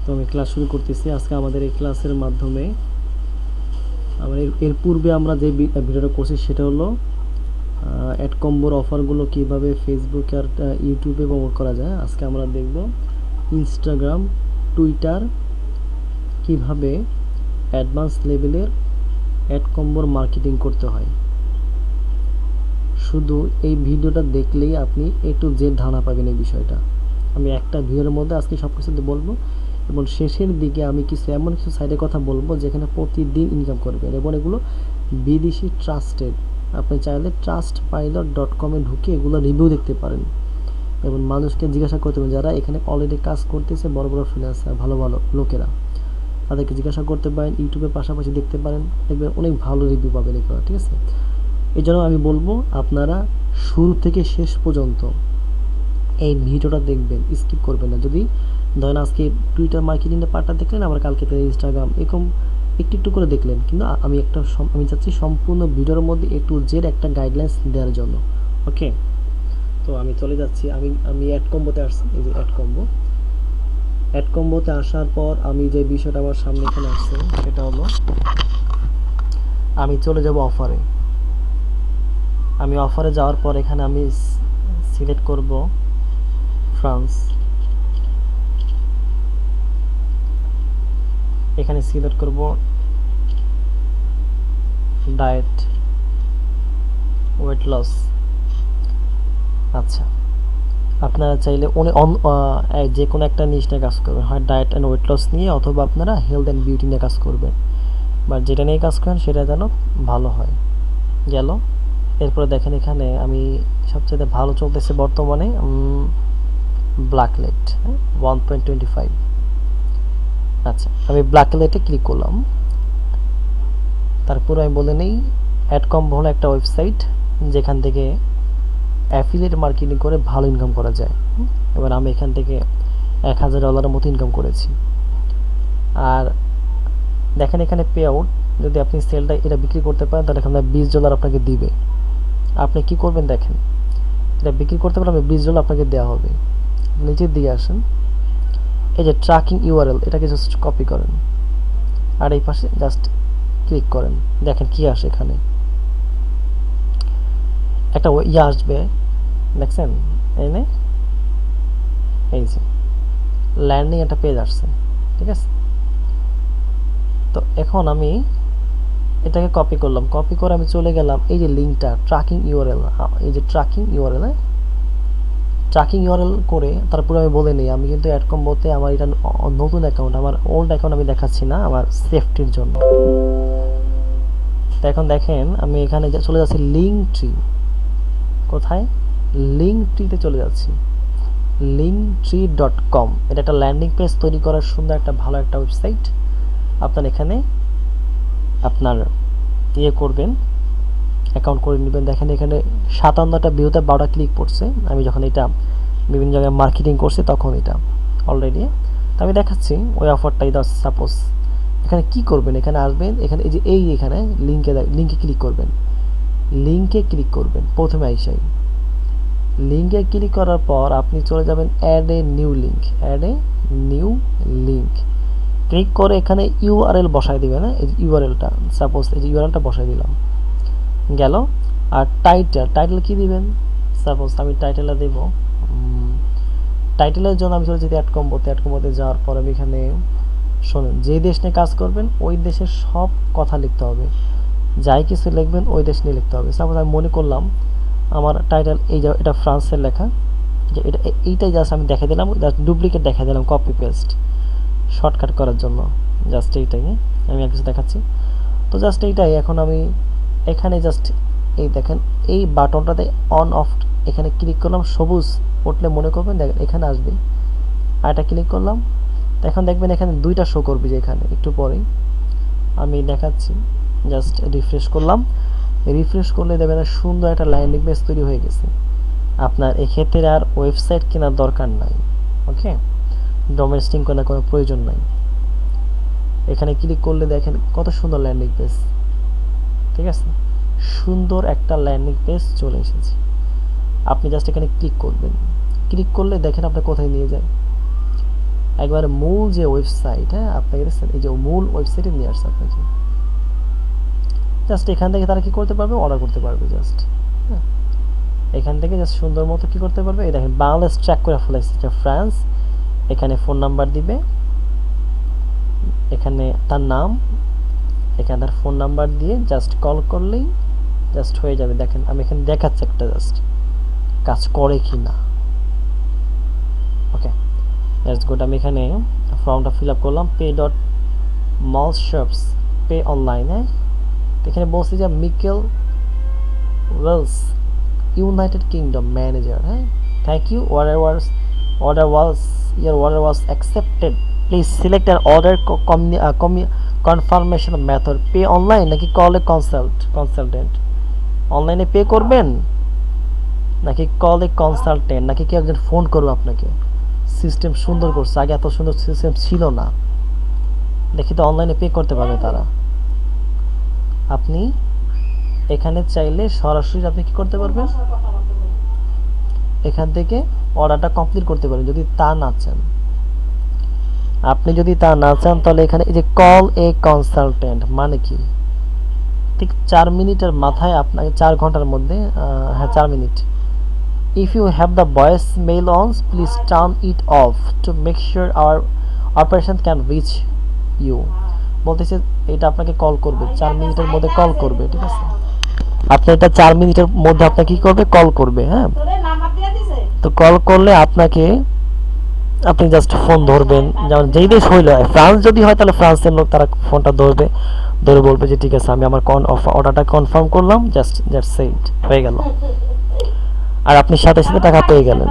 তো আমি ক্লাস শুরু করতেছি। আজকে আমাদের এই ক্লাসের মাধ্যমে এর পূর্বে আমরা যে ভিডিওটা করছি সেটা হলো অ্যাড কম্বোর অফারগুলো কিভাবে ফেসবুক আর ইউটিউবে প্রমোট করা যায়। আজকে আমরা দেখব ইনস্টাগ্রাম, টুইটার কিভাবে অ্যাডভান্স লেভেলের অ্যাড কম্বোর মার্কেটিং করতে হয়। শুধু এই ভিডিওটা দেখলেই আপনি এ টু জেড ধারণা পাবেন এই বিষয়টা। আমি একটা ভিডিওর মধ্যে আজকে সব কিছু বলবো এবং শেষের দিকে আমি এমন কিছু সাইটের কথা বলবো যেখানে প্রতিদিন ইনকাম করবেন এবং এগুলো বিদেশি ট্রাস্টেড। আপনি চাইলে trustpilot.com-এ ঢুকে এগুলো রিভিউ দেখতে পারেন এবং মানুষকে জিজ্ঞাসা করতে পারেন যারা এখানে অলরেডি কাজ করতেছে, বড় বড় ফ্রিল্যান্সার, ভালো ভালো লোকেরা, তাদেরকে জিজ্ঞাসা করতে পারেন। ইউটিউবের পাশাপাশি দেখতে পারেন, দেখবেন অনেক ভালো রিভিউ পাবেন এগুলো, ঠিক আছে? এই জন্য আমি বলবো আপনারা শুরু থেকে শেষ পর্যন্ত এই ভিডিওটা দেখবেন, স্কিপ করবেন না। যদি ধরেন আজকে টুইটার মার্কেটিংটা পার্টটা দেখলেন, আবার কালকে ইনস্টাগ্রাম, এরকম একটু একটু করে দেখলেন, কিন্তু আমি চাচ্ছি সম্পূর্ণ ভিডিওর মধ্যে এ টু জেড একটা গাইডলাইন্স দেওয়ার জন্য। ওকে, তো আমি চলে যাচ্ছি। আমি অ্যাড কম্বোতে আসছি। এই যে অ্যাড কম্বোতে আসার পর আমি যে বিষয়টা আমার সামনে এখানে আসছে সেটা হলো আমি চলে যাব অফারে। আমি অফারে যাওয়ার পর এখানে আমি সিলেক্ট করব ফ্রান্স। এখানে সিলেক্ট করব ডায়েট, ওয়েট লস। আচ্ছা, আপনারা চাইলে যে কোনো একটা নিশ নিয়ে কাজ করবেন, হয় ডায়েট অ্যান্ড ওয়েট লস নিয়ে, অথবা আপনারা হেলথ অ্যান্ড বিউটি নিয়ে কাজ করবেন, বা যেটা নিয়ে কাজ করেন সেটা যেন ভালো হয়। গেল। এরপরে দেখেন এখানে আমি সবচেয়ে ভালো চলতেছে বর্তমানে ব্ল্যাকলেট 1.25। আচ্ছা, আমি ব্ল্যাকলেটে ক্লিক করলাম। তারপর আমি বলে নেই অ্যাডকম হলো একটা ওয়েবসাইট যেখান থেকে অ্যাফিলিয়েট মার্কেটিং করে ভালো ইনকাম করা যায়। এবার আমি এখান থেকে $1000 মতো ইনকাম করেছি। আর দেখেন এখানে পে আউট, যদি আপনি সেলটা এটা বিক্রি করতে পারেন তাহলে এখানে $20 আপনাকে দিবে। আপনি কি করবেন দেখেন, এটা বিক্রি করতে পারলে $20 আপনাকে দেওয়া হবে। নিচের দিকে আসেন, এই যে ট্র্যাকিং ইউআরএল, এটাকে জাস্ট কপি করেন আর এই পাশে জাস্ট ক্লিক করেন। দেখেন কি আসে, এখানে একটা আসবে, দেখছেন? এনে এই যে ল্যান্ডিং একটা পেজ আসছে, ঠিক আছে? তো এখন আমি এটাকে কপি করলাম, কপি করে আমি চলে গেলাম এই যে লিঙ্কটা ট্র্যাকিং ইউআরএল, এই যে ট্র্যাকিং ইউআরএল করে তারপরে আমি বলে নিই আমি কিন্তু অ্যাড কম্বোতে আমার এটা নতুন অ্যাকাউন্ট, আমার ওল্ড অ্যাকাউন্ট আমি দেখাচ্ছি না আমার সেফটির জন্য। তো এখন দেখেন আমি এখানে চলে যাচ্ছি লিঙ্ক ট্রি। কোথায়? লিঙ্ক ট্রিতে চলে যাচ্ছি, linktree.com। এটা একটা ল্যান্ডিং পেজ তৈরি করার সুন্দর একটা ভালো একটা ওয়েবসাইট। আপনার এখানে আপনার করবেন, অ্যাকাউন্ট করে নেবেন। দেখেন এখানে 57টা ভিউতে 12টা ক্লিক পড়ছে। আমি যখন এটা বিভিন্ন জায়গায় মার্কেটিং করছি তখন এটা অলরেডি। তো আমি দেখাচ্ছি ওই অফারটাই। সাপোজ এখানে কি করবেন, এখানে আসবেন, এখানে এই যে এখানে লিঙ্কে ক্লিক করবেন। প্রথমে আইসাই লিঙ্কে ক্লিক করার পর আপনি চলে যাবেন add a new link. Click করে এখানে ইউআরএল বসাই দিবেন। না, এই ইউআরএলটা সাপোজ এই যে ইউআরএলটা বসাই দিলাম, গেল। আর টাইটেল কি দিবেন? সাপোজ আমি টাইটেলটা দেব, টাইটেলের জন্য আমি চলে যেতে অ্যাড কম্বোতে যাওয়ার পর আমি এখানে শোনেন, যে দেশ নিয়ে কাজ করবেন ওই দেশের সব কথা লিখতে হবে, যাই কিছু লিখবেন ওই দেশ নিয়ে লিখতে হবে। সাপোজ আমি মনে করলাম আমার টাইটেল এটা ফ্রান্সের লেখা, যে এইটাই জাস্ট আমি দেখে দিলাম, জাস্ট ডুপ্লিকেট দেখে দিলাম, কপি পেস্ট শর্টকাট করার জন্য। জাস্ট এইটাই আমি আর কিছু দেখাচ্ছি। তো জাস্ট এইটাই। এখন আমি এখানে জাস্ট এই দেখেন এই বাটনটাতে অন অফ এখানে ক্লিক করলাম, সবুজ উঠলে মনে করবেন দেখেন এখানে আসবে। আর এটা ক্লিক করলাম, তো এখন দেখবেন এখানে দুইটা শো করবে, যে এখানে একটু পরেই আমি দেখাচ্ছি। জাস্ট রিফ্রেশ করলাম, রিফ্রেশ করলে দেখবেন সুন্দর একটা ল্যান্ডিং পেজ তৈরি হয়ে গেছে। আপনার এক্ষেত্রে আর ওয়েবসাইট কেনার দরকার নাই। ওকে, ডোমেস্টিং করার কোনো প্রয়োজন নাই। এখানে ক্লিক করলে দেখেন কত সুন্দর ল্যান্ডিং পেজ, ঠিক আছে? সুন্দর একটা ল্যান্ডিং পেজ চলে এসেছে। আপনি জাস্ট এখানে ক্লিক করবেন, ক্লিক করলে দেখেন আপনার কোথায় নিয়ে যায়। একবারে মূল যে ওয়েবসাইট, হ্যাঁ আপনাকে দেখছেন এই যে মূল ওয়েবসাইটে নিয়ে আসছে আপনাকে। জাস্ট এখান থেকে তারা কি করতে পারবে, অর্ডার করতে পারবে জাস্ট। হ্যাঁ এখান থেকে জাস্ট সুন্দর মতো কি করতে পারবে, এই দেখেন বাংলাদেশ ট্র্যাক করে ফেলাইছে, ফ্রান্স, এখানে ফোন নাম্বার দিবে, এখানে তার নাম, এখানে তার ফোন নাম্বার দিয়ে জাস্ট কল করলেই জাস্ট হয়ে যাবে। দেখেন আমি এখানে দেখাচ্ছি একটা জাস্ট কাজ করে কি না। Okay that's good. আমি এখানে ফর্মটা ফিল আপ করলাম, pay dot mall shops pay online. হ্যাঁ এখানে বলছি যে Michael Wells, United Kingdom manager. হ্যাঁ thank you, order was your order was accepted, please select an order confirmation method, pay online নাকি কল এ কনসালটেন্ট, অনলাইনে pay করবেন নাকি কল এ consultant, নাকি কেউ একজন ফোন করবে আপনাকে। সিস্টেম সুন্দর করছে, আগে এত সুন্দর সিস্টেম ছিল না। দেখি তো অনলাইনে পে করতে পারবে তারা। আপনি এখানে চাইলে সরাসরি আপনি কি করতে পারবেন, এখান থেকে অর্ডারটা কমপ্লিট করতে পারেন। যদি তা না চান, আপনি যদি তা না চান তাহলে এখানে এই যে কল এ কনসালটেন্ট মানে কি, ঠিক 4 মিনিটের মাথায় আপনাকে 4 ঘন্টার মধ্যে, হ্যাঁ 4 মিনিট। If you have the voice mail on please turn it off to make sure our operation can reach you. বলতেছে এটা আপনাকে কল করবে 4 মিনিটের মধ্যে কল করবে, ঠিক আছে। আপনি এটা 4 মিনিটের মধ্যে আপনাকে কি করবে, কল করবে। হ্যাঁ তো কল করলে আপনাকে, আপনি জাস্ট ফোন ধরবেন, যেমন যেই দেশ হইল, ফ্রান্স যদি হয় তাহলে ফ্রান্সের লোক তারা ফোনটা ধরবে, ধরে বলবে যে ঠিক আছে আমি আমার অর্ডারটা কনফার্ম করলাম, জাস্ট দ্যাটস ইট, হয়ে গেল। আর আপনি সাথে সাথে টাকা পেয়ে গেলেন।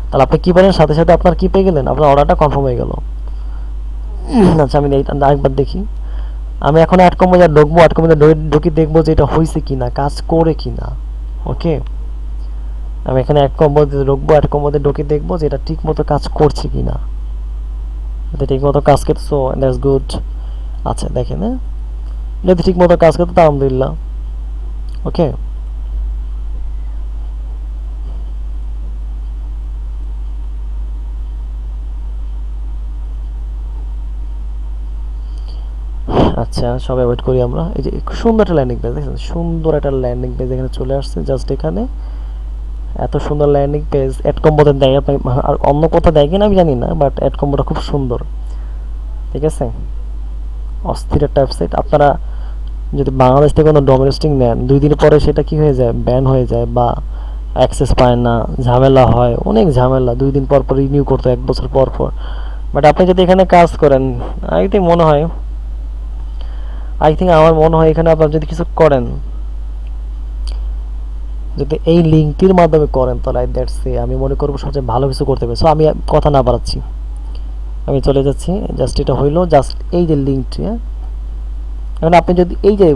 তাহলে আপনি কি পারেন, সাথে সাথে আপনার কি পেয়ে গেলেন, আপনার অর্ডারটা কনফার্ম হয়ে গেল। আচ্ছা আমি আরেকবার দেখি, আমি এখন অ্যাড কমে যা ঢুকবো, অ্যাড কমে ঢুকি দেখবো যে এটা হয়েছে কিনা, কাজ করে কিনা। ওকে আমি এখানে অ্যাড কম্বো ঢুকবো, অ্যাড কম্বোতে ঢুকে দেখবো যে এটা ঠিক মতো কাজ করছে কিনা। যদি ঠিক মতো কাজ করছে সো দ্যাটস গুড। আচ্ছা দেখেন, হ্যাঁ যদি ঠিক মতো কাজ করতো আলহামদুলিল্লাহ। ওকে আচ্ছা সবাই ওয়েট করি আমরা। এই যে সুন্দর একটা ল্যান্ডিং পেজ দেখেন, সুন্দর একটা ল্যান্ডিং পেজ এখানে চলে আসছে। জাস্ট এখানে এত সুন্দর ল্যান্ডিং পেজ অ্যাড কম্বোতে দেয়, আপনি আর অন্য কোথাও দেয় কিনা আমি জানি না, বাট অ্যাড কম্বোটা খুব সুন্দর, ঠিক আছে। অস্থির একটা ওয়েবসাইট। আপনারা যদি বাংলাদেশ থেকে কোনো ডোমেস্টিক নেন 2 দিন পরে সেটা কি হয়ে যায়, ব্যান হয়ে যায় বা অ্যাক্সেস পায় না, ঝামেলা হয়, অনেক ঝামেলা। 2 দিন পর পর রিনিউ করতে, 1 বছর পর পর। বাট আপনি যদি এখানে কাজ করেন, আই থিঙ্ক আমার মনে হয় এখানে আপনার যদি কিছু করেন, যদি এই লিঙ্কটির মাধ্যমে করেন তাহলে আমি মনে করবো সবচেয়ে ভালো কিছু করতে পারি। সো আমি কথা না বাড়াচ্ছি, আমি চলে যাচ্ছি। জাস্ট এটা হইলো, জাস্ট এই যে লিঙ্কটি, হ্যাঁ এখন আপনি যদি এই যে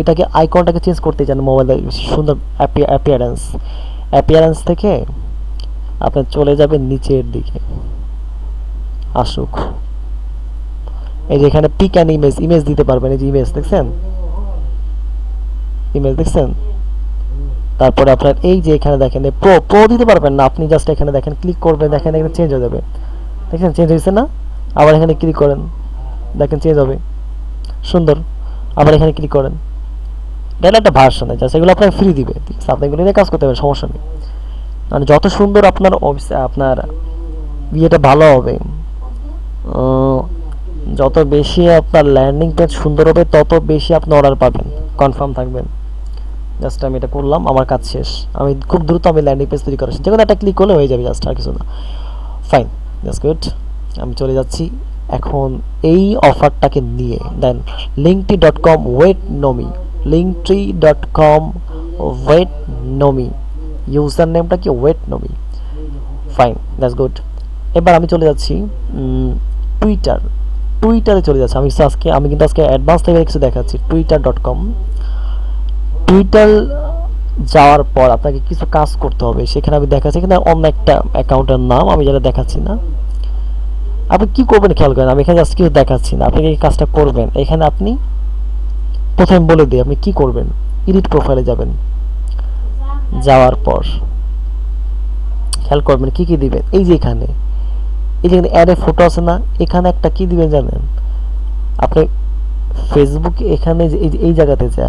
এটাকে আইকনটাকে চেঞ্জ করতে চান মোবাইলে, সুন্দর অ্যাপিয়ারেন্স থেকে আপনি চলে যাবেন নিচের দিকে, আসুক এই যে এখানে পিক অ্যান্ড ইমেজ দিতে পারবেন। এই যে ইমেজ দেখছেন, তারপরে আপনার এই যে এখানে দেখেন প্রো দিতে পারবেন না, আপনি জাস্ট এখানে দেখেন, ক্লিক করবেন, দেখেন এখানে চেঞ্জ হয়ে যাবে। দেখেন চেঞ্জ হয়েছে না, আবার এখানে ক্লিক করেন, দেখেন চেঞ্জ হবে, সুন্দর। আবার এখানে ক্লিক করেন, এটা একটা ভার্সন আছে, এগুলো আপনাকে ফ্রি দিবে, ঠিক আছে, আপনি এগুলো নিয়ে কাজ করতে পারেন, সমস্যা নেই। মানে যত সুন্দর আপনার ইয়েটা ভালো হবে, যত বেশি আপনার ল্যান্ডিং পেজ সুন্দর হবে তত বেশি আপনি অর্ডার পাবেন, কনফার্ম থাকবেন। জাস্ট আমি এটা করলাম, আমার কাজ শেষ। আমি খুব দ্রুত আমি ল্যান্ডিং পেজ তৈরি করার, যে কোনো একটা ক্লিক করলে হয়ে যাবে, জাস্ট আর কিছু না। Fine, just good. আমি চলে যাচ্ছি এখন এই অফারটাকে নিয়ে। দেন linktree.com wait Nomi, linktree.com wait Nomi, user নেমটা কি ওয়েট নমি। Fine, that's good. এবার আমি চলে যাচ্ছি টুইটারে চলে যাচ্ছে। আমি কিন্তু আজকে অ্যাডভান্স থেকে কিছু দেখাচ্ছি। twitter.com, টুইটার যাওয়ার পর আপনাকে কিছু কাজ করতে হবে। সেখানে আমি দেখাচ্ছি এখানে অন্য একটা অ্যাকাউন্টের নাম, আমি যেটা দেখাচ্ছি না। আপনি কি করবেন খেয়াল করেন, আমি এখানে জাস্ট কিছু দেখাচ্ছি না, আপনি এই কাজটা করবেন। এখানে আপনি প্রথমে বলে দিই আপনি কি করবেন। এডিট প্রোফাইলে যাবেন, যাওয়ার পর খেয়াল করবেন কি কি দিবেন। এই যে এখানে অ্যাড এ ফটো আছে না, এখানে একটা কি দিবেন জানেন আপনি? ফেসবুকে এখানে যে এই জায়গাতে যা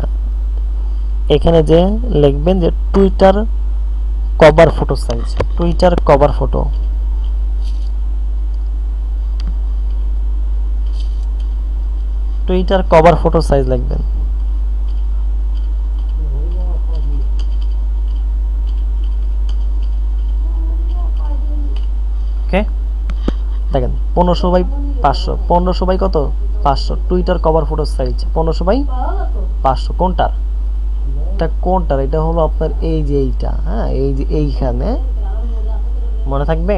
এখানে যে লিখবেন যে Twitter cover photo size, Twitter cover photo, Twitter cover photo size লিখবেন। ওকে, দেখেন 1500 বাই 500, 1500 বাই কত 500, Twitter cover photo size 1500 by 500। কোনটার কোনটার? এটা হলো আপনার এই যে এইটা, হ্যাঁ এই যে এইখানে, মনে থাকবে?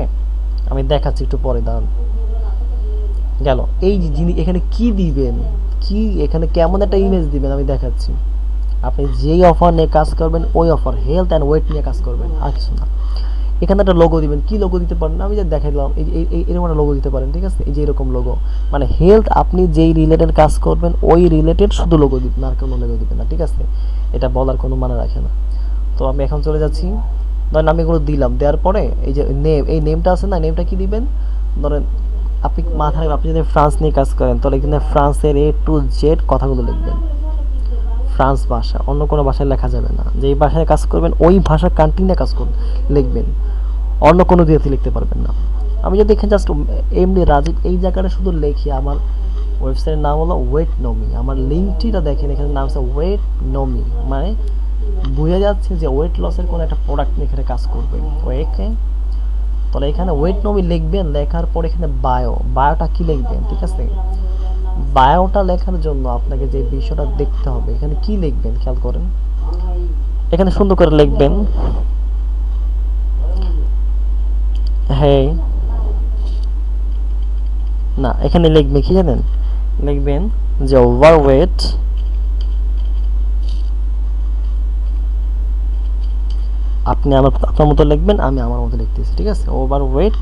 আমি দেখাচ্ছি একটু পরে, দাঁড়ান। গেল এই যে যিনি এখানে কি দিবেন, কি এখানে কেমন একটা ইমেজ দিবেন আমি দেখাচ্ছি। আপনি যেই অফার নিয়ে কাজ করবেন ওই অফার হেলথ অ্যান্ড ওয়েট নিয়ে কাজ করবেন, আর কিছু না। এখানে একটা লোগো দিবেন, কি লোগো দিতে পারেন আমি যা দেখাই দিলাম, এরকম একটা লোগো দিতে পারেন, ঠিক আছে? এই যে এরকম লোগো, মানে হেলথ, আপনি যেই রিলেটেড কাজ করবেন ওই রিলেটেড শুধু লোগো দিবেন, আর কোনো লোগো দিবেন না, ঠিক আছে? এটা বলার কোনো মানে রাখে না। তো আমি এখন চলে যাচ্ছি, ধরেন আমি এগুলো দিলাম, দেওয়ার পরে এই যে নেম, এই নেমটা আছে না, নেমটা কি দিবেন? ধরেন আপনি মাথায়, আপনি যদি ফ্রান্স নিয়ে কাজ করেন তাহলে এখানে ফ্রান্সের A to Z কথাগুলো লিখবেন, ফ্রান্স ভাষা, অন্য কোনো ভাষায় লেখা যাবে না। যেই ভাষায় কাজ করবেন ওই ভাষার কান্ট্রি নিয়ে কাজ করুন, লিখবেন, অন্য কোনো দিয়েতে লিখতে পারবেন না। আমি যদি এখানে জাস্ট এমনি রাজীব এই জায়গাটা শুধু লিখি, আমার ওয়েবসাইটের নাম হলো ওয়েট নমি, আমার লিঙ্কটিটা দেখেন, এখানে নাম আছে ওয়েট নমি, মানে বোঝা যাচ্ছে যে ওয়েট লসের কোনো একটা প্রোডাক্ট নিয়ে এখানে কাজ করবেন। ওকে, তাহলে এখানে ওয়েট নমি লিখবেন, লেখার পর এখানে বায়োটা কি লিখবেন, ঠিক আছে? বায়োটা লেখার জন্য আপনাকে যে বিষয়টা দেখতে হবে, এখানে কি লিখবেন খেয়াল করেন, এখানে সুন্দর করে লিখবেন, হ্যাঁ না, এখানে লিখবেন কি জানেন, লিখবেন যে ওভারওয়েট, আপনি আপনার মতো লিখবেন, আমি আমার মতো লিখতেছি, ঠিক আছে? Overweight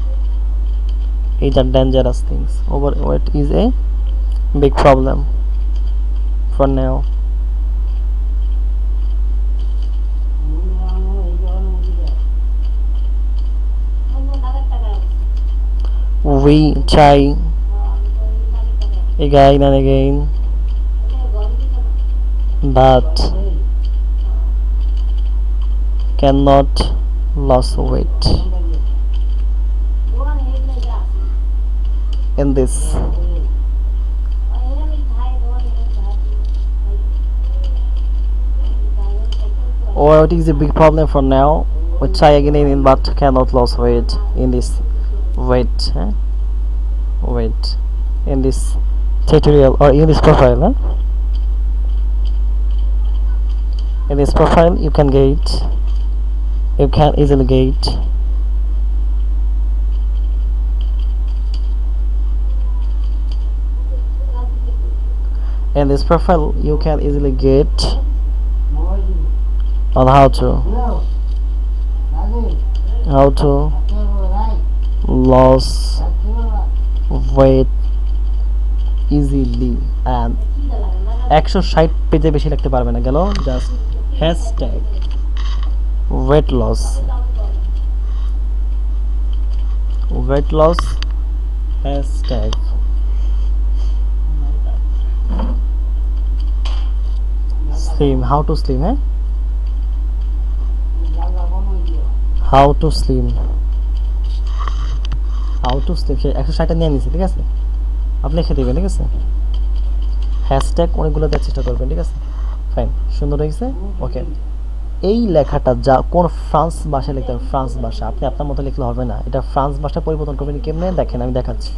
is a dangerous things, overweight is a big problem for now. We try again and again, but cannot lose weight in this. Or it is a big problem for now. We try again and but cannot lose weight in this weight, weight in this tutorial or in this profile. In this profile you can easily get in this profile you can easily get on how to lose weight easily, and 160 পেজে বেশি লিখতে পারবে না, গেল just hashtag weight loss hashtag slim, how to slim, how to slim 160টা নিয়ে নিছি, ঠিক আছে? আপনি লিখে দিবেন, ঠিক আছে? হ্যাশট্যাগ অনেকগুলো দেওয়ার চেষ্টা করবেন, ঠিক আছে? ফাইন, সুন্দর হয়েছে। ওকে, এই লেখাটা যা কোন ফ্রান্স ভাষায় লিখতে হবে, ফ্রান্স ভাষা, আপনি আপনার মতো লিখলে হবে না, এটা ফ্রান্স ভাষা পরিবর্তন করবেন কেমনে দেখেন, আমি দেখাচ্ছি।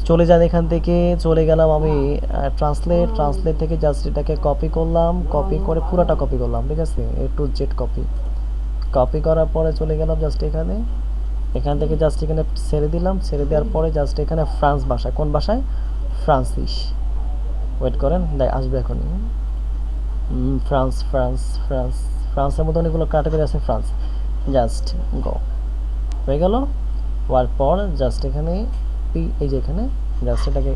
চলে যান, এখান থেকে চলে গেলাম আমি ট্রান্সলেট থেকে জাস্ট এটাকে কপি করলাম, কপি করে পুরোটা কপি করলাম, ঠিক আছে? A to Z কপি করার পরে চলে গেলাম জাস্ট এখান থেকে জাস্ট এখানে ছেড়ে দিলাম, ছেড়ে দেওয়ার পরে জাস্ট এখানে ফ্রান্স ভাষা, কোন ভাষায়? ফ্রান্সিস। ওয়েট করেন, আসবে এখনই। ফ্রান্সের মধ্যে অনেকগুলো ক্যাটাগরি আছে, ফ্রান্স, জাস্ট গো, হয়ে গেল। হওয়ার পর জাস্ট এখানে এই যে এখানে জাস্ট এটাকে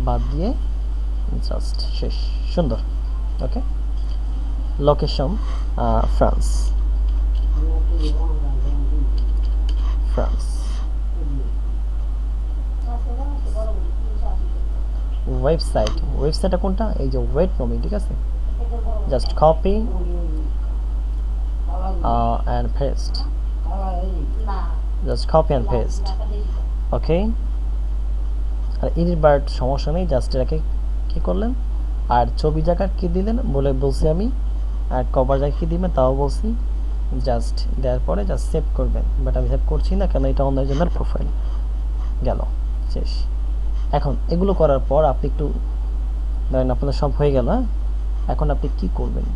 বাদ দিয়ে জাস্ট শেষ, সুন্দর। Okay, location France. ফ্রান্স। ওয়েবসাইটটা কোনটা? এই যে ওয়েট নমি, ঠিক আছে? Just copy and paste, just copy and paste. Okay, আর এডিট বার সমস্যা নেই, জাস্ট এটাকে কী করলেন, আর ছবি জায়গা কী দিলেন বলছি আমি, আর কভার জায়গা কী দিবেন তাও বলছি। জাস্ট দেওয়ার পরে জাস্ট সেভ করবেন, বাট আমি সেভ করছি না কেন এটা অন্যজনের প্রোফাইল। গেল, শেষ। এখন এগুলো করার পর আপনি একটু ধরেন আপনাদের সব হয়ে গেল, এখন আপনি কি করবেন?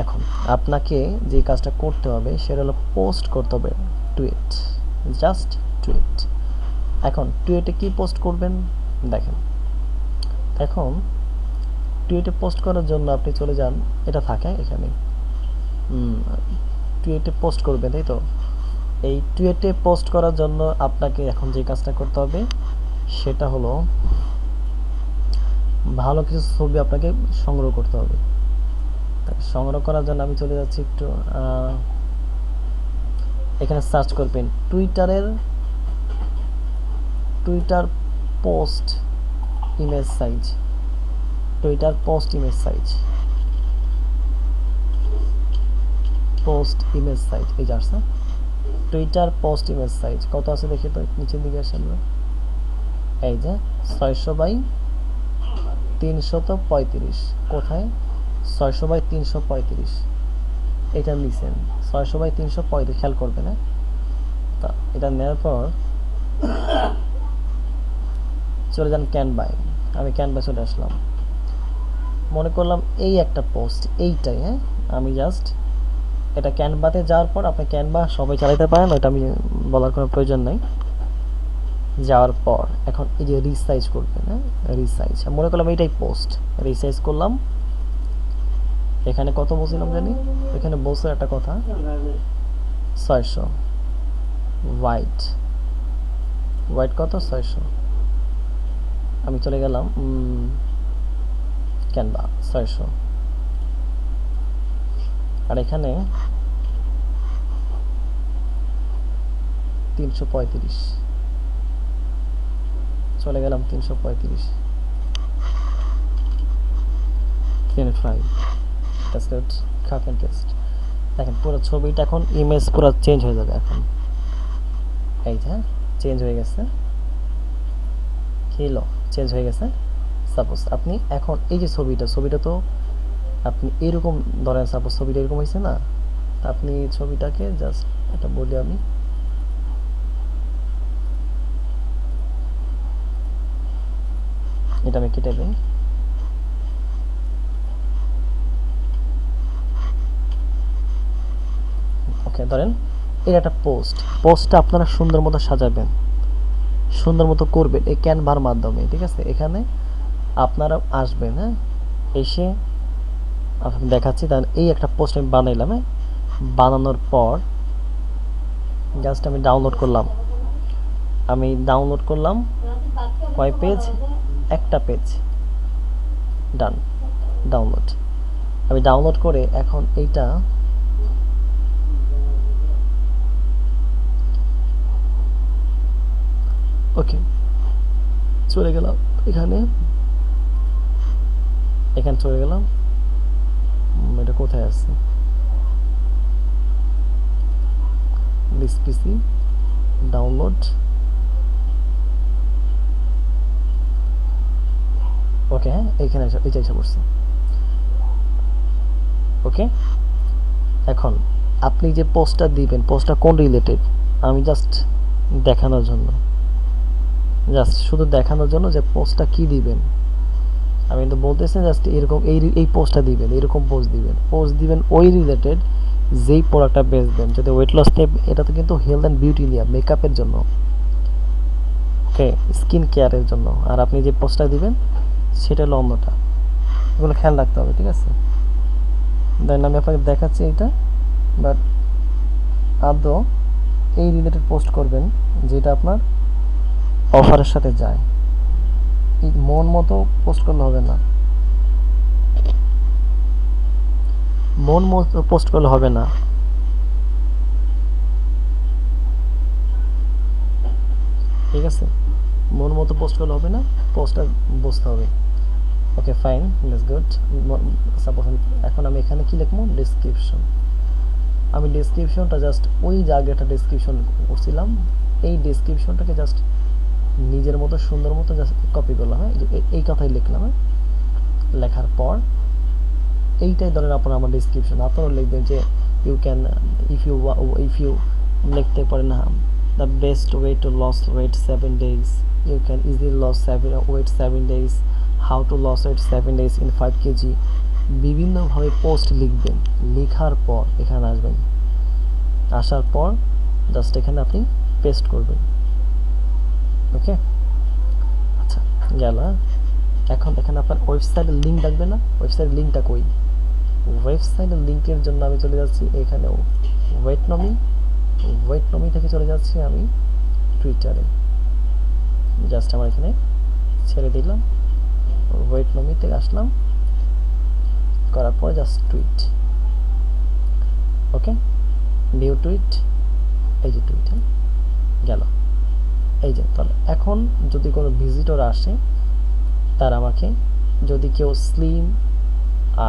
এখন আপনাকে যে কাজটা করতে হবে সেটা হলো পোস্ট করতে হবে টুইট, জাস্ট টুইট। এখন টুইটে কি পোস্ট করবেন দেখেন। এখন টুইটে পোস্ট করার জন্য আপনি চলে যান, এটা থাকে এখানে, টুইটে পোস্ট করবেন, তাই তো? এই টুইটে পোস্ট করার জন্য আপনাকে এখন যে কাজটা করতে হবে সেটা হলো ভালো কিছু ছবি আপনাকে সংগ্রহ করতে হবে। সংগ্রহ করার জন্য আমি চলে যাচ্ছি একটু, এখানে সার্চ করবেন Twitter post image size, Twitter post image size, post image size, এই যে আসছে টুইটার পোস্ট ইমেজ সাইজ। কত আছে দেখি তো, নিচের দিকে আসেন, এই যে 600x335। কোথায়? 600x335, এটা নিছেন 600x335, খেয়াল করবেন। হ্যাঁ, তা এটা নেওয়ার পর চলে যান ক্যানভায়। আমি ক্যানভা চলে আসলাম, মনে করলাম এই একটা পোস্ট, এইটাই। হ্যাঁ, আমি জাস্ট এটা ক্যানভাতে যাওয়ার পর, আপনি ক্যানভা সবাই চালাতে পারেন, ওটা আমি বলার কোনো প্রয়োজন নেই। যাওয়ার পর এখন এই যে রিসাইজ করবেন, হ্যাঁ রিসাইজ, মনে করলাম এইটাই পোস্ট, রিসাইজ করলাম। এখানে কত বলছিলাম জানি, এখানে বলছে একটা কথা 600, হোয়াইট কত 600, আমি চলে গেলাম ক্যানভা 600, আর এখানে 335, চলে গেলাম 335, দেখেন পুরো ছবিটা এখন ইমেজ পুরো চেঞ্জ হয়ে যাবে। এখন এই যে চেঞ্জ হয়ে গেছে, কিলো চেঞ্জ হয়ে গেছে। সাপোজ আপনি এখন এই যে ছবিটা তো আপনি এরকম ধরেন, সাপোজ ছবিটা এরকম হয়েছে না, আপনি ছবিটাকে জাস্ট এটা বলি আমি, এটা আমি কেটে দিই। ওকে, ধরেন এটা একটা পোস্টটা আপনারা সুন্দর মতো সাজাবেন, সুন্দর মতো করবেন এই ক্যানভার মাধ্যমে, ঠিক আছে? এখানে আপনারা আসবেন, হ্যাঁ, এসে দেখাচ্ছি। তাহলে এই একটা পোস্ট আমি বানাইলাম, হ্যাঁ, বানানোর পর জাস্ট আমি ডাউনলোড করলাম, কয় পেজ? একটা পেজ, ডান, ডাউনলোড। আমি ডাউনলোড করে এখন এইটা ওকে চলে গেলাম, এখানে চলে গেলাম, এটা কোথায় আছে, দিস পিসি ডাউনলোড। ওকে, হ্যাঁ এইখানে এইটা এসে পড়ছে। ওকে, এখন আপনি যে পোস্টটা দিবেন, পোস্টটা কোন রিলেটেড, আমি জাস্ট দেখানোর জন্য, শুধু দেখানোর জন্য যে পোস্টটা কি দিবেন। আমি তো বলতেছি জাস্ট এরকম এই পোস্টটা দিবেন, এরকম পোস্ট দিবেন ওই রিলেটেড যেই প্রোডাক্টটা বেচবেন। যদি ওয়েট লস নিয়ে, এটা তো কিন্তু হেলথ অ্যান্ড বিউটি নিয়ে, মেকআপের জন্য, ওকে, স্কিন কেয়ারের জন্য। আর আপনি যে পোস্টটা দিবেন সেটা হলো অন্যটা, এগুলো খেয়াল রাখতে হবে, ঠিক আছে? দেন আমি আপনাকে দেখাচ্ছি এইটা, বাট আদৌ এই রিলেটেড পোস্ট করবেন যেটা আপনার অফারের সাথে যায়। মন মতো পোস্ট করলে হবে না, মন মতো পোস্ট করলে হবে না। আছে? মন মতো পোস্ট করলে হবে না, পোস্টটা বুঝতে হবে। Okay fine, that's good. Suppose এখন আমি এখানে কি লিখবো, ডেসক্রিপশন। আমি ডেসক্রিপশনটা জাস্ট ওই জায়গাটা ডেসক্রিপশন করছিলাম, এই ডেসক্রিপশনটাকে জাস্ট নিজের মতো সুন্দর মতো জাস্ট কপি করলাম। হ্যাঁ, এই কথাই লিখলাম। হ্যাঁ, লেখার পর এইটাই ধরেন আপনার আমার ডেসক্রিপশন। আপনারা লিখবেন যে ইউ ক্যান, ইফ ইউ লিখতে পারেন the best way to loss weight 7 days, you can easily loss 7 days, how to loss weight 7 days in 5 kg। বিভিন্নভাবে পোস্ট লিখবেন, লেখার পর এখানে আসবেন, আসার পর জাস্ট এখানে আপনি পেস্ট করবেন। ওকে, আচ্ছা গেল। এখন এখানে আপনার ওয়েবসাইটের লিঙ্ক থাকবে না, ওয়েবসাইটের লিঙ্কটা কই? ওয়েবসাইটের লিঙ্কের জন্য আমি চলে যাচ্ছি এখানেও ওয়েটনমি থেকে চলে যাচ্ছি আমি টুইটারে। জাস্ট আমার এখানে ছেড়ে দিলাম, ওয়েটনমি থেকে আসলাম, করার পর জাস্ট টুইট। ওকে, ভিউ টুইট, এই যে টুইট গেল। এই যে তাহলে এখন যদি কোনো ভিজিটর আসে, তার আমাকে যদি কেউ স্লিম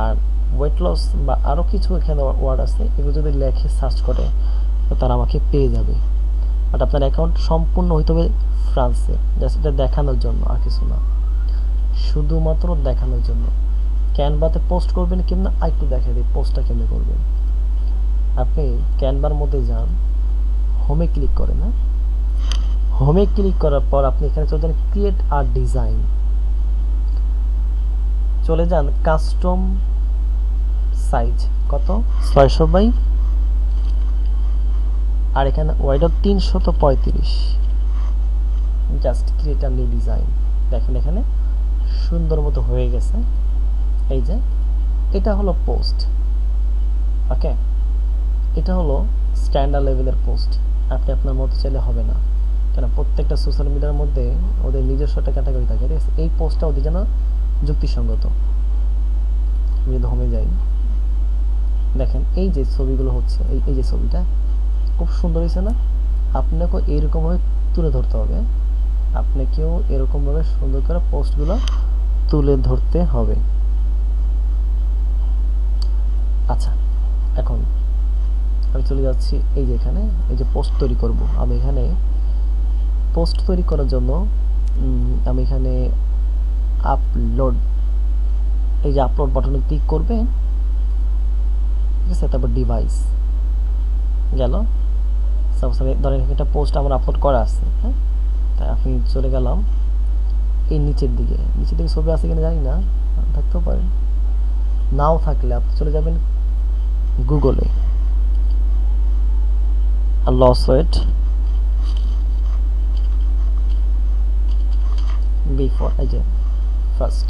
আর ওয়েট লস বা আরও কিছু এখানে ওয়ার্ড আছে, এগুলো যদি লেখে সার্চ করে, তো তারা আমাকে পেয়ে যাবে। বাট আপনার অ্যাকাউন্ট সম্পূর্ণ হইতে হবে ফ্রান্সে, জাস্ট এটা দেখানোর জন্য, আর কিছু না, শুধুমাত্র দেখানোর জন্য। ক্যানভাতে পোস্ট করবেন কেমন, একটু দেখা দিই পোস্টটা কেমনে করবেন। আপনি ক্যানভার মধ্যে যান, হোমে ক্লিক করেন। না, হোমে ক্লিক করার পর আপনি এখানে চলে যান ক্রিয়েট আর ডিজাইন, চলে যান কাস্টম সাইজ কত 600 বাই, আর এখানে wide 335। Just create a new design. দেখেন এখানে সুন্দর মতো হয়ে গেছে। এই যে এটা হলো পোস্ট। ওকে, এটা হলো স্ট্যান্ডার্ড লেভেলের পোস্ট। আপনি আপনার মতো চাইলে হবে না, কেন প্রত্যেকটা সোশ্যাল মিডিয়ার মধ্যে ওদের নিজস্ব একটা ক্যাটাগরি থাকে, ঠিক আছে? এই পোস্টটা ওদের যেন যুক্তিসঙ্গত। আমি যদি হোমে যাই, দেখেন এই যে ছবিগুলো হচ্ছে, এই যে ছবিটা খুব সুন্দর হয়েছে না? আপনাকেও এইরকমভাবে তুলে ধরতে হবে, আপনাকেও এরকমভাবে সুন্দর করে পোস্টগুলো তুলে ধরতে হবে। আচ্ছা, এখন আমি চলে যাচ্ছি এই যে এখানে, এই যে পোস্ট তৈরি করব। আমি এখানে পোস্ট তৈরি করার জন্য আমি এখানে আপলোড, এই যে আপলোড বাটনে ক্লিক করবে, ঠিক আছে? তারপর ডিভাইস গেল। সাপোজ আমি ধরেন একটা পোস্ট আমার আপলোড করা আছে, হ্যাঁ, তাই আমি চলে গেলাম এই নিচের দিকে ছবি আছে কিনা জানি না, থাকতেও পারে, নাও থাকলে আপনি চলে যাবেন গুগলে, আর লস ওয়েট বিফোর, এই যে ফার্স্ট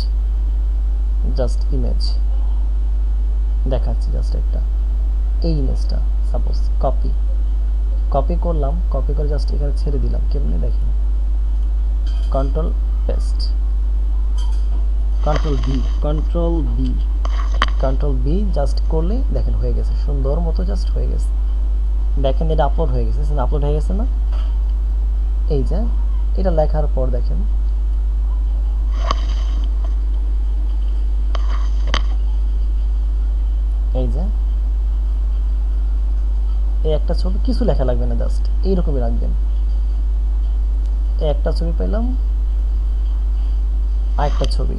জাস্ট ইমেজ দেখাচ্ছি, জাস্ট একটা এই ইমেজটা সাপোজ কপি করলাম, কপি করে জাস্ট এখানে ছেড়ে দিলাম। কেমনে দেখেন, control paste, control B just করলে দেখেন হয়ে গেছে, সুন্দর মতো জাস্ট হয়ে গেছে। দেখেন এটা আপলোড হয়ে গেছে, আপলোড হয়ে গেছে না? এই যে এটা লেখার পর দেখেন এই যে এই একটা ছবি, কিছু লেখা লাগবে না, জাস্ট এইরকমই রাখবেন। একটা ছবি পেলাম, আরেকটা ছবি,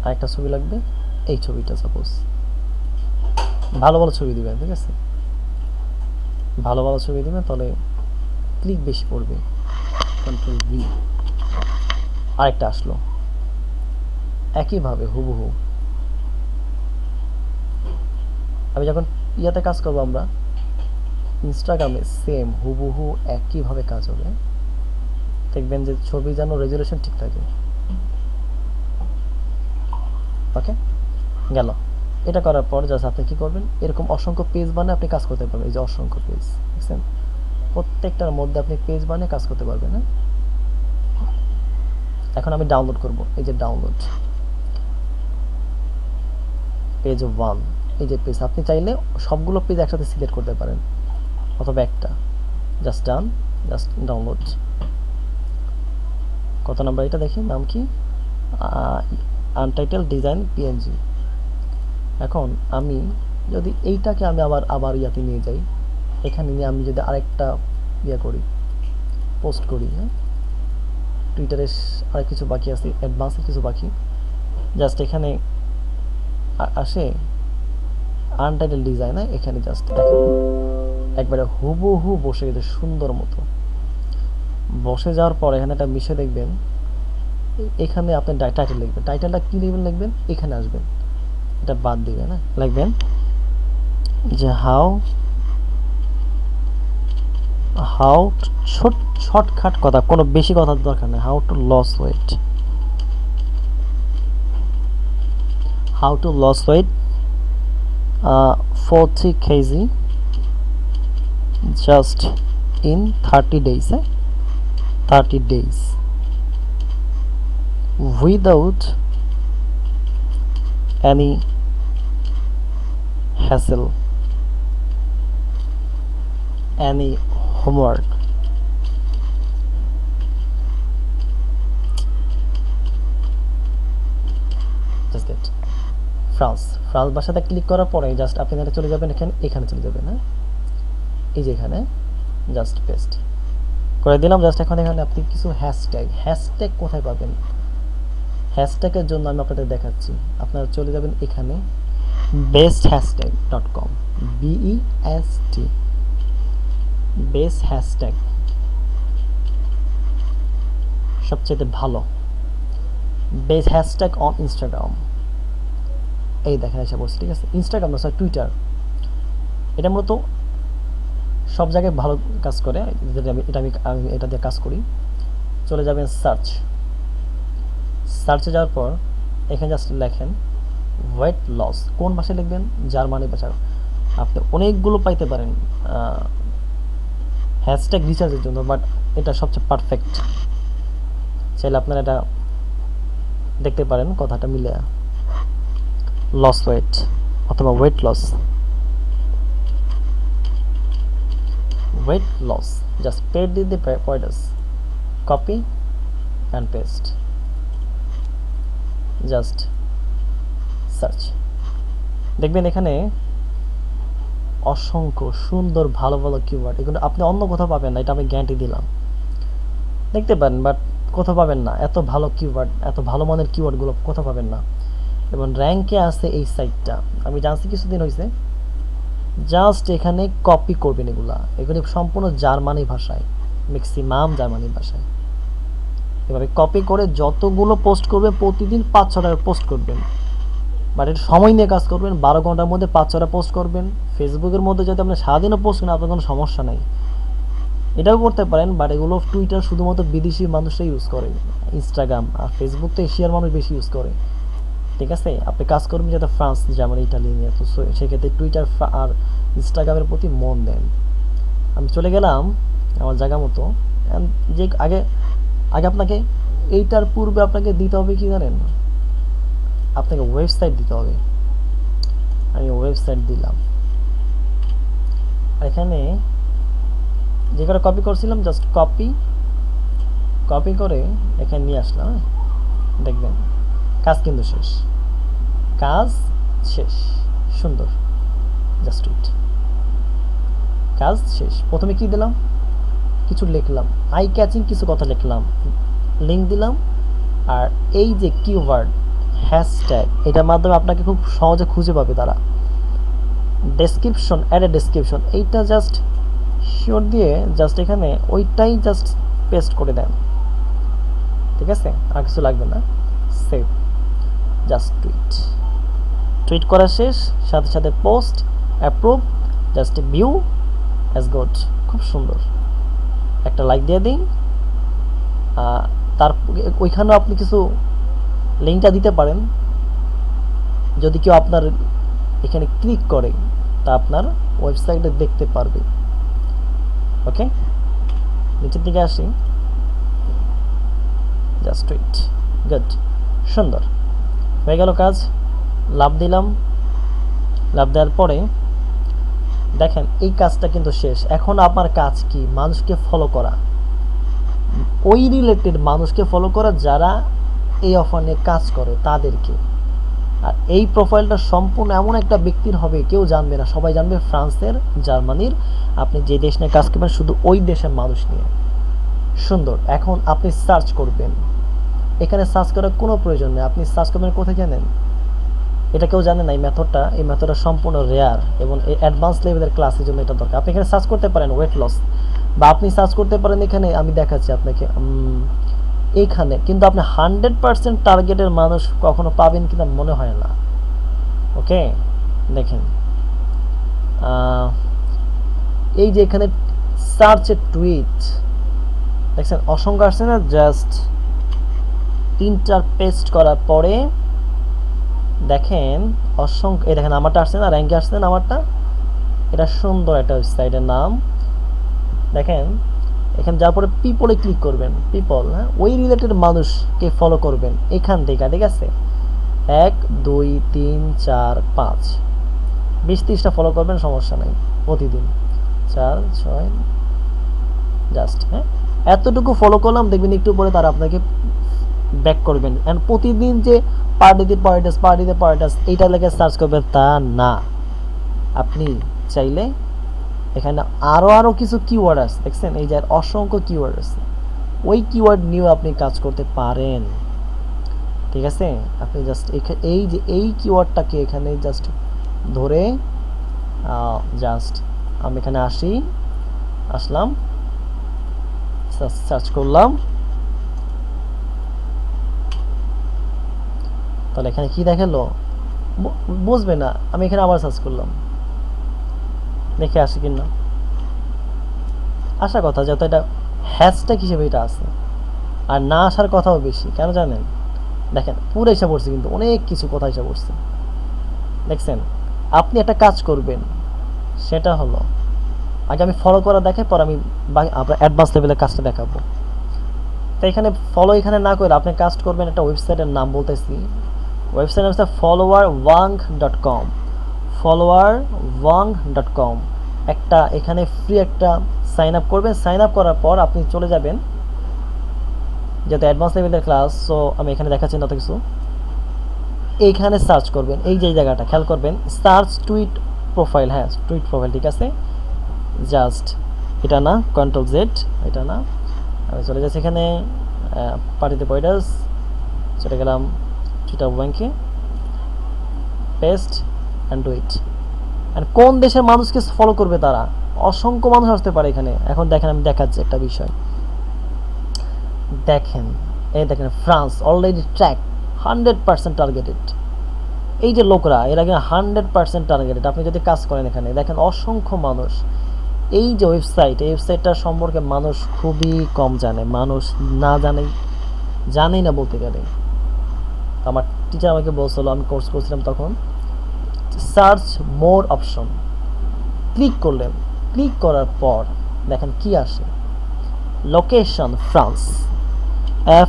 আরেকটা ছবি লাগবে, এই ছবিটা সাপোজ। ভালো ভালো ছবি দিবেন, ঠিক আছে? ভালো ভালো ছবি দিবেন, তাহলে ক্লিক বেশি পড়বে। কন্ট্রোল ভি, আরেকটা আসলো একইভাবে হুবহু। আমি যখন ইয়াতে কাজ করবো, আমরা ইনস্টাগ্রামে সেম হুবহু একইভাবে কাজ হবে। দেখবেন যে ছবি যেন রেজুলেশন ঠিক থাকে। ওকে, গেল। এটা করার পর জাস্ট আপনি কি করবেন, এরকম অসংখ্য পেজ বানিয়ে আপনি কাজ করতে পারবেন। এই যে অসংখ্য পেজ দেখছেন, প্রত্যেকটার মধ্যে আপনি পেজ বানিয়ে কাজ করতে পারবেন। হ্যাঁ, এখন আমি ডাউনলোড করব। এই যে ডাউনলোড পেজ 1, এই যে পেজ, আপনি চাইলে সবগুলো পেজ একসাথে সিলেক্ট করতে পারেন। অথবা একটা, জাস্ট ডান, জাস্ট ডাউনলোড। কত নাম্বার এটা দেখি, নাম কি, আনটাইটেল ডিজাইন পিএনজি। এখন আমি যদি এইটাকে আমি আবার ইয়াতে নিয়ে যাই, এখানে নিয়ে আমি যদি আরেকটা ইয়ে করি, পোস্ট করি, হ্যাঁ, টুইটারে আরেক কিছু বাকি আছে, অ্যাডভান্সের কিছু বাকি, জাস্ট এখানে আসে আনটাইটেল ডিজাইন, এখানে জাস্ট দেখেন একবারে হুবহু বসে গেছে সুন্দর মতো। বসে যাওয়ার পর এখানে একটা মিশে দেখবেন, এখানে আপনি টাইটেল লিখবেন, টাইটেলটা কী লিখবেন, এখানে আসবেন, এটা বাদ দিবেন, হ্যাঁ, লিখবেন যে হাউ শর্টকাট কথা, কোনো বেশি কথার দরকার নেই, how to loss weight, how to loss weight 40 kg just in 30 days, 30 days without any hassle, any homework. Just get France ভাষাতে ক্লিক করার পরে জাস্ট আপনি এখানে চলে যাবেন, এখানে চলে যাবেন, হ্যাঁ, এই যে এখানে জাস্ট পেস্ট করে দিলাম। জাস্ট এখন এখানে আপনি কিছু হ্যাশট্যাগ কোথায় পাবেন, হ্যাশট্যাগের জন্য আমি আপনাদের দেখাচ্ছি। আপনারা চলে যাবেন এখানে besthashtag.com, BEST, বেস্ট হ্যাশট্যাগ, সবচেয়ে ভালো বেস্ট হ্যাশট্যাগ অন ইনস্টাগ্রাম। এই দেখেন এসে বলছি, ঠিক আছে, ইনস্টাগ্রাম না, সরি টুইটার, এটা মূলত সব জায়গায় ভালো কাজ করে, আমি এটা দিয়ে কাজ করি। চলে যাবেন সার্চে যাওয়ার পর এখানে জাস্ট লেখেন ওয়েট লস, কোন ভাষায় লিখবেন, জার্মানি ভাষা। আপনি অনেকগুলো পাইতে পারেন হ্যাশট্যাগ রিসার্চের জন্য, বাট এটা সবচেয়ে পারফেক্ট। চাইলে আপনারা এটা দেখতে পারেন, কথাটা মিলে লস ওয়েট অথবা weight loss, just paid the points, copy and paste, just search, দেখবেন এখানে অসংখ্য সুন্দর ভালো কিওয়ার্ড, এগুলো আপনি অন্য কোথাও পাবেন না, এটা আমি গ্যারান্টি দিলাম। দেখতে পারেন, বাট কোথাও পাবেন না, এত ভালো কিওয়ার্ড, এত ভালো মানের কিওয়ার্ডগুলো কোথাও পাবেন না। এবং র্যাঙ্কে আছে এই সাইটটা, আমি জানছি কিছুদিন হয়েছে। জাস্ট এখানে কপি করবেন, এগুলি সম্পূর্ণ জার্মানি ভাষায়, ম্যাক্সিমাম জার্মানি ভাষায়। এভাবে কপি করে যতগুলো পোস্ট করবে, প্রতিদিন 5-6টা পোস্ট করবেন, বাট এটা সময় নিয়ে কাজ করবেন, 12 ঘন্টার মধ্যে 5-6টা পোস্ট করবেন। ফেসবুকের মধ্যে যদি আপনি সারাদিনও পোস্ট করেন, আপনার কোনো সমস্যা নেই, এটাও করতে পারেন, বাট এগুলো টুইটার শুধুমাত্র বিদেশি মানুষরাই ইউজ করে, ইনস্টাগ্রাম আর ফেসবুক তো এশিয়ার মানুষ বেশি ইউজ করে, ঠিক আছে। আপনি কাজ করবেন যাতে ফ্রান্স, জার্মানি, ইটালি নিয়ে, তো সেক্ষেত্রে টুইটার আর ইনস্টাগ্রামের প্রতি মন দেন। আমি চলে গেলাম আমার জায়গা মতো। যে আগে আপনাকে এইটার পূর্বে আপনাকে দিতে হবে কি জানেন, আপনাকে ওয়েবসাইট দিতে হবে। আমি ওয়েবসাইট দিলাম, এখানে যে করে কপি করছিলাম, জাস্ট কপি করে এখানে নিয়ে আসলাম, দেখবেন কাজ কিন্তু শেষ, সুন্দর, জাস্ট কাজ শেষ। প্রথমে কি দিলাম, কিছু লিখলাম, আই ক্যাচিং কিছু কথা লিখলাম, লিঙ্ক দিলাম, আর এই যে কিওয়ার্ড হ্যাশট্যাগ, এটার মাধ্যমে আপনাকে খুব সহজে খুঁজে পাবে তারা। ডেসক্রিপশন, অ্যাড এ ডেসক্রিপশন, এইটা জাস্ট শিওর দিয়ে জাস্ট এখানে ওইটাই জাস্ট পেস্ট করে দেন, ঠিক আছে, আর কিছু লাগবে না। সেভ, জাস্ট টুইট করা শেষ, সাথে সাথে post, approve, just view as good, খুব সুন্দর। একটা লাইক দিয়ে দিন, তার ওইখানেও আপনি কিছু লিঙ্কটা দিতে পারেন। যদি কেউ আপনার এখানে ক্লিক করে, তা আপনার ওয়েবসাইটে দেখতে পারবে। ওকে, নিচের দিকে আসি, জাস্ট টুইট, গুড, সুন্দর হয়ে গেল কাজ। লাভ দিলাম, লাভ দেওয়ার পরে দেখেন এই কাজটা কিন্তু শেষ। এখন আমার কাজ কি? মানুষকে ফলো করা, ওই রিলেটেড মানুষকে ফলো করা যারা এই অফার নিয়ে কাজ করে তাদেরকে। আর এই প্রোফাইলটা সম্পূর্ণ এমন একটা ব্যক্তির হবে, কেউ জানবে না, সবাই জানবে ফ্রান্সের, জার্মানির, আপনি যে দেশ নিয়ে কাজ করবেন শুধু ওই দেশের মানুষ নিয়ে। সুন্দর। এখন আপনি সার্চ করবেন, এখানে সার্চ করার কোনো প্রয়োজন নেই। আপনি সার্চ করবেন কোথায় জানেন? এটা কেউ জানে না এই মেথডটা। এই মেথডটা সম্পূর্ণ রেয়ার এবং এই অ্যাডভান্স লেভেলের ক্লাসের জন্য এটা দরকার। আপনি এখানে সার্চ করতে পারেন ওয়েট লস, বা আপনি সার্চ করতে পারেন এখানে, আমি দেখাচ্ছি আপনাকে এইখানে। কিন্তু আপনি 100% টার্গেটের মানুষ কখনো পাবেন কিনা মনে হয় না। ওকে, দেখেন এই যে এখানে সার্চে টুইট দেখছেন অসংখ্য আসছে না? জাস্ট ইন্টার পেস্ট করার পরে দেখেন অসংখ্য, এই দেখেন আমারটা আসছে না, র্যাঙ্কে আসছে না আমারটা। এটা সুন্দর একটা ওয়েবসাইটের নাম। দেখেন এখানে যাওয়ার পরে পিপলে ক্লিক করবেন, পিপল, হ্যাঁ, ওই রিলেটেড মানুষকে ফলো করবেন এখান থেকে, ঠিক আছে? 1 2 3 4 5 20-30টা ফলো করবেন, সমস্যা নেই, প্রতিদিন 4 6 জাস্ট, হ্যাঁ, এতটুকু ফলো করলাম। দেখবেন একটু পরে তারা আপনাকে ব্যাক করবেন। অ্যান্ড প্রতিদিন যে পার্টিতে পার্টাস এইটা লেগে সার্চ করবেন তা না। আপনি চাইলে এখানে আরও কিছু কিওয়ার্ড আছে, দেখছেন এই যে অসংখ্য কিওয়ার্ড আছে, ওই কিওয়ার্ড নিয়েও আপনি কাজ করতে পারেন, ঠিক আছে? আপনি জাস্ট এই যে এই কিওয়ার্ডটাকে এখানে জাস্ট ধরে জাস্ট আমি এখানে আসলাম, সার্চ করলাম, তাহলে এখানে কি দেখালো বুঝবে না। আমি এখানে আবার সার্চ করলাম, দেখে আসি কিনা, আসার কথা যত, এটা হ্যাশট্যাগ হিসেবে এটা আছে, আর না আসার কথাও বেশি। কেন জানেন? দেখেন পুরো এসে পড়ছে, কিন্তু অনেক কিছু কথা এসে পড়ছে, দেখছেন? আপনি একটা কাজ করবেন, সেটা হলো আগে আমি ফলো করা দেখাই, পর আমি আপনার অ্যাডভান্স লেভেলের কাজটা দেখাবো। তো এখানে ফলো এখানে না করে আপনি কাজ করবেন, একটা ওয়েবসাইটের নাম বলতেছি, ওয়েবসাইট নাম হচ্ছে followerwang.com, followerwang.com। একটা এখানে ফ্রি একটা সাইন আপ করবেন। সাইন আপ করার পর আপনি চলে যাবেন, যেহেতু অ্যাডভান্স লেভেলের ক্লাস, সো আমি এখানে দেখাচ্ছি না তো কিছু। এইখানে সার্চ করবেন, এই যে জায়গাটা খেয়াল করবেন, সার্চ টুইট প্রোফাইল, হ্যাঁ টুইট প্রোফাইল, ঠিক আছে? জাস্ট এটা না, কন্ট্রোল জেড, এটা না, আমি চলে যাচ্ছি এখানে পার্টিতে পয়েটাস, চলে গেলাম টুইটার ব্যাংকে, পেস্ট অ্যান্ড ডুইট। অ্যান্ড কোন দেশের মানুষকে ফলো করবে তারা? অসংখ্য মানুষ আসতে পারে এখানে। এখন দেখেন আমি দেখাচ্ছি একটা বিষয়, দেখেন এই দেখেন ফ্রান্স অলরেডি ট্র্যাক 100% টার্গেটেড। এই যে লোকরা এরা কিন্তু 100% টার্গেটেড। আপনি যদি কাজ করেন এখানে দেখেন অসংখ্য মানুষ। এই যে ওয়েবসাইট, এই ওয়েবসাইটটা সম্পর্কে মানুষ খুবই কম জানে, মানুষ না জানেই না বলতে গেলে। আমার টিচার আমাকে বলছিল, আমি কোর্স করছিলাম তখন, সার্চ মোর অপশন ক্লিক করলেন, ক্লিক করার পর দেখেন কি আসে, location France,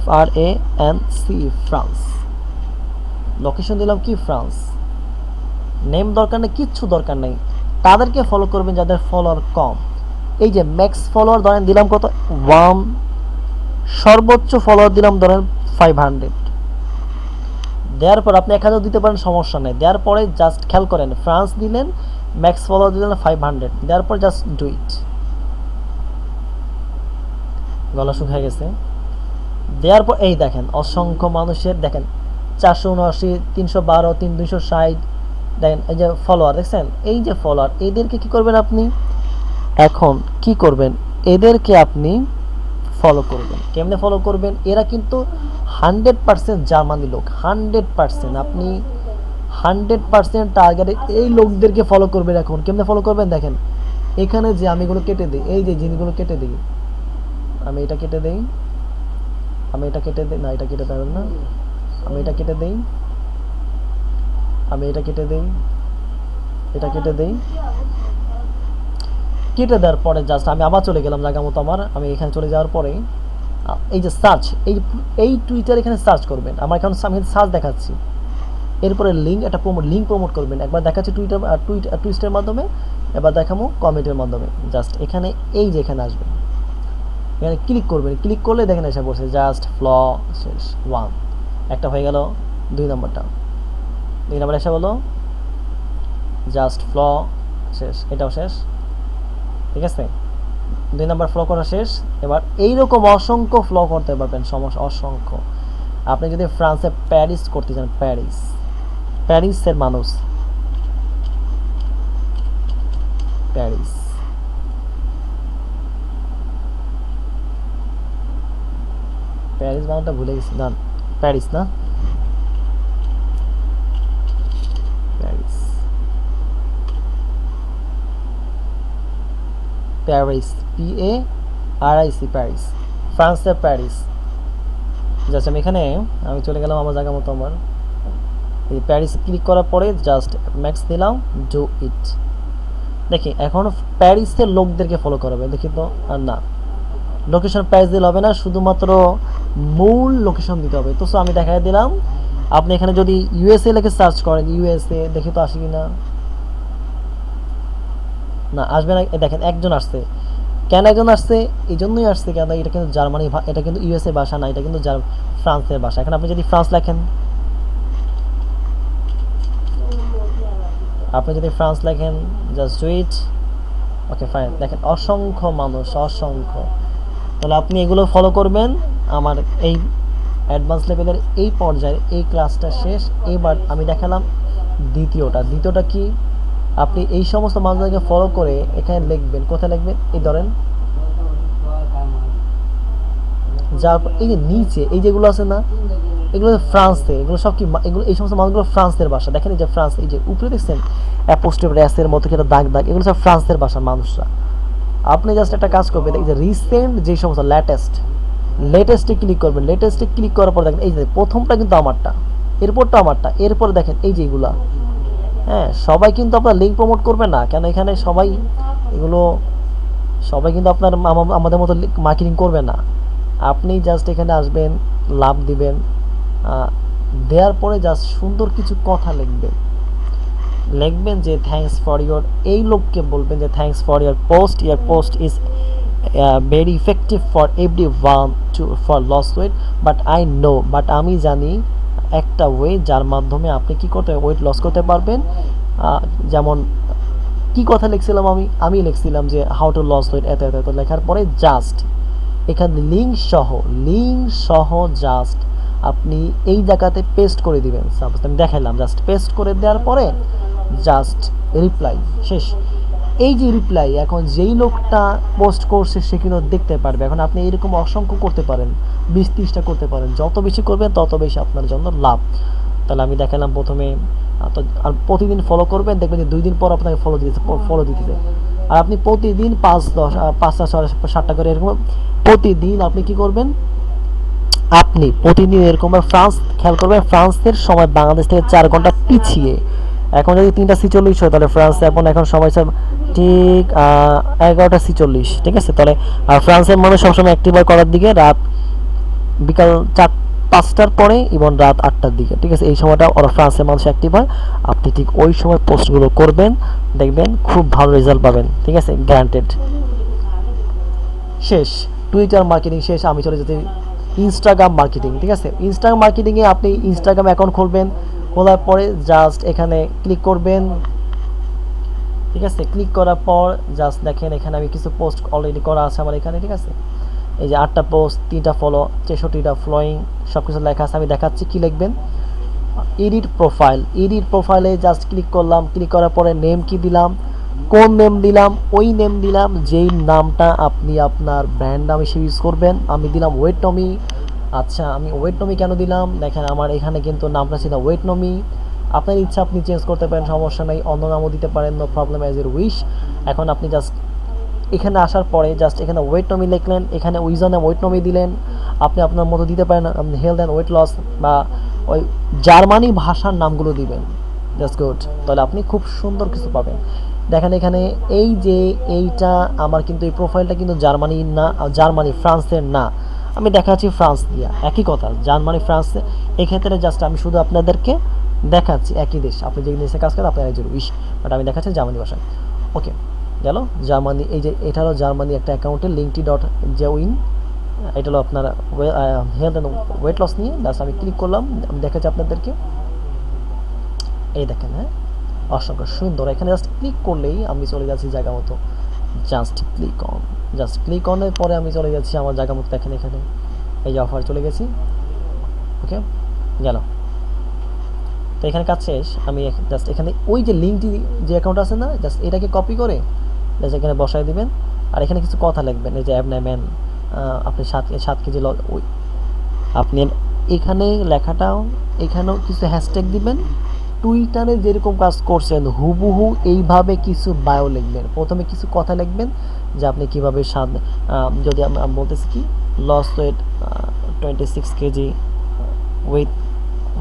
FRANC, France. Location দিলাম কি ফ্রান্স, নেম দরকার নেই, কিচ্ছু দরকার নেই। তাদেরকে ফলো করবেন যাদের ফলোয়ার কম। এই যে ম্যাক্স ফলোয়ার ধরেন দিলাম কত, 1, সর্বোচ্চ ফলোয়ার দিলাম ধরেন 500। দেওয়ার পর আপনি 1000 দিতে পারেন, সমস্যা নেই। দেওয়ার পরে জাস্ট খেয়াল করেন, ফ্রান্স দিলেন, ম্যাক্স ফলোয়ার দিলেন 500, দেওয়ার পর জাস্ট ডুইট। গলা শুকিয়ে গেছে। দেওয়ার পর এই দেখেন অসংখ্য মানুষের, দেখেন 479, 312, 260, দেখেন এই যে ফলোয়ার, দেখছেন এই যে ফলোয়ার। এদেরকে কি করবেন আপনি? এখন কি করবেন? এদেরকে আপনি ফলো করবেন। কেমনে ফলো করবেন? এরা কিন্তু 100% জার্মানি লোক, 100%। আপনি 100% টার্গেট এই লোকদেরকে ফলো করবেন। এখন কেমনে ফলো করবেন? দেখেন এখানে যে আমি এগুলো কেটে দিই, এই যে জিনিসগুলো কেটে দিই, আমি এটা কেটে দিই, আমি এটা কেটে দিই, না এটা কেটে পারবেন না, আমি এটা কেটে দিই, আমি এটা কেটে দিই, এটা কেটে দিই। কেটে দেওয়ার পরে জাস্ট আমি আবার চলে গেলাম জায়গা মতো আমার। আমি এখানে চলে যাওয়ার পরে এই যে সার্চ, এই টুইটার এখানে সার্চ করবেন। আমার এখন আমি সার্চ দেখাচ্ছি, এরপরে লিঙ্ক, একটা লিঙ্ক প্রমোট করবেন। একবার দেখাচ্ছি টুইটারের মাধ্যমে, এবার দেখাবো কমেন্টের মাধ্যমে। জাস্ট এখানে এই যে এখানে আসবেন, এখানে ক্লিক করবেন, ক্লিক করলে দেখেন এসে পড়ছে জাস্ট ফ্ল শেষ 1, একটা হয়ে গেল। 2 নম্বরটা, 2 নম্বর এসে বলো জাস্ট ফ্ল শেষ, এটাও শেষ। ঠিক আছে, 2 নম্বর ফ্লো করা শেষ। এবার এইরকম অসংখ্য ফ্লো করতে পারবেন, সমস্যা অসংখ্য। আপনি যদি ফ্রান্সে প্যারিস করতে চান, প্যারিসের মানুষ, প্যারিস, প্যারিস বানানটা ভুলে গেছি, না প্যারিস না, প্যারিস, প্যারিস, PARIS, প্যারিস, ফ্রান্সের প্যারিস। জাস্ট আমি এখানে আমি চলে গেলাম আমার জায়গা মতো। আমার এই প্যারিস ক্লিক করার পরে জাস্ট ম্যাক্স দিলাম, ডু ইট। দেখি এখন প্যারিসের লোকদেরকে ফলো করাবে, দেখি তো। আর না, লোকেশন প্যারিস দিলে হবে না, শুধুমাত্র মূল লোকেশন দিতে হবে। তো আমি দেখাই দিলাম। আপনি এখানে যদি USA লিখে সার্চ করেন, USA দেখি তো আসে কিনা, না আসবে না। দেখেন একজন আসছে, কেন একজন আসছে? এই জন্যই আসছে কেন, এটা কিন্তু জার্মানি, এটা কিন্তু USA ভাষা না, এটা কিন্তু ফ্রান্সের ভাষা। এখন আপনি যদি ফ্রান্স লেখেন, just do it. Okay fine, দেখেন অসংখ্য মানুষ, অসংখ্য। তাহলে আপনি এগুলো ফলো করবেন। আমার এই অ্যাডভান্স লেভেলের এই পর্যায়ে এই ক্লাসটা শেষ। এবার আমি দেখালাম দ্বিতীয়টা কি, আপনি এই সমস্ত মানুষদেরকে ফলো করে এখানে লিখবেন। কোথায় লিখবেন? এই ধরেন যা এই যে নিচে এই যেগুলো আছে না, এগুলো ফ্রান্সে, এগুলো সব কি, এগুলো এই সমস্ত মানুষগুলো ফ্রান্সের ভাষা। দেখেন এই যে ফ্রান্স, এই যে উপরে দেখছেন অ্যাপোস্ট্রোফ এর মতো একটা দাগ দাগ, এগুলো সব ফ্রান্সের ভাষার মানুষরা। আপনি জাস্ট একটা কাজ করবেন, এই যে রিসেন্ট যে সমস্ত লেটেস্টে ক্লিক করবেন। লেটেস্টে ক্লিক করার পর দেখেন এই যে প্রথমটা কিন্তু আমারটা, এরপরটা আমারটা, এরপর দেখেন এই যে এগুলা, হ্যাঁ সবাই কিন্তু আপনার লিঙ্ক প্রমোট করবে না, কেন এখানে সবাই কিন্তু আপনার আমাদের মতো মার্কেটিং করবে না। আপনি জাস্ট এখানে আসবেন, লাভ দিবেন, দেওয়ার পরে জাস্ট সুন্দর কিছু কথা লিখবেন যে থ্যাঙ্কস ফর ইয়োর, এই লোককে বলবেন যে thanks for your post is very effective for every one for loss weight, but আমি জানি একটা ওয়ে যার মাধ্যমে আপনি কি করতে ওয়েট লস করতে পারবেন। যেমন কি কথা লিখছিলাম আমি লিখছিলাম যে হাউ টু লস ওয়েট, এত লেখার পরে জাস্ট এখানে লিঙ্ক সহ জাস্ট আপনি এই জায়গাতে পেস্ট করে দিবেন। সাপোজ আমি দেখাইলাম, জাস্ট পেস্ট করে দেওয়ার পরে জাস্ট রিপ্লাই শেষ। এই যে রিপ্লাই, এখন যেই লোকটা পোস্ট করছে সে কিন্তু দেখতে পারবে। এখন আপনি এরকম অসংখ্য করতে পারেন, 20-30টা করতে পারেন, যত বেশি করবেন তত বেশি আপনার জন্য লাভ। তাহলে আমি দেখালাম প্রথমে, আর প্রতিদিন ফলো করবেন, দেখবেন যে 2 দিন পর আপনাকে ফলো দিতেছে। আর আপনি প্রতিদিন 5টা 7টা করে এরকম প্রতিদিন আপনি কি করবেন, আপনি প্রতিদিন এরকম ফ্রান্স খেয়াল করবেন, ফ্রান্সের সময় বাংলাদেশ থেকে 4 ঘন্টা পিছিয়ে। এখন যদি 3টা 46 হয়, তাহলে ফ্রান্সে এখন সময় ঠিক 11টা 46, ঠিক আছে। তাহলে আর ফ্রান্সের মানুষ সবসময় অ্যাক্টিভ হয় করার দিকে, রাত বিকাল 5টার পরে এবং রাত 8টার দিকে, ঠিক আছে। এই সময়টা ওরা ফ্রান্সের মানুষ অ্যাক্টিভ হয়। আপনি ঠিক ওই সময় পোস্টগুলো করবেন, দেখবেন খুব ভালো রেজাল্ট পাবেন, ঠিক আছে, গ্যারান্টেড। শেষ টুইটার মার্কেটিং শেষ। আমি চলে যেতে ইনস্টাগ্রাম মার্কেটিং, ঠিক আছে। ইনস্টাগ্রাম মার্কেটিংয়ে আপনি ইনস্টাগ্রাম অ্যাকাউন্ট খুলবেন, খোলার পরে জাস্ট এখানে ক্লিক করবেন, ঠিক আছে। ক্লিক করার পর জাস্ট দেখেন এখানে আমি কিছু পোস্ট অলরেডি করা আছে আমার এখানে, ঠিক আছে। এই যে 8টা পোস্ট, 3টা ফলো, 64টা ফলোয়িং, সব কিছু লেখা আছে। আমি দেখাচ্ছি কি লিখবেন। এডিট প্রোফাইলে জাস্ট ক্লিক করলাম, ক্লিক করার পরে নেম কি দিলাম, কোন নেম দিলাম, ওই নেম দিলাম যেই নামটা আপনি আপনার ব্র্যান্ড নাম হিসেবে ইউজ করবেন। আমি দিলাম ওয়েট নমি। আচ্ছা, আমি ওয়েট নমি কেন দিলাম, দেখেন আমার এখানে কিন্তু নামটা ছিল ওয়েট নমি। আপনার ইচ্ছা আপনি চেঞ্জ করতে পারেন, সমস্যা নেই, অন্য নামও দিতে পারেন, no problem, as your wish. এখন আপনি জাস্ট এখানে আসার পরে জাস্ট এখানে ওয়েট নমি লিখলেন, এখানে উইজনে ওয়েট নমি দিলেন। আপনি আপনার মতো দিতে পারেন, আপনি হেলথ অ্যান্ড ওয়েট লস বা ওই জার্মানি ভাষার নামগুলো দিবেন, জাস্ট গুড। তাহলে আপনি খুব সুন্দর কিছু পাবেন। দেখেন এখানে এই যে এইটা আমার কিন্তু এই প্রোফাইলটা কিন্তু জার্মানি ফ্রান্সের না। আমি দেখাচ্ছি ফ্রান্স দিয়া, একই কথা, জার্মানি ফ্রান্সে। এক্ষেত্রে জাস্ট আমি শুধু আপনাদেরকে দেখাচ্ছি একই দেশ, আপনি যে দেশে কাজ করেন আপনার একজন উইশ, বাট আমি দেখাচ্ছি জার্মানি ভাষায়। ওকে গেল জার্মানি। এই যে এটা হলো জার্মানি একটা অ্যাকাউন্টে লিঙ্কটি ডট জেউইন, এটা হলো আপনার হেলথ অ্যান্ড ওয়েট লস নিয়ে। জাস্ট আমি ক্লিক করলাম, আমি দেখাচ্ছি আপনাদেরকে। এই দেখেন, হ্যাঁ অসংখ্য সুন্দর। এখানে জাস্ট ক্লিক করলেই আমি চলে যাচ্ছি জায়গা মতো। জাস্ট ক্লিক অনের পরে আমি চলে যাচ্ছি আমার জায়গা মতো। দেখেন এখানে এই যে অফার চলে গেছি। ওকে গেল। তো এখানে কাজ শেষ। আমি জাস্ট এখানে ওই যে লিঙ্কটি যে অ্যাকাউন্ট আছে না, জাস্ট এটাকে কপি করে জাস্ট এখানে বসায় দিবেন। আর এখানে কিছু কথা লিখবেন, এই যে অ্যাবনাইম্যান আপনি 7 কেজি ওই আপনি এখানে লেখাটাও, এখানেও কিছু হ্যাশট্যাগ দিবেন। টুইটারে যেরকম কাজ করছেন হুবহু এইভাবে কিছু বায়ো লিখবেন। প্রথমে কিছু কথা লিখবেন যে আপনি কীভাবে যদি আমি বলতেছি কি loss weight 26 kg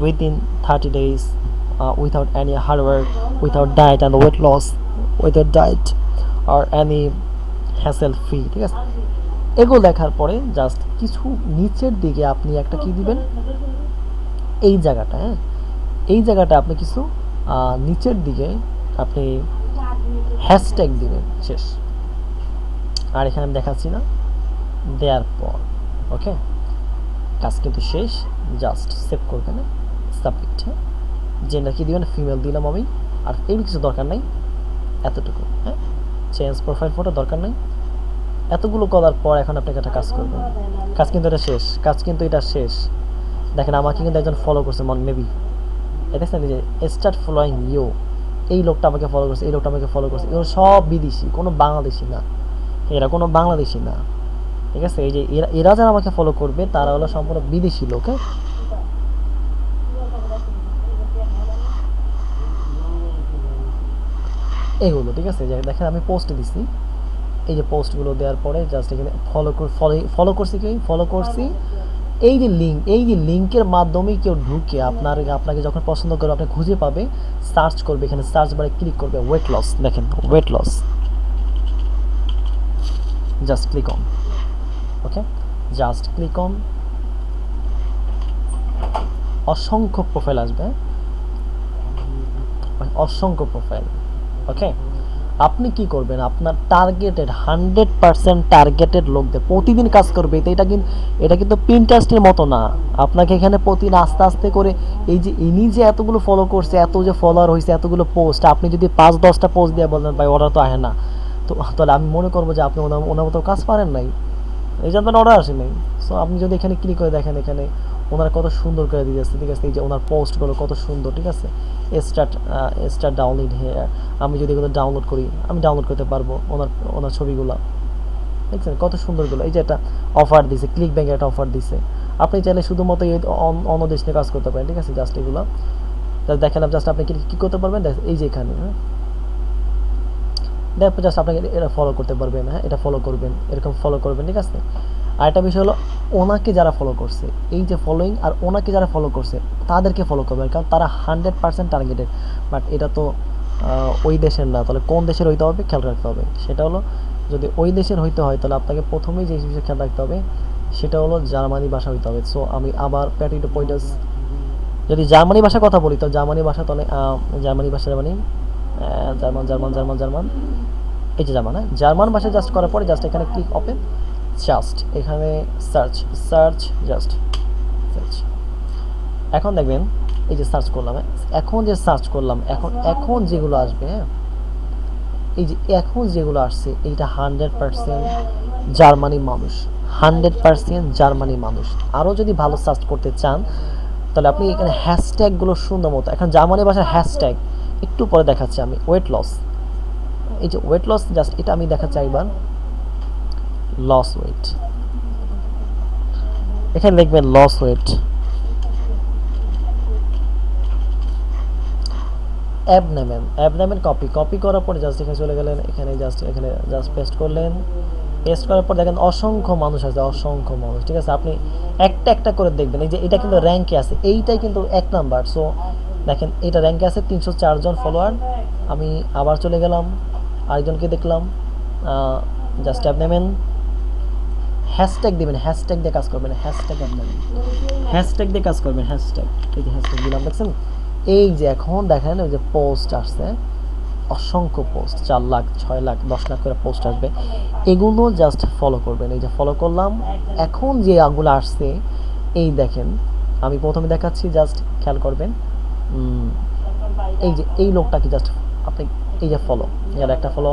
within 30 days without any hard work, without diet and weight loss, without diet or any hassle free, ঠিক আছে। এগুলো দেখার পরে জাস্ট কিছু নিচের দিকে আপনি একটা কি দিবেন, এই জায়গাটা, হ্যাঁ এই জায়গাটা আপনি কিছু নিচের দিকে আপনি হ্যাশট্যাগ দিবেন, শেষ। আর এখানে আমি দেখাচ্ছি না, দেওয়ার পর ওকে কাজ কিন্তু শেষ। জাস্ট সেভ করবেন, সাবমিট। হ্যাঁ জেন্ডার কি দিবেন, ফিমেল দিলাম আমি। আর এই কিছু দরকার নাই, এতটুকু। হ্যাঁ চেঞ্জ প্রোফাইল ফটো দরকার নেই। এতগুলো করার পর এখন আপনাকে একটা কাজ করবেন। কাজ কিন্তু এটা শেষ, কাজ কিন্তু এটা শেষ। দেখেন আমাকে কিন্তু একজন ফলো করছে মেবি, এটা দেখছেন যে স্টার্ট ফলোয়িং ইউ, এই লোকটা আমাকে ফলো করছে, এই লোকটা আমাকে ফলো করছে। এগুলো সব বিদেশি, কোনো বাংলাদেশি না, এরা কোনো বাংলাদেশি না, ঠিক আছে। এই যে এরা যারা আমাকে ফলো করবে তারা হলো সম্পূর্ণ বিদেশি লোক। হ্যাঁ এগুলো ঠিক আছে। দেখেন আমি পোস্ট দিছি, এই যে পোস্টগুলো দেওয়ার পরে জাস্ট এখানে ফলো করছি, কি ফলো করছি। এই যে লিঙ্কের মাধ্যমে কেউ ঢুকে আপনাকে যখন পছন্দ করবে, আপনি খুঁজে পাবে, সার্চ করবে, এখানে সার্চ বারে ক্লিক করবে ওয়েট লস। দেখেন weight loss, just click on. Okay just click on. অসংখ্য প্রোফাইল আসবে, অসংখ্য প্রোফাইল। ওকে আপনি কি করবেন, আপনার টার্গেটেড 100% টার্গেটেড লোকদের প্রতিদিন কাজ করবে। এটা কিন্তু পিন্টারেস্টের মতো না। আপনাকে এখানে প্রতিদিন আস্তে আস্তে করে এই যে ইনি যে এতগুলো ফলো করছে, এত যে ফলোয়ার হয়েছে, এতগুলো পোস্ট, আপনি যদি 5-10টা পোস্ট দিয়ে বলেন ভাই অর্ডার তো আসে না, তো তাহলে আমি মনে করবো যে আপনি ওনার মতো কাজ পারেন নাই, এই জন্য অর্ডার আসে নাই। সো আপনি যদি এখানে ক্লিক করে দেখেন, এখানে ওনারা কত সুন্দর করে দিয়েছে, ঠিক আছে। এই যে ওনার পোস্টগুলো কত সুন্দর, ঠিক আছে। স্টার্ট ডাউনলোড হেয়ার, আমি যদি এগুলো ডাউনলোড করি, আমি ডাউনলোড করতে পারবো ওনার ছবিগুলো, দেখছেন কত সুন্দরগুলো। এই যে একটা অফার দিছে, ক্লিক ব্যাংকের একটা অফার দিছে। আপনি চাইলে শুধুমাত্র অন্য দেশ নিয়ে কাজ করতে পারেন, ঠিক আছে। জাস্ট এগুলো দেখালাম, জাস্ট আপনি কী করতে পারবেন, এই যে এখানে, হ্যাঁ দেখো জাস্ট আপনাকে এটা ফলো করতে পারবেন। হ্যাঁ এটা ফলো করবেন, এরকম ফলো করবেন, ঠিক আছে। আর একটা বিষয় হলো ওনাকে যারা ফলো করছে, এই যে ফলোয়িং, আর ওনাকে যারা ফলো করছে তাদেরকে ফলো করবেন, কারণ তারা 100% টার্গেটেড। বাট এটা তো ওই দেশের না, তাহলে কোন দেশের হইতে হবে খেয়াল রাখতে হবে। সেটা হলো যদি ওই দেশের হইতে হয় তাহলে আপনাকে প্রথমেই যে বিষয়ে খেয়াল রাখতে হবে সেটা হলো জার্মানি ভাষা হইতে হবে। সো আমি আবার প্যাটিটো পয়েন্টাস, যদি জার্মানি ভাষার কথা বলি তো জার্মানি ভাষা, তাহলে জার্মানি জার্মান, এই যে জার্মান ভাষা জাস্ট করার পরে জাস্ট এখানে ক্লিক ওপেন, জাস্ট এখানে সার্চ জাস্ট সার্চ। এখন দেখবেন এই যে সার্চ করলাম, এখন যে সার্চ করলাম, এখন যেগুলো আসবে, হ্যাঁ এই যে এখন যেগুলো আসছে, এইটা 100% জার্মানি মানুষ, 100% জার্মানি মানুষ। আরও যদি ভালো সার্চ করতে চান তাহলে আপনি এখানে হ্যাশট্যাগুলো সুন্দর মতো, এখন জার্মানি ভাষার হ্যাশট্যাগ একটু পরে দেখাচ্ছি আমি। ওয়েট লস, এই যে ওয়েট লস, জাস্ট এটা আমি দেখাচ্ছি একবার। লস ওয়েট, এখানে লিখবেন লস ওয়েট। অ্যাবনামেন কপি করার পরে জাস্ট এখানে চলে গেলেন, এখানে জাস্ট পেস্ট করলেন। পেস্ট করার পর দেখেন অসংখ্য মানুষ আছে, অসংখ্য মানুষ, ঠিক আছে। আপনি একটা করে দেখবেন, এই যে এটা কিন্তু র্যাঙ্কে আছে, এইটাই কিন্তু 1 নাম্বার। সো দেখেন এটা র্যাঙ্কে আছে 304 জন ফলোয়ার। আমি আবার চলে গেলাম, আরেকজনকে দেখলাম। জাস্ট অ্যাবনামেন, হ্যাশট্যাগ দিবেন, হ্যাশট্যাগ দিয়ে কাজ করবেন, হ্যাশট্যাগ দিয়ে কাজ করবেন, হ্যাশট্যাগ। এই যে হ্যাশট্যাগ দিলাম, দেখছেন এই যে এখন দেখেন ওই যে পোস্ট আসছে, অসংখ্য পোস্ট, 4 লাখ 6 লাখ 10 লাখ করে পোস্ট আসবে, এগুলো জাস্ট ফলো করবেন। এই যে ফলো করলাম, এখন যে আগুলো আসছে এই দেখেন, আমি প্রথমে দেখাচ্ছি, জাস্ট খেয়াল করবেন। এই যে এই লোকটাকে জাস্ট আপনি এই যে ফলো, এর একটা ফলো,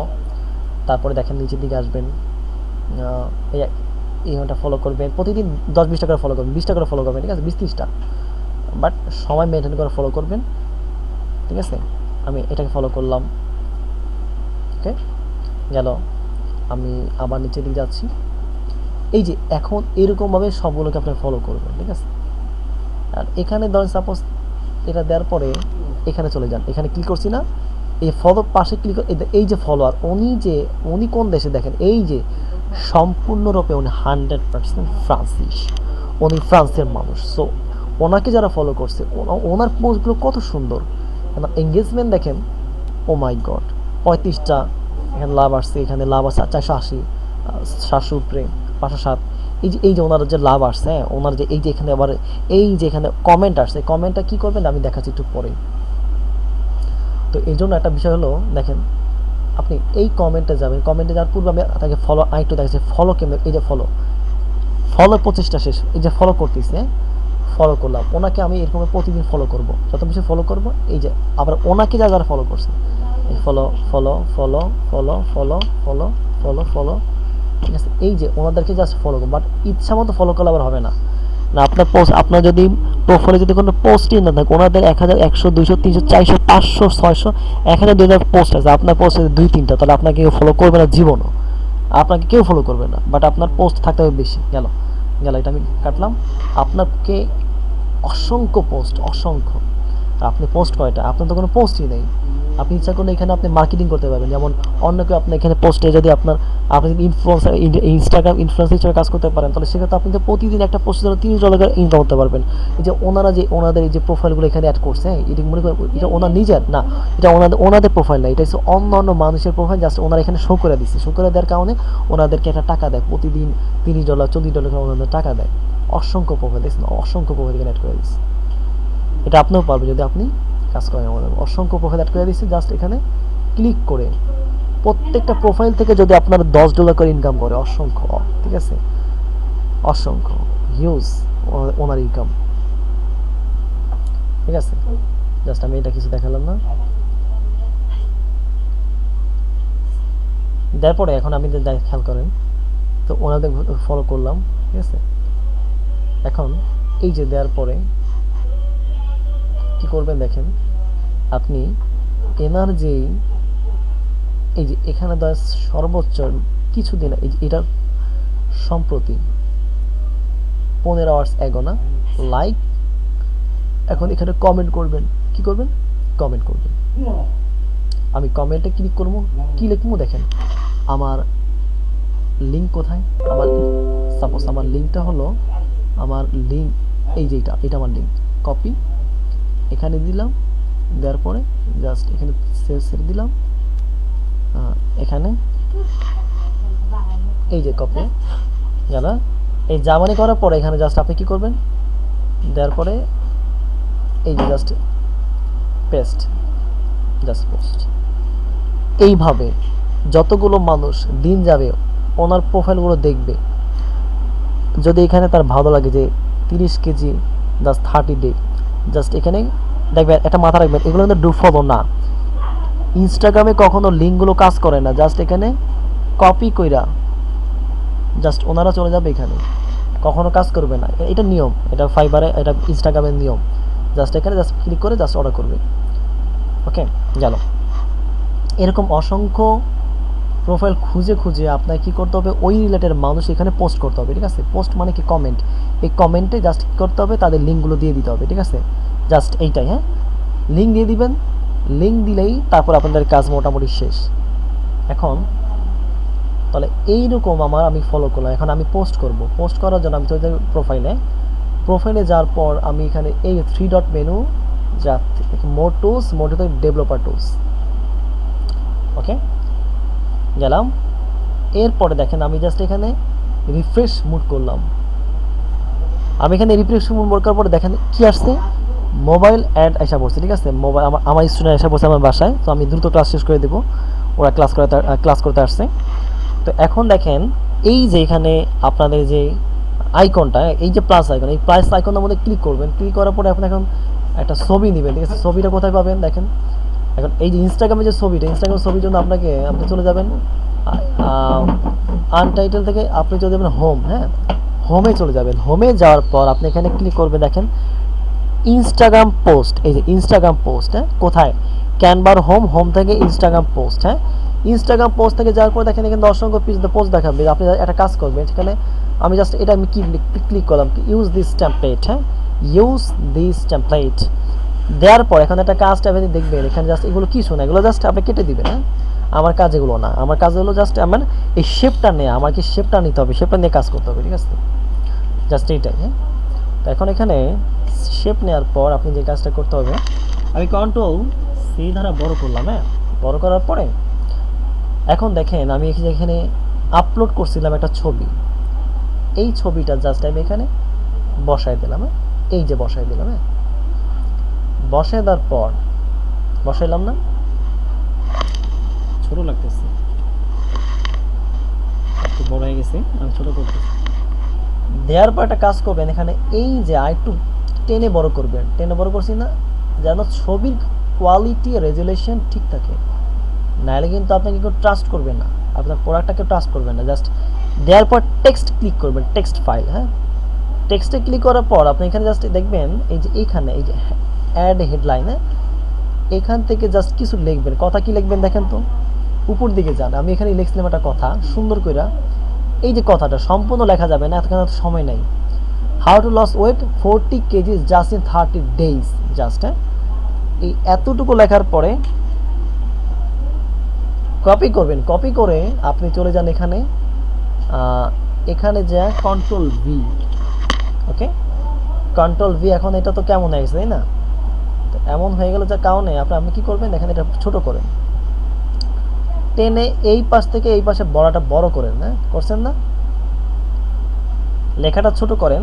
তারপরে দেখেন নিচের দিকে আসবেন, এই এইটা ফলো করবেন, প্রতিদিন 10-20টা করে ফলো করবেন, 20টা করে ফলো করবেন, ঠিক আছে, 20-30টা, বাট সময় মেনটেন করে ফলো করবেন, ঠিক আছে। আমি এটাকে ফলো করলাম, ওকে গেল। আমি আবার নিচের দিকে যাচ্ছি, এই যে এখন এরকমভাবে সবগুলোকে আপনি ফলো করবেন, ঠিক আছে। আর এখানে ধরেন সাপোজ এটা দেওয়ার পরে এখানে চলে যান, এখানে ক্লিক করছি না, এই ফলো পাশে ক্লিক, এই যে ফলোয়ার, উনি কোন দেশে দেখেন, এই যে সম্পূর্ণরূপে উনি 100% ফ্রান্সিস, উনি ফ্রান্সের মানুষ। সো ওনাকে যারা ফলো করছে, ওনার পোস্টগুলো কত সুন্দর, এঙ্গেজমেন্ট দেখেন, ও মাই গড, 35টা এখানে লাভ আসছে, এখানে লাভ আছে 480, 700 উপরে, 507। এই যে ওনার যে লাভ আসছে, হ্যাঁ, ওনার যে এই যে এখানে আবার এই যে এখানে কমেন্ট আসছে, কমেন্টটা কী করবেন আমি দেখাচ্ছি একটু পরে। তো এই জন্য একটা বিষয় হলো, দেখেন আপনি এই কমেন্টে যাবেন, কমেন্টে যাওয়ার পূর্বে আমি তাকে ফলো আরেকটু দেখাচ্ছি, ফলো কেমন, এই যে ফলো 25টা শেষ, এই যে ফলো করতেছে, ফলো করলাম ওনাকে, আমি এরকম প্রতিদিন ফলো করব, যত বেশি ফলো করব, এই যে আবার ওনাকে যারা ফলো করছে, এই follow follow follow follow follow follow follow follow, ঠিক আছে, এই যে ওনাদেরকে জাস্ট ফলো করবো, বাট ইচ্ছা মতো ফলো করলে আবার হবে না। না আপনার পোস্ট, আপনার যদি প্রোফাইলে যদি কোনো পোস্টই না থাকে, ওনাদের 1000, 100, 200, 300, 400, 500, 600, 1000, 2000 পোস্ট আছে, আপনার পোস্ট 2-3টা, তাহলে আপনাকে কেউ ফলো করবে না জীবনও, আপনাকে কেউ ফলো করবে না, বাট আপনার পোস্ট থাকতে হবে বেশি। গেল, এটা আমি কাটলাম। আপনাকে অসংখ্য পোস্ট, অসংখ্য, আর আপনি পোস্ট কয়টা, আপনার তো কোনো পোস্টই নেই। আপনি ইচ্ছা করলে এখানে আপনি মার্কেটিং করতে পারবেন, যেমন অন্য কেউ আপনি এখানে পোস্টে যদি আপনি যদি ইনফ্লুয়েন্সার, ইনস্টাগ্রাম ইনফ্লুয়েন্সার হিসেবে কাজ করতে পারেন, তাহলে সেক্ষেত্রে আপনি তো প্রতিদিন একটা পোস্টের জন্য $30 ইনকাম করতে পারবেন। এই যে ওনাদের এই যে প্রোফাইলগুলো এখানে অ্যাড করছে, এটা মনে করেন এটা ওনার নিজের না, এটা ওনাদের প্রোফাইল না, এটা হচ্ছে অন্য মানুষের প্রোফাইল, জাস্ট ওনারা এখানে শো করে দিচ্ছে, শো করে দেওয়ার কারণে ওনাদেরকে একটা টাকা দেয়, প্রতিদিন $30, $40 করে ওনাদের টাকা দেয়। অসংখ্য প্রোফাইল দেখছেন, অসংখ্য প্রোফাইল এখানে অ্যাড করে দিচ্ছে, এটা আপনিও পারবেন যদি আপনি কাজ করেন। আমাদের অসংখ্য প্রোফাইল অ্যাড করে দিচ্ছি, জাস্ট এখানে ক্লিক করে প্রত্যেকটা প্রোফাইল থেকে যদি আপনার $10 করে ইনকাম করে, অসংখ্য, ঠিক আছে, অসংখ্য হিউজ ওনার ইনকাম, ঠিক আছে। জাস্ট আমি এটা কিছু দেখালাম না, তারপরে এখন আমি খেয়াল করেন, তো ওনাদের ফলো করলাম, ঠিক আছে। এখন এই যে দেওয়ার পরে কি করবেন দেখেন, আপনি এনার যেই এই যে এখানে সর্বোচ্চ কিছুদিন, এই যে এটা সম্প্রতি 15 আওয়ার্স এগোনা লাইক, এখন এখানে কমেন্ট করবেন, কি করবেন, কমেন্ট করবেন। আমি কমেন্টে ক্লিক করবো, কি লিখবো দেখেন, আমার লিঙ্ক কোথায়, আমার সাপোজ আমার লিঙ্কটা হলো, আমার লিঙ্ক এই যে এটা আমার লিঙ্ক, কপি এখানে দিলাম, দেওয়ার পরে জাস্ট এখানে সেভ দিলাম, এখানে এই যে কপি গেল, এই জার্মানি করার পরে এখানে জাস্ট আপনি কি করবেন, দেওয়ার পরে এই যে জাস্ট পেস্ট, জাস্ট পোস্ট। এইভাবে যতগুলো মানুষ দিন যাবে ওনার প্রোফাইলগুলো দেখবে, যদি এখানে তার ভালো লাগে যে 30 কেজি জাস্ট 30 ডে, জাস্ট এখানে দেখবেন, একটা মাথা রাখবেন, এগুলো কিন্তু ডু ফলো না, ইনস্টাগ্রামে কখনো লিঙ্কগুলো কাজ করে না, জাস্ট এখানে কপি কইরা জাস্ট ওনারা চলে যাবে, এখানে কখনো কাজ করবে না, এটা নিয়ম, এটা ফাইবারে, এটা ইনস্টাগ্রামের নিয়ম। জাস্ট এখানে জাস্ট ক্লিক করে জাস্ট অর্ডার করবে, ওকে গেল। এরকম অসংখ্য প্রোফাইল খুঁজে খুঁজে আপনার কী করতে হবে, ওই রিলেটেড মানুষ এখানে পোস্ট করতে হবে, ঠিক আছে। পোস্ট মানে কি, কমেন্ট, এই কমেন্টে জাস্ট কী করতে হবে, তাদের লিঙ্কগুলো দিয়ে দিতে হবে, ঠিক আছে, জাস্ট এইটাই, হ্যাঁ, লিঙ্ক দিয়ে দিবেন, লিঙ্ক দিলেই তারপর আপনাদের কাজ মোটামুটি শেষ। এখন তাহলে এইরকম আমি ফলো করলাম, এখন আমি পোস্ট করব, পোস্ট করার জন্য আমি চলে যাই প্রোফাইলে যাওয়ার পর আমি এখানে এই 3 ডট মেনু, যা মোর টুলস, মোটোতে ডেভেলপার টুলস, ওকে গেলাম। এরপরে দেখেন আমি জাস্ট এখানে রিফ্রেশ মুড করলাম, আমি এখানে রিফ্রেশ মুড করার পরে দেখেন কি আসছে, মোবাইল অ্যাড এসে পড়ছে, ঠিক আছে। মোবাইল আমার স্টুডেন্ট এসে পড়ছে আমার বাসায়, তো আমি দ্রুত ক্লাস শেষ করে দেবো, ওরা ক্লাস করতে আসছে। তো এখন দেখেন এই যে এখানে আপনাদের যে আইকনটা, এই যে প্লাস আইকন, এই প্লাস আইকনের মধ্যে ক্লিক করবেন। ক্লিক করার পরে আপনি এখন একটা ছবি নেবেন, ঠিক আছে। ছবিটা কোথায় পাবেন দেখেন, এখন এই যে ইনস্টাগ্রামের যে ছবিটা, ইনস্টাগ্রামের ছবির জন্য আপনি চলে যাবেন আনটাইটেল থেকে আপনি চলে যাবেন হোম, হ্যাঁ, হোমে চলে যাবেন। হোমে যাওয়ার পর আপনি এখানে ক্লিক করবেন, দেখেন ইনস্টাগ্রাম পোস্ট, এই যে ইনস্টাগ্রাম পোস্ট, হ্যাঁ, কোথায় ক্যানভার হোম থেকে ইনস্টাগ্রাম পোস্ট, হ্যাঁ, ইনস্টাগ্রাম পোস্ট থেকে যাওয়ার পর দেখেন এখানে অসংখ্য পোস্ট দেখাবে। আপনি একটা কাজ করবেন, সেখানে আমি জাস্ট এটা আমি ক্লিক করলাম, ইউজ দিস টেমপ্লেট, হ্যাঁ, ইউজ দিস টেমপ্লেট দেওয়ার পর এখানে একটা কাজটা আপনি দেখবেন, এখানে জাস্ট এগুলো কিছু না, এগুলো জাস্ট আপনি কেটে দিবেন, হ্যাঁ। আমার কাজ এগুলো না, আমার কাজ হলো জাস্ট আমার এই শেপটা নেওয়া, আমার কি শেপটা নিতে হবে, শেপটা নিয়ে কাজ করতে হবে, ঠিক আছে, জাস্ট এইটাই, হ্যাঁ। তো এখন এখানে শেপ নেওয়ার পর আপনি যে কাজটা করতে হবে, আমি কন্ট্রোল সি দ্বারা বড় করলাম, হ্যাঁ, বড় করার পরে এখন দেখেন আমি এখানে আপলোড করছিলাম একটা ছবি, এই ছবিটা জাস্ট আমি এখানে বসায় দিলাম, হ্যাঁ, এই যে বসায় দিলাম, হ্যাঁ, বসায় দেওয়ার পর বসাইলাম না, ছোট লাগতেছে, একটু বড় হয়ে গেছে, আমি ছোট করতেছি। দেওয়ার পর একটা কাজ করবেন, এখানে এই যে একটু টেনে বড় করবেন, টেনে বড় করছি না, যেন ছবির কোয়ালিটি রেজুলেশন ঠিক থাকে, নাহলে কিন্তু আপনাকে কেউ ট্রাস্ট করবে না, আপনার প্রোডাক্টটাকে ট্রাস্ট করবেন না। জাস্ট দেওয়ার পর টেক্সট ক্লিক করবেন, টেক্সট ফাইল, হ্যাঁ, টেক্সটে ক্লিক করার পর আপনি এখানে জাস্ট দেখবেন এই যে এইখানে এই যে অ্যাড হেডলাইন, হ্যাঁ, এখান থেকে জাস্ট কিছু লিখবেন। কথা কি লিখবেন দেখেন তো, উপর দিকে যান, আমি এখানে লিখছিলাম একটা কথা সুন্দর করে, এই যে কথাটা সম্পূর্ণ লেখা যাবে না, এতক্ষণ সময় নেই। How to loss weight 40 kgs just in 30 days, just, হ্যাঁ, এই এতটুকু লেখার পরে কপি করবেন, কপি করে আপনি চলে যান এখানে, এখানে যা কন্ট্রোল ভি, ওকে, কন্ট্রোল ভি। এখন এটা তো কেমন হয়ে গেছে তাই না, তো এমন হয়ে গেল যার কারণে আপনি কি করবেন, দেখেন এটা ছোট করেন, টেনে এই পাশ থেকে এই পাশে বড়টা বড় করেন, হ্যাঁ, করছেন না, লেখাটা ছোট করেন।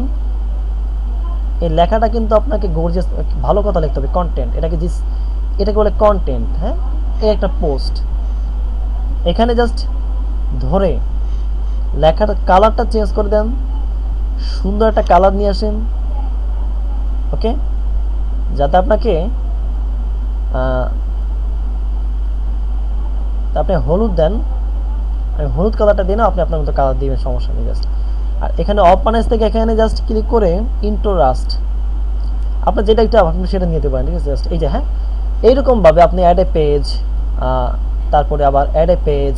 এই লেখাটা কিন্তু আপনাকে গর্জিয়াস ভালো কথা লিখতে হবে, কন্টেন্ট, এটাকে বলে কন্টেন্ট, হ্যাঁ, এই একটা পোস্ট, এখানে জাস্ট ধরে লেখাটা কালারটা চেঞ্জ করে দেন, সুন্দর একটা কালার নিয়ে আসেন, ওকে, যাতে আপনাকে আপনি হলুদ দেন, আমি হলুদ কালারটা দিই না, আপনি আপনার মতো কালার দিবেন, সমস্যা নেই। জাস্ট আর এখানে অপারেন্স থেকে এখানে জাস্ট ক্লিক করে ইন্টারাস্ট, আপনার যেটা একটা আপনি সেটা নিতে পারেন, ঠিক আছে। জাস্ট এই যে, হ্যাঁ, এইরকমভাবে আপনি অ্যাড এ পেজ, তারপরে আবার অ্যাড এ পেজ,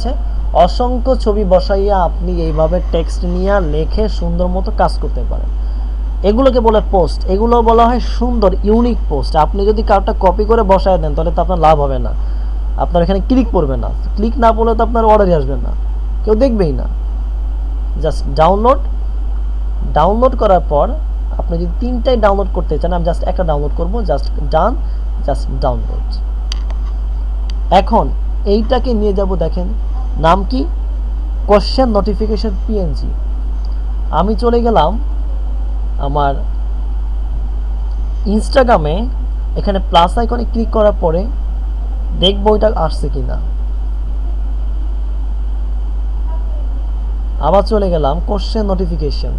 অসংখ্য ছবি বসাইয়া আপনি এইভাবে টেক্সট নিয়ে লেখে সুন্দর মতো কাজ করতে পারেন। এগুলোকে বলে পোস্ট, এগুলো বলা হয় সুন্দর ইউনিক পোস্ট। আপনি যদি কারোটা কপি করে বসায় দেন তাহলে তো আপনার লাভ হবে না, আপনার এখানে ক্লিক পড়বে না, ক্লিক না পড়লে তো আপনার অর্ডারই আসবে না, কেউ দেখবেই না। জাস্ট ডাউনলোড করার পর আপনি যদি 3টাই ডাউনলোড করতে চান, আমি জাস্ট একটা ডাউনলোড করব, জাস্ট ডাউনলোড। এখন এইটাকে নিয়ে যাব, দেখেন নাম কি, কোশ্চেন নোটিফিকেশন পিএনজি। আমি চলে গেলাম আমার ইনস্টাগ্রামে, এখানে প্লাস আইকনে ক্লিক করার পরে দেখবো এটা আসছে কিনা। আবার চলে গেলাম কোশ্চেন নোটিফিকেশন,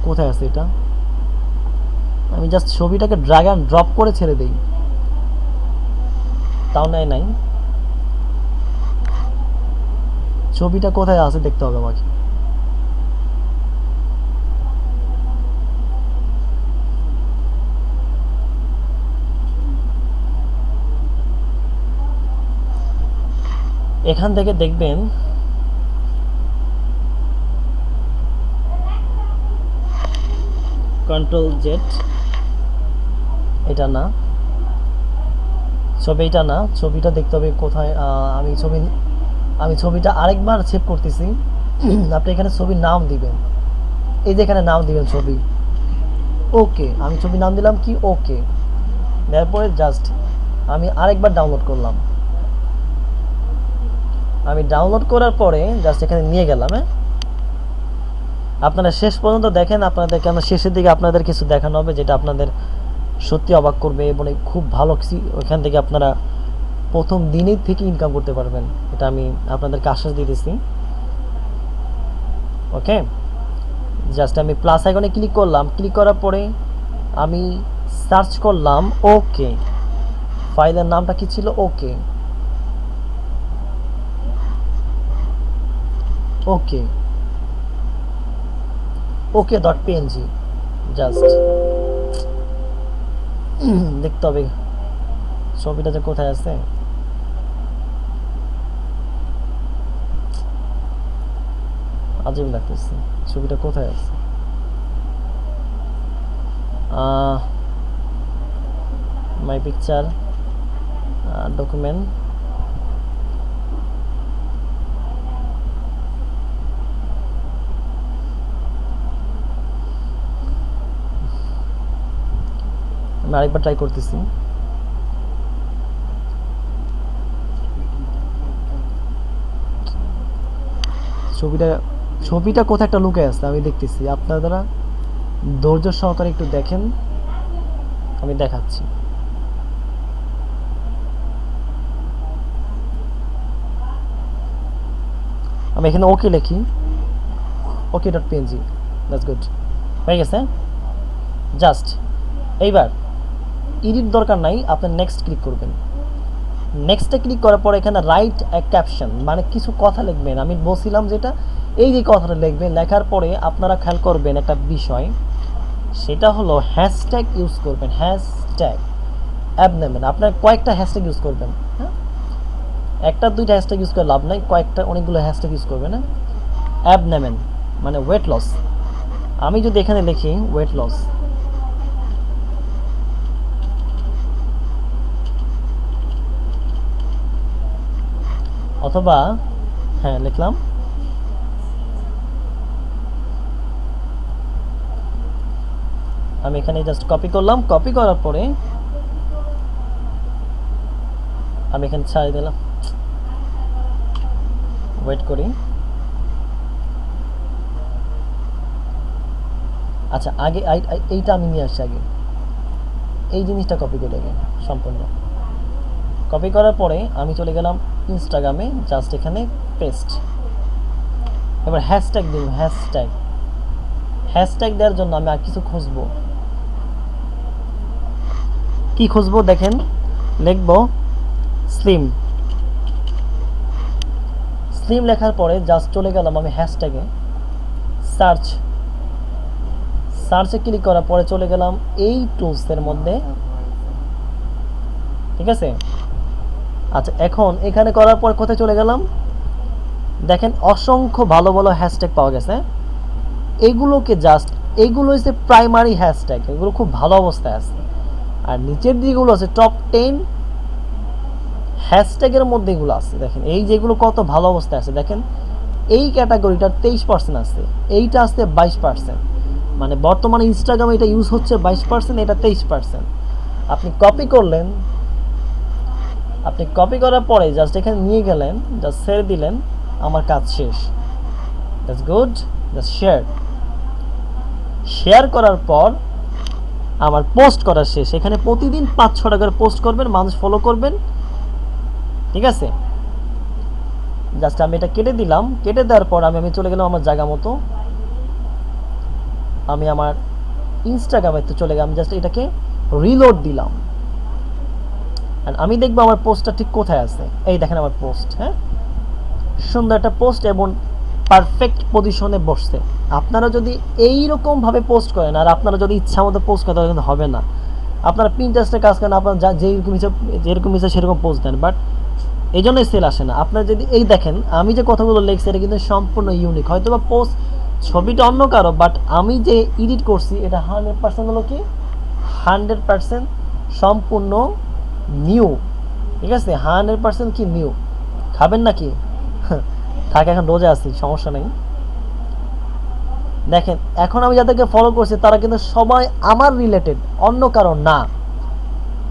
কোথায় আছে এটা, আমি জাস্ট ছবিটাকে ড্র্যাগ অ্যান্ড ড্রপ করে ছেড়ে দিই, তাও নাই, ছবিটা কোথায় আছে দেখতে হবে আমাকে। এখান থেকে দেখবেন কন্ট্রোল জেড, এটা না, ছবিটা না, ছবিটা দেখতে হবে কোথায়। আমি ছবিটা আরেকবার সেভ করতেছি। আপনি এখানে ছবির নাম দিবেন, এই যে এখানে নাম দিবেন ছবি, ওকে, আমি ছবির নাম দিলাম কি ওকে, দেওয়ার পরে জাস্ট আমি আরেকবার ডাউনলোড করলাম। আমি ডাউনলোড করার পরে জাস্ট এখানে নিয়ে গেলাম, হ্যাঁ, আপনারা শেষ পর্যন্ত দেখেন, আপনাদের কেন শেষের দিকে আপনাদের কিছু দেখানো হবে যেটা আপনাদের সত্যি অবাক করবে এবং খুব ভালো কিছু ওইখান থেকে আপনারা প্রথম দিনের থেকে ইনকাম করতে পারবেন, এটা আমি আপনাদেরকে আশ্বাস দিতেছি। ওকে, জাস্ট আমি প্লাস আইকনে ক্লিক করলাম, ক্লিক করার পরে আমি সার্চ করলাম ওকে, ফাইলের নামটা কি ছিল, ওকে ওকে ওকে ডট পিএনজি। জাস্ট দেখতে হবে ছবিটা যে কোথায় আছে। আজীব লাগতেছে, ছবিটা কোথায় আছে? মাই পিকচার, ডকুমেন্ট, আমি আরেকবার ট্রাই করতেছি। ছবিটা ছবিটা কোথায় একটা লুকে আছে, আমি দেখতেছি, আপনারা ধৈর্য সহকারে একটু দেখেন, আমি দেখাচ্ছি। আমি এখানে ওকে লিখি, ওকে ডট পিএনজি, দ্যাটস গুড, হয়ে গেছে। জাস্ট এইবার এডিট দরকার নাই, আপনি নেক্সট ক্লিক করবেন। নেক্সটে ক্লিক করার পর এখানে রাইট এ ক্যাপশন, মানে কিছু কথা লিখবেন। আমি বলছিলাম যেটা, এই যে কথাটা লিখবেন, লেখার পরে আপনারা খেয়াল করবেন একটা বিষয়, সেটা হলো হ্যাশট্যাগ ইউজ করবেন। হ্যাশট্যাগ অ্যাপ নেবেন, আপনার কয়েকটা হ্যাশট্যাগ ইউজ করবেন, হ্যাঁ, একটা দুইটা হ্যাশট্যাগ ইউজ করে লাভ নাই, কয়েকটা অনেকগুলো হ্যাশট্যাগ ইউজ করবেন। হ্যাঁ, অ্যাপ নেবেন মানে ওয়েট লস। আমি যদি এখানে লিখি ওয়েট লস, অথবা হ্যাঁ লিখলাম, আমি এখানে জাস্ট কপি করলাম, কপি করার পরে আমি এখানে ছাড়িয়ে দিলাম, ওয়েট করি। আচ্ছা, আগে এইটা আমি নিয়ে আসছি, আগে এই জিনিসটা কপি করে আগে সম্পূর্ণ কপি করার পরে আমি চলে গেলাম ইনস্টাগ্রামে, জাস্ট এখানে পেস্ট। এবার হ্যাশট্যাগ দিব, হ্যাশট্যাগ হ্যাশট্যাগ দেওয়ার জন্য আমি আর কিছু খুঁজবো, কি খুঁজবো দেখেন, লিখবো স্লিম। স্লিম লেখার পরে জাস্ট চলে গেলাম আমি হ্যাশট্যাগে, সার্চে ক্লিক করার পরে চলে গেলাম এই টুলসের মধ্যে, ঠিক আছে। আচ্ছা, এখন এখানে করার পর কোথায় চলে গেলাম, দেখেন অসংখ্য ভালো ভালো হ্যাশট্যাগ পাওয়া গেছে। এগুলোকে জাস্ট, এইগুলো হচ্ছে প্রাইমারি হ্যাশট্যাগ, এগুলো খুব ভালো অবস্থায় আছে। আর নিচের দিকগুলো আছে টপ 10 হ্যাশট্যাগের মধ্যে এগুলো আছে, দেখেন এই যেগুলো কত ভালো অবস্থায় আছে। দেখেন এই ক্যাটাগরিটা 23% আছে, এইটা আছে 22%, মানে বর্তমানে ইনস্টাগ্রামে এটা ইউজ হচ্ছে 22%, এটা 23%। আপনি কপি করলেন, আপনি কপি করার পরে জাস্ট এখানে নিয়ে গেলেন, জাস্ট ছেড়ে দিলেন, আমার কাজ শেষ। That's good. জাস্ট শেয়ার করার পর আমার পোস্ট করা শেষ। এখানে প্রতিদিন 5-6টা করে পোস্ট করবেন, মানুষ ফলো করবেন, ঠিক আছে। জাস্ট আমি এটা কেটে দিলাম, কেটে দেওয়ার পর আমি চলে গেলাম আমার জায়গা মতো, আমি আমার ইনস্টাগ্রামে তো চলে গেলাম, জাস্ট এটাকে রিলোড দিলাম। আর আমি দেখবো আমার পোস্টটা ঠিক কোথায় আছে। এই দেখেন আমার পোস্ট, হ্যাঁ, সুন্দর একটা পোস্ট এবং পারফেক্ট পজিশনে বসছে। আপনারা যদি এইরকমভাবে পোস্ট করেন, আর আপনারা যদি ইচ্ছা মতো পোস্ট করেন, তাহলে কিন্তু হবে না। আপনারা পিন্টারেস্টে কাজ করেন, আপনারা যেরকম ইচ্ছা সেরকম পোস্ট দেন, বাট এই জন্যই সেল আসে না। আপনারা যদি এই দেখেন, আমি যে কথাগুলো লিখছি এটা কিন্তু সম্পূর্ণ ইউনিক, হয়তো বা পোস্ট ছবিটা অন্য কারো, বাট আমি যে এডিট করছি এটা 100% হলো কি 100% সম্পূর্ণ নিউ, ঠিক আছে। 100% কি নিউ। খাবেন নাকি? থাকে, এখন রোজা আছি, সমস্যা নেই। দেখেন এখন আমি যাদেরকে ফলো করছি তারা কিন্তু সবাই আমার রিলেটেড, অন্য কারণ না।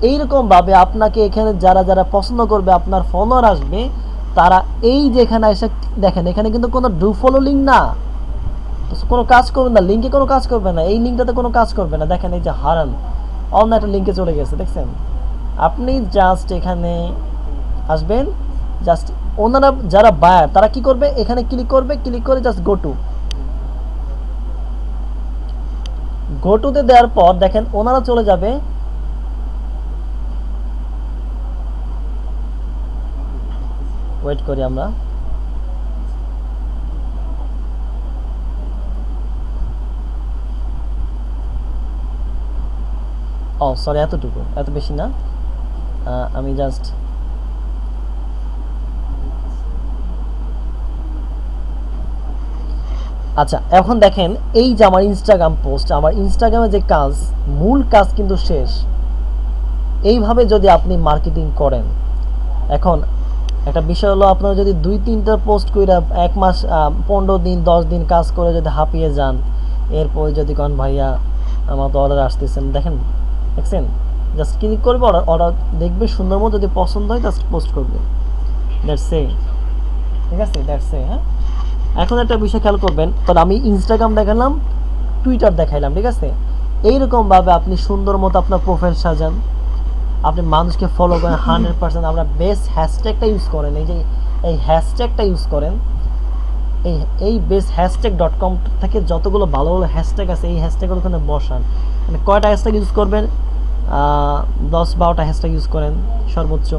এইরকমভাবে আপনাকে এখানে যারা যারা পছন্দ করবে, আপনার ফলোয়ার আসবে, তারা এই যে এখানে এসে দেখেন, এখানে কিন্তু কোনো ডু ফলো লিঙ্ক না, কোনো কাজ করবে না, লিঙ্কে কোনো কাজ করবে না, এই লিঙ্কটাতে কোনো কাজ করবে না। দেখেন এই যে হারান, অন্য একটা লিঙ্কে চলে গেছে, দেখছেন? আপনি জাস্ট এখানে আসবেন, জাস্ট ওনারা যারা বায়ার তারা কি করবে, এখানে ক্লিক করবে, ক্লিক করে জাস্ট গো টুতে দেওয়ার পর দেখেন ওনারা চলে যাবে ওয়েট করি আমরা। ও সরি, এতটুকু, এত বেশি না। আমি জাস্ট আচ্ছা এখন দেখেন এই যে আমার ইনস্টাগ্রাম পোস্ট, আমার ইনস্টাগ্রামে যে কাজ, মূল কাজ কিন্তু শেষ। এইভাবে যদি আপনি মার্কেটিং করেন, এখন একটা বিষয় হলো আপনারা যদি 2-3টা পোস্ট করে 1 মাস 15 দিন 10 দিন কাজ করে যদি হাঁপিয়ে যান, এরপরে যদি কোন ভাইয়া আমার তো অর্ডার আসতেছেন, দেখছেন জাস্ট ক্লিক করবে, অর্ডার দেখবে, সুন্দর মতো যদি পছন্দ হয় জাস্ট পোস্ট করবে, দ্যাটস এ। ঠিক আছে, দ্যাটস এ। হ্যাঁ, এখন একটা বিষয় খেয়াল করবেন, তাহলে আমি ইনস্টাগ্রাম দেখালাম, টুইটার দেখাইলাম, ঠিক আছে? এইরকমভাবে আপনি সুন্দর মতো আপনার প্রোফাইল সাজান, আপনি মানুষকে ফলো করেন 100%, আমরা বেস্ট হ্যাশট্যাগটা ইউজ করেন, এই যে এই হ্যাশট্যাগটা ইউজ করেন, এই বেস্ট হ্যাশট্যাগ.com থেকে যতগুলো ভালো ভালো হ্যাশট্যাগ আছে এই হ্যাশট্যাগুলো ওখানে বসান। মানে কয়টা হ্যাশট্যাগ ইউজ করবেন, 10-12টা হ্যাশট্যাগ ইউজ করেন সর্বোচ্চ।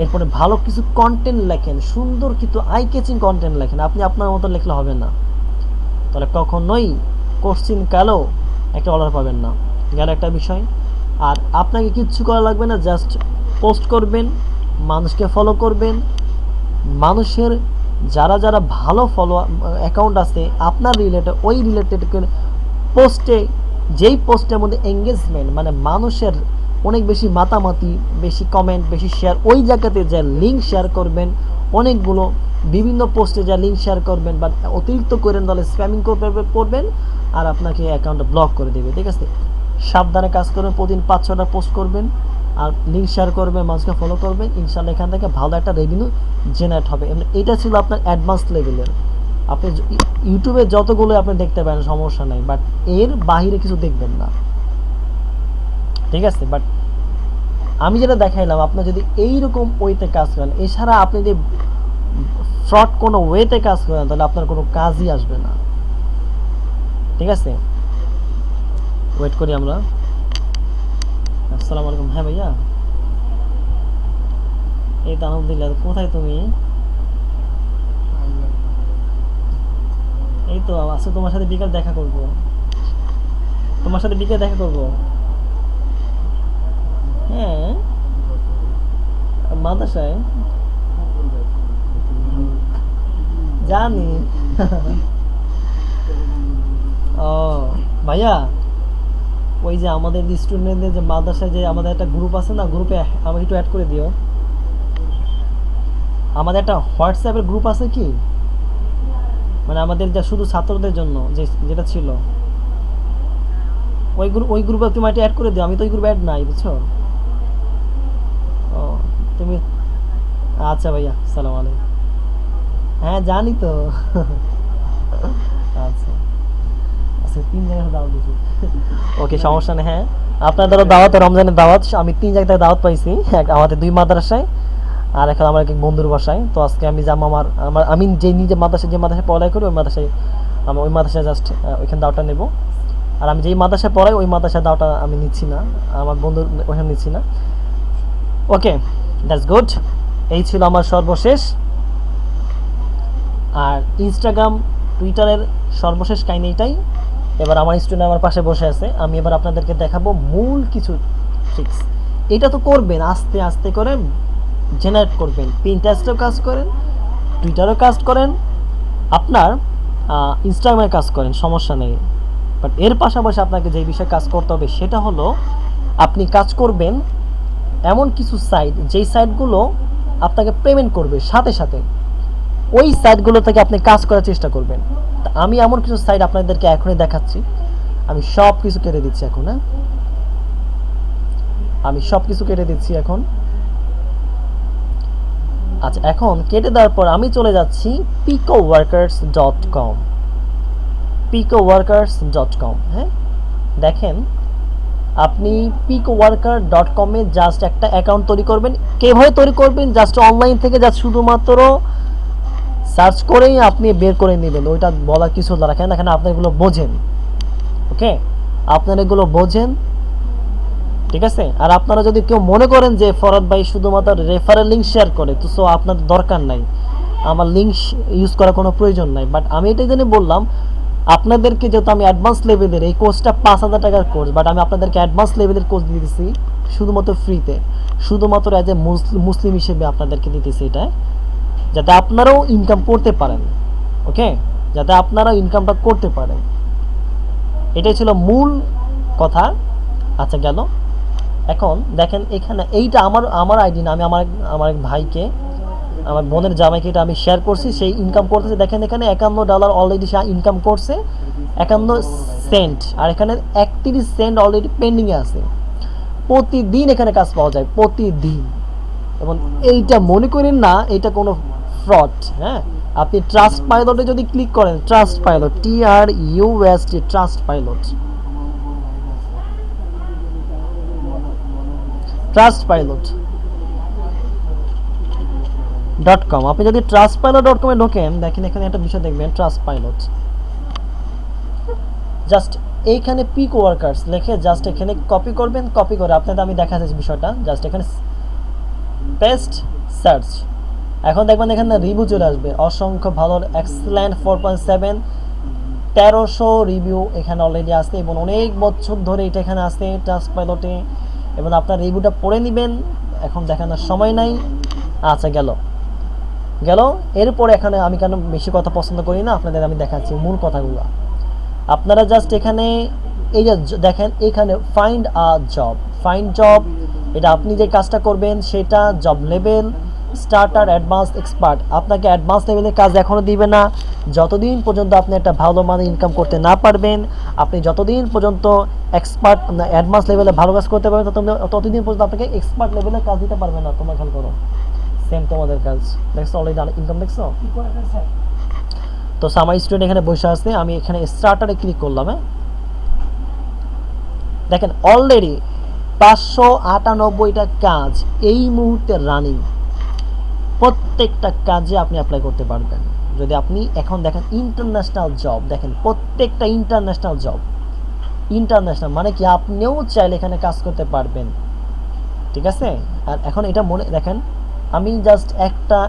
এরপরে ভালো কিছু কন্টেন্ট লেখেন, সুন্দর কিছু আই ক্যাচিং কন্টেন্ট লেখেন, আপনি আপনার মতো লিখলে হবে না, তাহলে কখনোই কোশ্চিন কালেও একটা অর্ডার পাবেন না। গেল একটা বিষয়। আর আপনাকে কিচ্ছু করা লাগবে না, জাস্ট পোস্ট করবেন, মানুষকে ফলো করবেন, মানুষের যারা যারা ভালো ফলো অ্যাকাউন্ট আছে আপনার রিলেটেড, ওই রিলেটেড পোস্টে, যেই পোস্টের মধ্যে এঙ্গেজমেন্ট মানে মানুষের অনেক বেশি মাতামাতি, বেশি কমেন্ট, বেশি শেয়ার, ওই জায়গাতে যা লিঙ্ক শেয়ার করবেন, অনেকগুলো বিভিন্ন পোস্টে যা লিঙ্ক শেয়ার করবেন বা অতিরিক্ত করেন তাহলে স্প্যামিং করবেন আর আপনাকে অ্যাকাউন্টটা ব্লক করে দেবে। ঠিক আছে, সাবধানে কাজ করবেন, প্রতিদিন 5-6টা পোস্ট করবেন আর লিঙ্ক শেয়ার করবেন, মানুষকে ফলো করবেন, ইনশাল্লাহ এখান থেকে ভালো একটা রেভিনিউ জেনারেট হবে। এটা ছিল আপনার অ্যাডভান্স লেভেলের। আপনি ইউটিউবে যতগুলো আপনি দেখতে পারেন সমস্যা নেই, বাট এর বাহিরে কিছু দেখবেন না, ঠিক আছে? বাট আমি যেটা দেখাইলাম, আপনি যদি এইরকম ওয়েতে কাজ করেন, এছাড়া আপনি যদি ফ্রড কোনো ওয়েতে কাজ করেন তাহলে আপনার কোনো কাজই আসবে না। ঠিক আছে, ওয়েট করি আমরা। আসসালামু আলাইকুম। হ্যাঁ ভাইয়া, এই তো আলহামদুলিল্লাহ। কোথায় তুমি? এই তো আচ্ছা, তোমার সাথে বিকাল দেখা করব, তোমার সাথে বিকাল দেখা করব। হ্যাঁ, মাদ্রাসায় জানি। ও ভাইয়া, ওই যে আমাদের স্টুডেন্টদের যে মাদ্রাসায় যে আমাদের একটা গ্রুপ আছে না, গ্রুপে আমাকে একটু অ্যাড করে দিও। আমাদের একটা হোয়াটসঅ্যাপের গ্রুপ আছে কি, মানে আমাদের যা শুধু ছাত্রদের জন্য যেটা ছিল, ওই গ্রুপে তুমি একটা অ্যাড করে দিও। আমি তো ওই গ্রুপে অ্যাড নাই, বুঝছো? ও তুমি, আচ্ছা ভাইয়া, সালাম আলাইকুম। হ্যাঁ জানি তো। আচ্ছা আচ্ছা, 3 জায়গায় দাওয়াত দিছি। ওকে, সমস্যা নেই। হ্যাঁ, আপনাদেরও দাওয়াত, রমজানের দাওয়াত। আমি 3 জায়গা থেকে দাওয়াত পাইছি, আমাদের 2 মাদ্রাসায় আর এখন আমার এক বন্ধুর বাসায়। তো আজকে আমি যাবো আমি যে নিজে যে মাদ্রাসায় পড়াই করি ওই মাদ্রাসায় জাস্ট ওইখানে দাওয়াটা নেব। আর আমি যেই মাদ্রাসায় পড়াই ওই মাদ্রাসায় দাওয়াটা আমি নিচ্ছি না, আমার বন্ধুর ওখানে নিচ্ছি না। Okay, that's good. এই ছিল আমার সর্বশেষ। আর ইনস্টাগ্রাম টুইটারের সর্বশেষ কাহিনী এটাই। এবার আমার স্টুডেন্ট আমার পাশে বসে আছে, আমি এবার আপনাদেরকে দেখাবো মূল কিছু ট্রিক্স। এটা তো করবেন আস্তে আস্তে করে জেনারেট করবেন, পিন্টারেস্টেও কাজ করেন, টুইটারেও কাজ করেন, আপনার ইনস্টাগ্রামে কাজ করেন, সমস্যা নেই। বাট এর পাশাপাশি আপনাকে যে বিষয়ে কাজ করতে হবে সেটা হলো আপনি কাজ করবেন এমন কিছু সাইট, যেই সাইটগুলো আপনাকে পেমেন্ট করবে সাথে সাথে, ওই সাইটগুলো থেকে আপনি কাজ করার চেষ্টা করবেন। আমি এমন কিছু সাইট আপনাদেরকে এখনই দেখাচ্ছি, আমি সব কিছু কেটে দিচ্ছি এখন। হ্যাঁ, আমি সব কিছু কেটে দিচ্ছি এখন। আচ্ছা, এখন কেটে দেওয়ার পর আমি চলে যাচ্ছি picoworkers.com। হ্যাঁ, দেখেন আপনি peakworker.com-এ জাস্ট একটা অ্যাকাউন্ট তৈরি করবেন। কিভাবে তৈরি করবেন? জাস্ট অনলাইন থেকে জাস্ট শুধুমাত্র সার্চ করেই আপনি বের করে নেবেন, ওইটা বলার কিছু দরকার কেন, এখানে আপনি এগুলো বোঝেন। ওকে, আপনারা এগুলো বোঝেন, ঠিক আছে। আর আপনারা যদি কেউ মনে করেন যে ফরহাদ ভাই শুধুমাত্র রেফারেল লিঙ্ক শেয়ার করে, তো সো আপনাদের দরকার নাই, আমার লিঙ্ক ইউজ করার কোনো প্রয়োজন নাই। বাট আমি এটাই জন্য বললাম আপনাদেরকে, যেহেতু আমি অ্যাডভান্স লেভেলের এই কোর্সটা 5,000 টাকার কোর্স, বাট আমি আপনাদেরকে অ্যাডভান্স লেভেলের কোর্স দিয়ে দিচ্ছি শুধুমাত্র ফ্রিতে, শুধুমাত্র অ্যাজ এ মুসলিম হিসেবে আপনাদেরকে দিতেছি এটা, যাতে আপনারাও ইনকাম করতে পারেন। ওকে, যাতে আপনারাও ইনকামটা করতে পারেন, এটাই ছিল মূল কথা। আচ্ছা গেল। এখন দেখেন এখানে এইটা আমার আইডি না, আমি আমার এক ভাইকে, আমার বোনের জামাইকে এটা আমি শেয়ার করছি, সেই ইনকাম করতেছে। দেখেন এখানে $51 অলরেডি সে ইনকাম করছে, 51 সেন্ট, আর এখানে 31 সেন্ট অলরেডি পেন্ডিংয়ে আছে। প্রতিদিন এখানে কাজ পাওয়া যায়, প্রতিদিন। এবং এইটা মনে করেন না এটা কোনো ফ্রড। হ্যাঁ, আপনি ট্রাস্ট পাইলটে যদি ক্লিক করেন, trust pilot, TRUST, trust pilot, trustpilot.com, আপনি যদি trustpilot.com-এ ঢোকেন, দেখেন এখানে একটা বিষয় দেখবেন, ট্রাস্ট পাইলট, জাস্ট এইখানে পিক ওয়ার্কার্স লিখে জাস্ট এখানে কপি করবেন, কপি করে আপনাদের আমি দেখাচ্ছি বিষয়টা, জাস্ট এখানে পেস্ট, সার্চ। এখন দেখবেন এখানে রিভিউ চলে আসবে, অসংখ্য ভালো, এক্সেলেন্ট 4.7, 1300 রিভিউ এখানে অলরেডি আসছে, এবং অনেক বছর ধরে এটা এখানে আসছে ট্রাস্ট পাইলটে, এবং আপনার রিভিউটা পড়ে নেবেন, এখন দেখানোর সময় নাই। আচ্ছা গেল। এরপরে এখানে আমি কেন বেশি কথা পছন্দ করি না, আপনাদের আমি দেখাচ্ছি মূল কথাগুলো। আপনারা জাস্ট এখানে এই যে দেখেন এখানে ফাইন্ড জব, এটা আপনি যে কাজটা করবেন সেটা job level starter, advance, expert. আপনাকে অ্যাডভান্স লেভেলের কাজ এখনও দিবে না যতদিন পর্যন্ত আপনি একটা ভালো মানে ইনকাম করতে না পারবেন। আপনি যতদিন পর্যন্ত এক্সপার্ট অ্যাডভান্স লেভেলে ভালো কাজ করতে পারবেন, ততদিন পর্যন্ত আপনাকে এক্সপার্ট লেভেলের কাজ দিতে পারবে না। তোমরা খেয়াল করো, সেম তোমাদের কাজ দেখছো, অলরেডি ইনকাম দেখছো। তো আমার স্টুডেন্ট এখানে বসে আছে, আমি এখানে স্টার্টারে ক্লিক করলাম। হ্যাঁ, দেখেন অলরেডি 598টা কাজ এই মুহূর্তে রানিং, প্রত্যেকটা কাজে আপনি অ্যাপ্লাই করতে পারবেন যদি আপনি এখন দেখেন ইন্টারন্যাশনাল জব, দেখেন প্রত্যেকটা ইন্টারন্যাশনাল জব, ইন্টারন্যাশনাল মানে কি আপনিও চাইলে এখানে কাজ করতে পারবেন, ঠিক আছে। আর এখন এটা মনে দেখেন, আমি জাস্ট একটা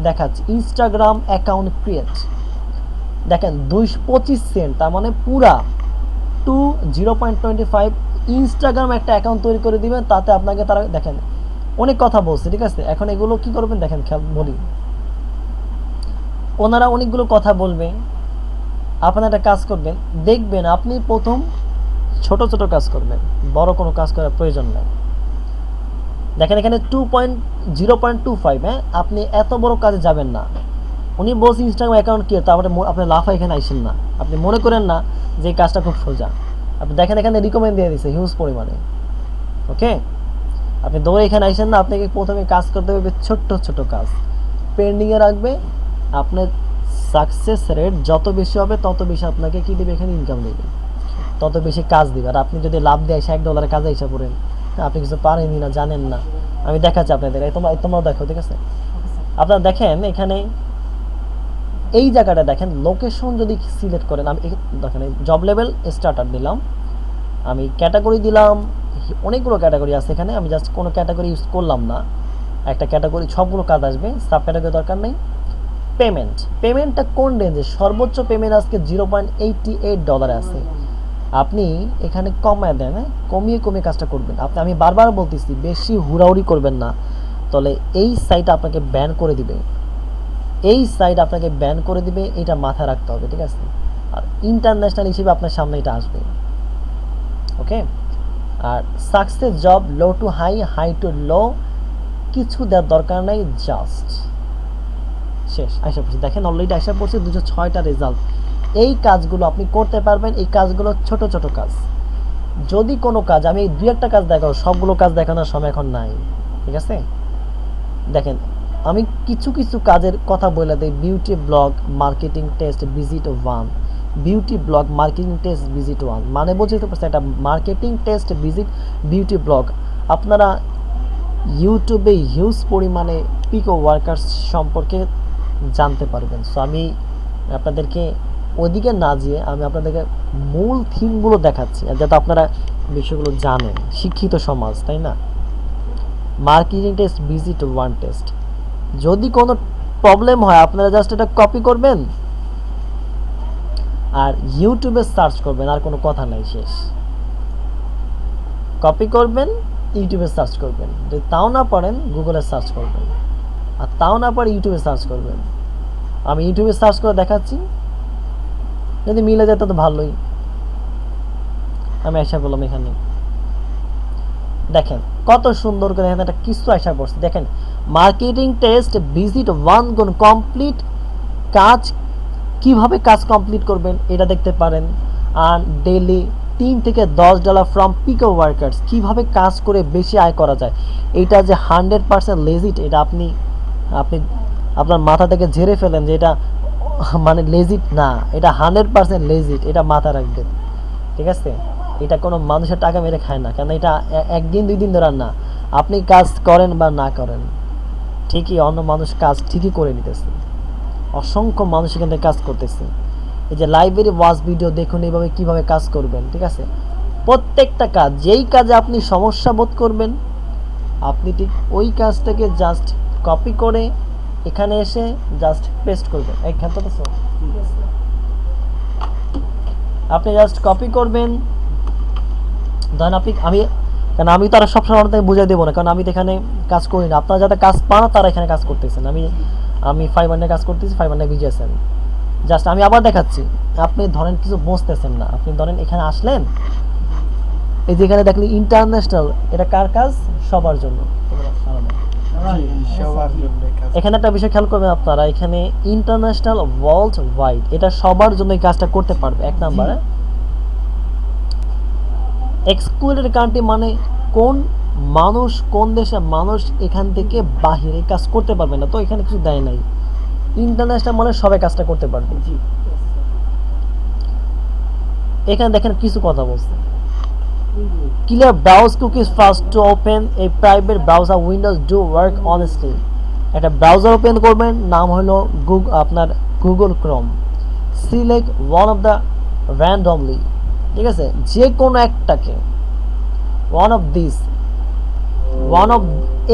দেখাচ্ছি, ইনস্টাগ্রাম অ্যাকাউন্ট ক্রিয়েট, দেখেন 225 সেন্ট, তার মানে পুরা 0.25 ইনস্টাগ্রাম একটা অ্যাকাউন্ট তৈরি করে দিবেন, তাতে আপনাকে তারা দেখেন অনেক কথা বলছে, ঠিক আছে। এখন এগুলো কি করবেন দেখেন, বলি, ওনারা অনেকগুলো কথা বলবে, আপনারা একটা কাজ করবেন, দেখবেন আপনি প্রথম ছোট ছোট কাজ করবেন, বড় কোনো কাজ করার প্রয়োজন নেই। দেখেন এখানে 0.25, হ্যাঁ, আপনি এত বড় কাজে যাবেন না। উনি বলছেন ইনস্টাগ্রাম অ্যাকাউন্ট কি, তারপরে আপনি লাফা এখানে আইসেন না, আপনি মনে করেন না যে কাজটা খুব সোজা। আপনি দেখেন এখানে রিকমেন্ড দিয়ে দিচ্ছে হিউজ পরিমাণে। ওকে, আপনি দৌড়ে এখানে আইসেন না, আপনাকে প্রথমে কাজ করতে হবে ছোট্ট ছোট কাজ, পেন্ডিংয়ে রাখবে। আপনার সাকসেস রেট যত বেশি হবে তত বেশি আপনাকে কী দেবে, এখানে ইনকাম দেবে, তত বেশি কাজ দেবে। আর আপনি যদি লাভ দিয়ে $1 কাজে এসে পড়েন, আপনি কিছু পারেনই না, জানেন না, আমি দেখাচ্ছি আপনাদের, তোমরাও দেখো, ঠিক আছে। আপনারা দেখেন এখানে এই জায়গাটা দেখেন, লোকেশন যদি সিলেক্ট করেন, আমি দেখেন জব লেভেল স্টার্টার দিলাম, আমি ক্যাটাগরি দিলাম, অনেকগুলো ক্যাটাগরি আছে এখানে, আমি জাস্ট কোনো ক্যাটাগরি ইউজ করলাম না, একটা ক্যাটাগরি সবগুলো কাজ আসবে, সাব ক্যাটাগরি দরকার নেই। পেমেন্টটা কোন রেঞ্জে, সর্বোচ্চ পেমেন্ট আজকে $0.88 আছে। আপনি এখানে কমায় দেন, হ্যাঁ, কমিয়ে কাজটা করবেন। আমি বারবার বলতেছি বেশি হুড়াহুড়ি করবেন না, তাহলে এই সাইট আপনাকে ব্যান করে দিবে, এটা মাথায় রাখতে হবে, ঠিক আছে। আর ইন্টারন্যাশনাল হিসেবে আপনার সামনে এটা আসবে। ওকে, আর success job low to high, high to low, কিছু দেওয়ার দরকার নাই, জাস্ট শেষ। আশা করছি দেখেন অলরেডি আশা করছি 206টা রেজাল্ট। এই কাজগুলো আপনি করতে পারবেন, এই কাজগুলো ছোট ছোট কাজ। যদি কোনো কাজ, আমি এই 2-1টা কাজ দেখাবো, সবগুলো কাজ দেখানোর সময় এখন নাই, ঠিক আছে। দেখেন আমি কিছু কাজের কথা বলে দিই, beauty blog, marketing test, visit 1, beauty blog marketing test visit 1, মানে বুঝতে পারছেন এটা marketing test visit beauty blog. আপনারা ইউটিউবে হিউজ পরিমাণে পিকো ওয়ার্কার্স সম্পর্কে জানতে পারবেন। সো আমি আপনাদেরকে ওইদিকে না যেয়ে আমি আপনাদেরকে মূল থিমগুলো দেখাচ্ছি যাতে আপনারা বিষয়গুলো জানেন, শিক্ষিত সমাজ, তাই না? মার্কেটিং টেস্ট ভিজিট 1 টেস্ট, যদি কোনো প্রবলেম হয় আপনারা জাস্ট এটা কপি করবেন আর ইউটিউবে সার্চ করবেন, আর কোনো কথা নাই, শেষ। কপি করবেন, ইউটিউবে সার্চ করবেন, যদি তাও না পারেন গুগলে সার্চ করবেন, আর তাও না পারে ইউটিউবে সার্চ করবেন। আমি ইউটিউবে সার্চ করে দেখাচ্ছি, যদি মিলে যায় তো ভালোই। আমি আশা করলাম এখানে দেখেন কত সুন্দর করে এখানে একটা কিছু আশা করছে। দেখেন মার্কেটিং টেস্ট ভিজিট 1 গুণ কমপ্লিট, কাজ কিভাবে কাজ কমপ্লিট করবেন এটা দেখতে পারেন। আর ডেইলি $3 থেকে $10 ফ্রম পিকো ওয়ার্কার্স, কিভাবে কাজ করে বেশি আয় করা যায়। এটা যে 100% লেজিট, এটা আপনি আপনার মাথা থেকে ঝেড়ে ফেলেন যে এটা মানে লেজিট না, এটা 100% লেজিট, এটা মাথা রাখবেন, ঠিক আছে? এটা কোনো মানুষের টাকা মেরে খায় না, কারণ এটা একদিন 2 দিন ধরে না, আপনি কাজ করেন বা না করেন ঠিকই অন্য মানুষ কাজ ঠিকই করে নিতেছে। অসংখ্য মানুষ এখান থেকে কাজ করতেছে। এই যে লাইব্রেরি ওয়াচ ভিডিও দেখুন এইভাবে কিভাবে কাজ করবেন, ঠিক আছে? প্রত্যেকটা কাজ, যেই কাজে আপনি সমস্যা বোধ করবেন আপনি ঠিক ওই কাজটাকে জাস্ট কপি করে এখানে এসে জাস্ট পেস্ট করবেন। এইখান তো আপনি জাস্ট কপি করবেন, ধরেন আমি তো আর সবসময় আপনাকে বুঝিয়ে দেবো না, কারণ আমি তো এখানে কাজ করি না। আপনারা যাতে কাজ পান তারা এখানে কাজ করতেছেন, আমি 5 কাজ করতেছি, 5 ভিজিয়েছেন। জাস্ট আমি আবার দেখাচ্ছি, আপনি ধরেন কিছু বুঝতেছেন না, আপনি ধরেন এখানে আসলেন, এই যে এখানে দেখলেন ইন্টারন্যাশনাল, এটা কার কাজ? সবার জন্য। এখানে একটা বিষয় খেয়াল করবেন আপনারা, এখানে ইন্টারন্যাশনাল ওয়ার্ল্ড ওয়াইড, এটা সবার জন্য এই কাজটা করতে পারবে। 1 নাম্বার এক্সক্লুডেড কান্ট্রি, মানে কোন মানুষ, কোন দেশের মানুষ এখান থেকে বাহিরে কাজ করতে পারবে না, তো এখানে কিছু দেয় নাই। ইন্টারন্যাশনাল মানে সবাই কাজটা করতে পারবে। এখানে দেখেন কিছু কথা বলছে, clear browse cookies first to open A private browser Windows do work honestly. একটা ব্রাউজার ওপেন করবেন, নাম হলো আপনার Google Chrome. Select one of the randomly, ঠিক আছে? যে কোনো একটাকে, ওয়ান অফ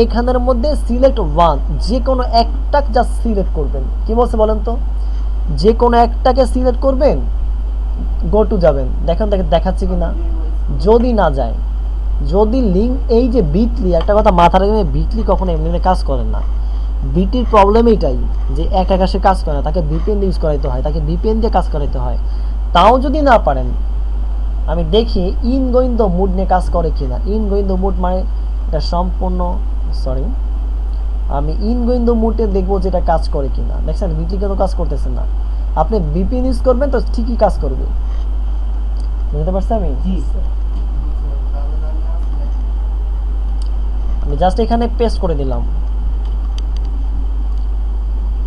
এখানের মধ্যে সিলেক্ট ওয়ান, যে কোনো একটা জাস্ট সিলেক্ট করবেন। কি বলছে বলেন তো? যে কোনো একটাকে সিলেক্ট করবেন, গো টু যাবেন, দেখেন দেখাচ্ছে কি না। যদি না যায়, যদি লিঙ্ক, এই যে বিটলি, একটা কথা মাথা রাখবেন, বিটলি কখনো এমনি কাজ করে না। বিটির প্রবলেম এইটাই যে একা সে কাজ করে না, তাকে ভিপিএন ইউজ করাইতে হয়, তাকে ভিপিএন দিয়ে কাজ করাইতে হয়। তাও যদি না পারেন, আমি দেখি ইন গোয়িং দ্য মুড নিয়ে কাজ করে কিনা। ইন গোয়িং দ্য মুড মানে এটা সম্পূর্ণ, সরি, আমি ইন গোয়িং দ্য মুডে দেখবো যে এটা কাজ করে কিনা। দেখছেন বিটলি কেন কাজ করতেছে না। আপনি ভিপিএন ইউজ করবেন তো ঠিকই কাজ করবে, বুঝতে পারছেন? আমি জাস্ট এখানে পেস্ট করে দিলাম,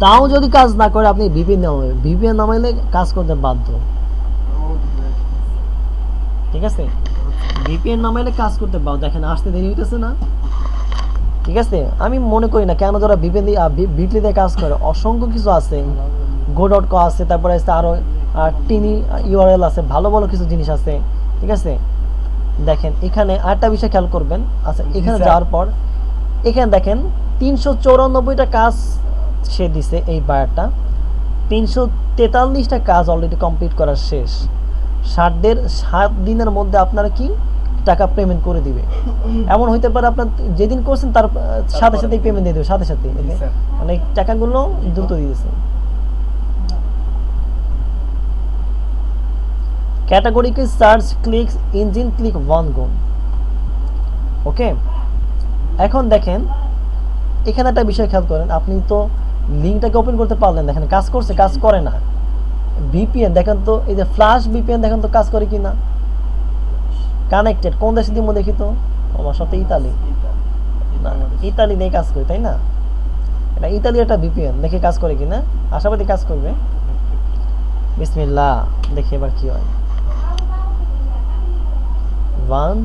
তাও যদি কাজ না করে আপনি ভিপিএন নামাইলে কাজ করতে বাধ্য, ঠিক আছে? ভিপিএন নামাইলে কাজ করতে বাধ্য। দেখেন আসতে দেরি হইতেছে না, ঠিক আছে? আমি মনে করি না কেন যারা বিটলি দিয়ে কাজ করে, অসংখ্য কিছু আছে, go.co আছে, তারপরে আছে আরো টিনি ইউআরএল আছে, ভালো ভালো কিছু জিনিস আছে, ঠিক আছে? দেখেন এখানে আরেকটা বিষয় খেয়াল করবেন। আচ্ছা, এখানে যাওয়ার পর এখানে দেখেন 394টা কাজ সে দিছে, এই বায়ারটা 343টা কাজ অলরেডি কমপ্লিট করা শেষ। 7 দিনের মধ্যে আপনারা কি টাকা পেমেন্ট করে দিবে। এমন হইতে পারে আপনার যেদিন করছেন তার সাথে সাথেই পেমেন্ট দিয়ে দেবে, সাথে সাথে, মানে টাকাগুলো দ্রুত দিয়েছে। ক্যাটাগরিকে সার্চ ক্লিক ইঞ্জিন ক্লিক 1 গুণ, ওকে? এখন দেখেন এখানে একটা বিষয় খেয়াল করেন, আপনি তো লিঙ্কটাকে ওপেন করতে পারলেন, দেখেন কাজ করছে, কাজ করে না। ভিপিএন দেখেন তো, এই যে ফ্ল্যাশ ভিপিএন দেখেন তো কাজ করে কিনা। কানেক্টেড কোন দেশে দিব দেখি তো, আমার সাথে ইতালি, না ইতালি দিয়ে কাজ করে, তাই না? এটা ইতালি একটা ভিপিএন, দেখে কাজ করে কিনা, আশাবাদী কাজ করবে। বিসমিল্লাহ, দেখি এবার কি হয়। 1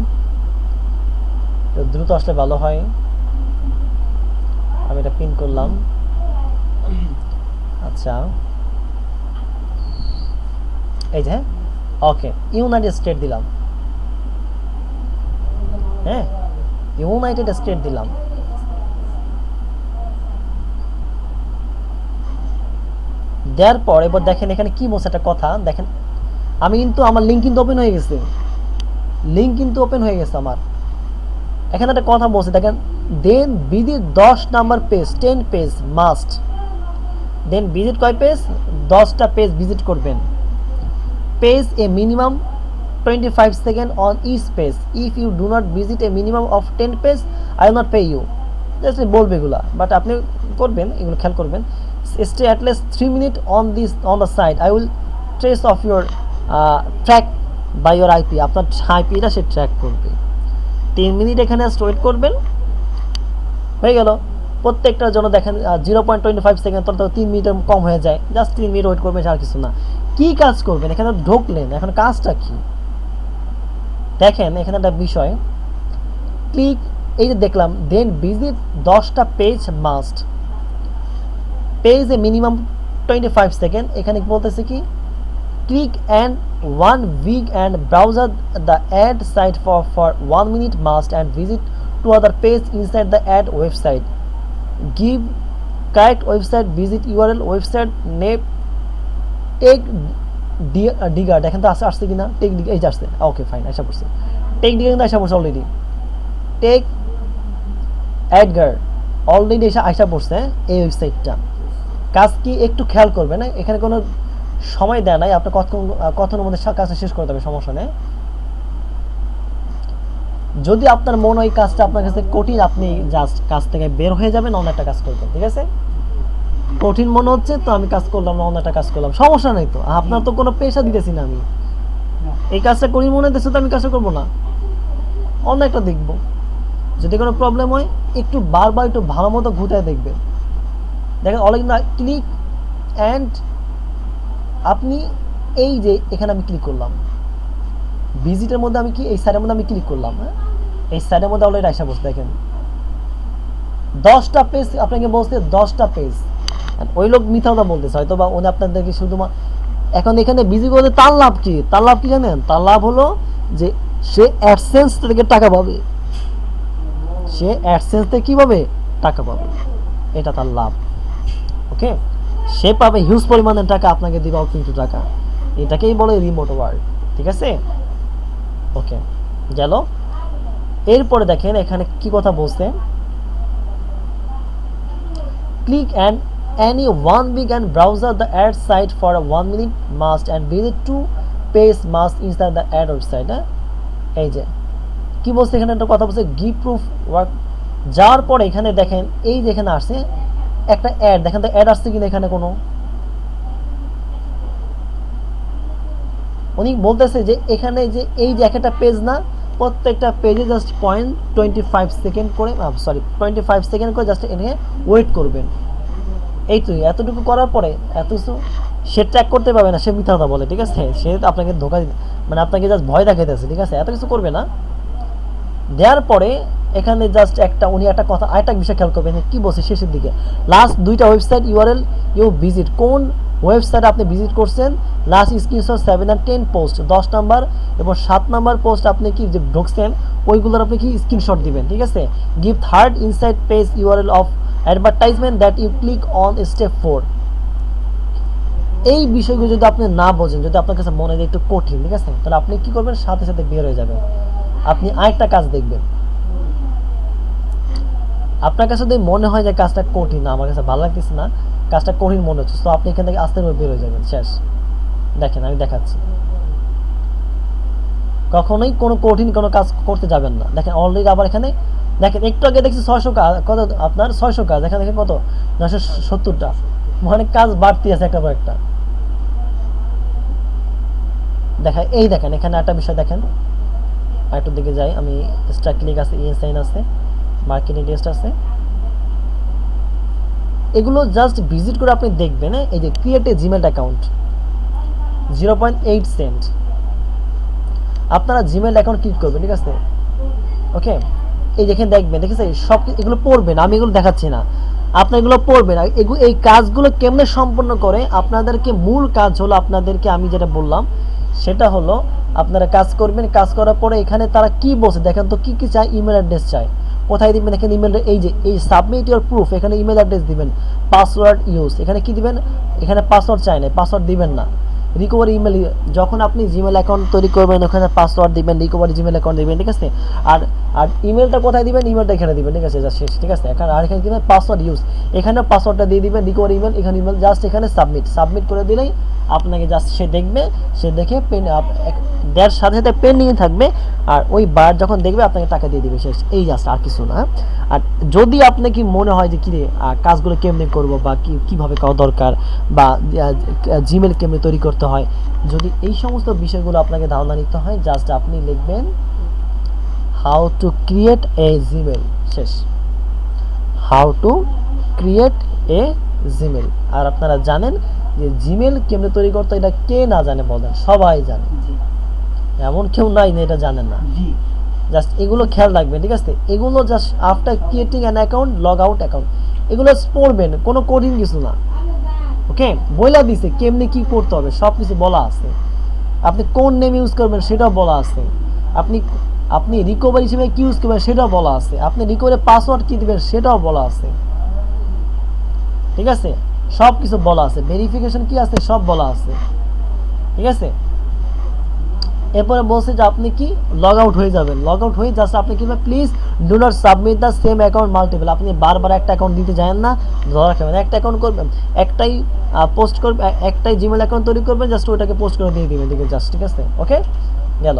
দ্রুত আসলে ভালো হয়। আমি এটা পিন করলাম। আচ্ছা, এই যে ওকে, ইউনাইটেড স্টেট দিলাম। হ্যাঁ, ইউনাইটেড স্টেট দিলাম। দেওয়ার পর এবার দেখেন এখানে কি বলছে একটা কথা দেখেন। আমি কিন্তু আমার লিঙ্ক কিন্তু ওপেন হয়ে গেছে, লিঙ্ক কিন্তু ওপেন হয়ে গেছে আমার। এখানে একটা কথা বলছে দেখেন, then visit 10 number page, 10 page must. Then visit কয় পেজ? 10টা পেজ ভিজিট করবেন। Page a minimum 25 second on each page. If you do not visit a minimum of 10 page, I will not pay you. Just বলবে এগুলা, but আপনি করবেন, এগুলো খেয়াল করবেন। Stay at least 3 minute on this on the site. I will trace of your track by your IP. আপনার আইপিটা সে track করবে। 3 minute এখানে ওয়েট করবেন, হয়ে গেল। প্রত্যেকটার জন্য দেখেন 0.25 সেকেন্ড, তো 3 মিনিটের কম হয়ে যায়। জাস্ট 3 মিনিট ওয়েট করবেন, আর কিছু না। কি কাজ করবেন এখানে? ঢুকলেন, এখন কাজটা কি দেখেন। এখানে একটা বিষয়, ক্লিক, এই যে দেখলাম, দেন ভিজিট 10টা page must, page a minimum 25 second. এখানে বলতেছে কি, click and 1 week and browse the ad site for 1 minute must and visit 2 other page inside the ad website. Give correct website visit URL website name Tech Digger. দেখেন তো আসছে কিনা, take digger, এই যে আসছে। ওকে ফাইন, আশা করছি take digger কিন্তু আশা করছে অলরেডি। টেক অ্যাডগার অলরেডি আশা পড়ছে এই ওয়েবসাইটটা। কাজ কি একটু খেয়াল করবে না, এখানে কোনো সময় দেয় নাই, আপনার কথনের মধ্যে কাজটা শেষ করতে হবে, সমস্যা নেই। যদি আপনার মনে হয় কাজটা আপনার কাছে কঠিন, আপনি জাস্ট কাজ থেকে বের হয়ে যাবেন, অন্য একটা কাজ করবেন, ঠিক আছে? কঠিন মনে হচ্ছে তো আমি কাজ করলাম না, অন্য একটা কাজ করলাম, সমস্যা নেই তো। আপনার তো কোনো পেশা দিতেছি না আমি, এই কাজটা করি মনে হতেছে তো আমি কাজটা করবো না, অন্য একটা দেখবো। যদি কোনো প্রবলেম হয় একটু বারবার একটু ভালো মতো ঘুটায় দেখবেন। দেখেন অলরেডি না, ক্লিক অ্যান্ড আপনি এই যে এখানে আমি ক্লিক করলাম, ভিজিটের মধ্যে আমি কি এই সাইডের মধ্যে আমি ক্লিক করলাম, হ্যাঁ এই সাইডের মধ্যে অলরেডি আইসা বসে। দেখেন 10টা পেজ আপনাকে বলছে, 10টা পেজ। ওই লোক মিথ্যা কথা বলতেছে হয়তো, বা উনি আপনাদেরকে শুধুমাত্র এখন এখানে বিজি করতে। তার লাভ কি? তার লাভ কি জানেন? তার লাভ হলো যে সে অ্যাডসেন্স থেকে টাকা পাবে, সে অ্যাডসেন্স থেকে কি পাবে? টাকা পাবে, এটা তার লাভ। ওকে, সে পাবে হিউজ পরিমাণের টাকা, আপনাকে দিবে অল্প কিছু টাকা। এটাকেই বলে রিমোট ওয়ার্ক, ঠিক আছে? ওকে গেল। এরপরে দেখেন এখানে কি কথা বলছে, click and any 1 week and browser the ad site for a 1 minute must and visit 2 page must inside the ad website। এই যে কি বলছে এখানে একটা কথা বলছে, গিভ প্রুফ ওয়ার্ক। যাওয়ার পরে এখানে দেখেন এই যে এখানে আসছে একটা অ্যাড, দেখেন তো অ্যাড আসছে কিনা এখানে কোনো। উনি বলতেছে যে এখানে যে এই যে একটা পেজ না, প্রত্যেকটা পেজে জাস্ট 0.25 সেকেন্ড করে, সরি 25 সেকেন্ড করে জাস্ট এনে ওয়েট করবেন। এই তো এতটুকু করার পরে এত কিছু সে ট্র্যাক করতে পারবে না, সে মিথ্যা কথা বলে, ঠিক আছে? সে আপনাকে ধোকা মানে আপনাকে জাস্ট ভয় দেখাইতেছে, ঠিক আছে? এত কিছু করবে না। দেওয়ার পরে এখানে জাস্ট একটা উনি একটা কথা, আরেকটা বিষয় খেয়াল করবেন কি বলছে শেষের দিকে, লাস্ট 2টা ওয়েবসাইট ইউআরএল ইউ ভিজিট, কোন ওয়েবসাইট আপনি ভিজিট করছেন, লাস্ট স্ক্রিনশট 7 আর 10 পোস্ট, 10 নাম্বার এবং 7 নাম্বার পোস্ট আপনি কি যে ঢুকছেন ওইগুলোর আপনি কি স্ক্রিনশট দিবেন, ঠিক আছে? Give third inside page URL of advertisement that you click on step 4। এই বিষয়গুলো যদি আপনি না বোঝেন, যদি আপনার কাছে মনে হয় একটু কঠিন, ঠিক আছে, তাহলে আপনি কি করবেন, সাথে সাথে বের হয়ে যাবেন। আপনি আরেকটা কাজ দেখবেন, আপনার কাছে যদি মনে হয় যে কাজটা কঠিন, আমার কাছে ভালো লাগতেছে না, কাজটা কঠিন মনে হচ্ছে, তো আপনি এখান থেকে আস্তে করে বের হয়ে যাবেন, শেষ। দেখেন আমি দেখাচ্ছি, কখনোই কোনো কঠিন কোনো কাজ করতে যাবেন না। দেখেন অলরেডি আবার এখানে দেখেন একটু আগে দেখছি 600 কাজ, কত আপনার 600 কাজ, এখানে দেখেন কত 970টা, মানে কাজ বাড়তি আছে একটা পর একটা। দেখা এই দেখেন এখানে একটা বিষয় দেখেন, আরেকটু দিকে যাই আমি, স্টার ক্লিক আছে, ইএনসাইন আছে, মার্কেটিং টেস্ট আছে, এগুলো জাস্ট ভিজিট করে আপনি দেখবেন। এই যে create a Gmail account, 0.8 cent. আপনারা জিমেল অ্যাকাউন্ট ক্লিক করবেন, ঠিক আছে? ওকে, এই দেখেন, দেখবেন, দেখেছেন সব এগুলো পড়বেন, আমি এগুলো দেখাচ্ছি না, আপনি এগুলো পড়বেন। এই কাজগুলো কেমনে সম্পন্ন করে, আপনাদেরকে মূল কাজ হলো, আপনাদেরকে আমি যেটা বললাম সেটা হলো, আপনারা কাজ করবেন, কাজ করার পরে এখানে তারা কি বলছে দেখেন তো, কি কি চায়, ইমেল অ্যাড্রেস চায়, কোথায় দিবেন দেখেন ইমেল, এই যে এই সাবমিট ইউর প্রুফ, এখানে ইমেল অ্যাড্রেস দিবেন, পাসওয়ার্ড ইউজ, এখানে কি দিবেন, এখানে পাসওয়ার্ড চাই না, পাসওয়ার্ড দিবেন না। রিকভারি ইমেল, যখন আপনি জিমেল অ্যাকাউন্ট তৈরি করবেন ওখানে পাসওয়ার্ড দিবেন, রিকভারি জিমেল অ্যাকাউন্ট দিবেন, ঠিক আছে? আর আর ইমেলটা কোথায় দিবেন, ইমেলটা এখানে দিবেন, ঠিক আছে? জাস্ট শেষ, ঠিক আছে? এখানে আর এখানে দিবেন পাসওয়ার্ড ইউজ, এখানে পাসওয়ার্ডটা দিয়ে দিবেন, রিকভারি ইমেল, এখানে ইমেল, জাস্ট এখানে সাবমিট করে দিলেই আপনাকে জাস্ট সে দেখবে, সে দেখে পেন দেওয়ার সাথে সাথে পেন্ডিংয়ে থাকবে, আর ওই বার যখন দেখবে আপনাকে টাকা দিয়ে দিবে, শেষ, এই জাস্ট, আর কিছু না। আর যদি আপনি কি মনে হয় যে কিরে কাজগুলো কেমনে করব, বা কীভাবে করা দরকার, বা জিমেল কেমনে তৈরি করতে হয়, যদি এই সমস্ত বিষয়গুলো আপনাকে ধারণা নিতে হয়, জাস্ট আপনি লিখবেন how to create a Gmail, শেষ, how to create a Gmail. আর আপনারা জানেন যে জিমেল কেমনে তৈরি করতে, এটা কে না জানে বলেন, সবাই জানে, এমন কেউ নাই না এটা জানেন না। জাস্ট এগুলো খেয়াল রাখবেন, ঠিক আছে? এগুলো just after creating an account, log out account, এগুলো পড়বেন, কোনো কঠিন কিছু না। ওকে, বইলা দিছে কেমনি কি করতে হবে, সব কিছু বলা আছে। আপনি কোন নেম ইউজ করবেন সেটাও বলা আছে। আপনি রিকভারি হিসেবে কি ইউজ করবেন সেটাও বলা আছে। আপনি রিকভারি পাসওয়ার্ড কি দিবেন সেটাও বলা আছে, ঠিক আছে? সব কিছু বলা আছে, ভেরিফিকেশন কি আছে সব বলা আছে, ঠিক আছে? এরপরে বলছে যে আপনি কি লগ আউট হয়ে যাবেন, লগ আউট হয়ে জাস্ট আপনি কি please do not submit the same account multiple, আপনি বারবার একটা অ্যাকাউন্ট দিতে যাবেন না, ধরে রাখবেন একটা অ্যাকাউন্ট করবেন, একটাই পোস্ট করবেন, একটাই জিমেল অ্যাকাউন্ট তৈরি করবেন, জাস্ট ওইটাকে পোস্ট করে দিয়ে দিবেন, ঠিক আছে? জাস্ট, ঠিক আছে? ওকে, গেল।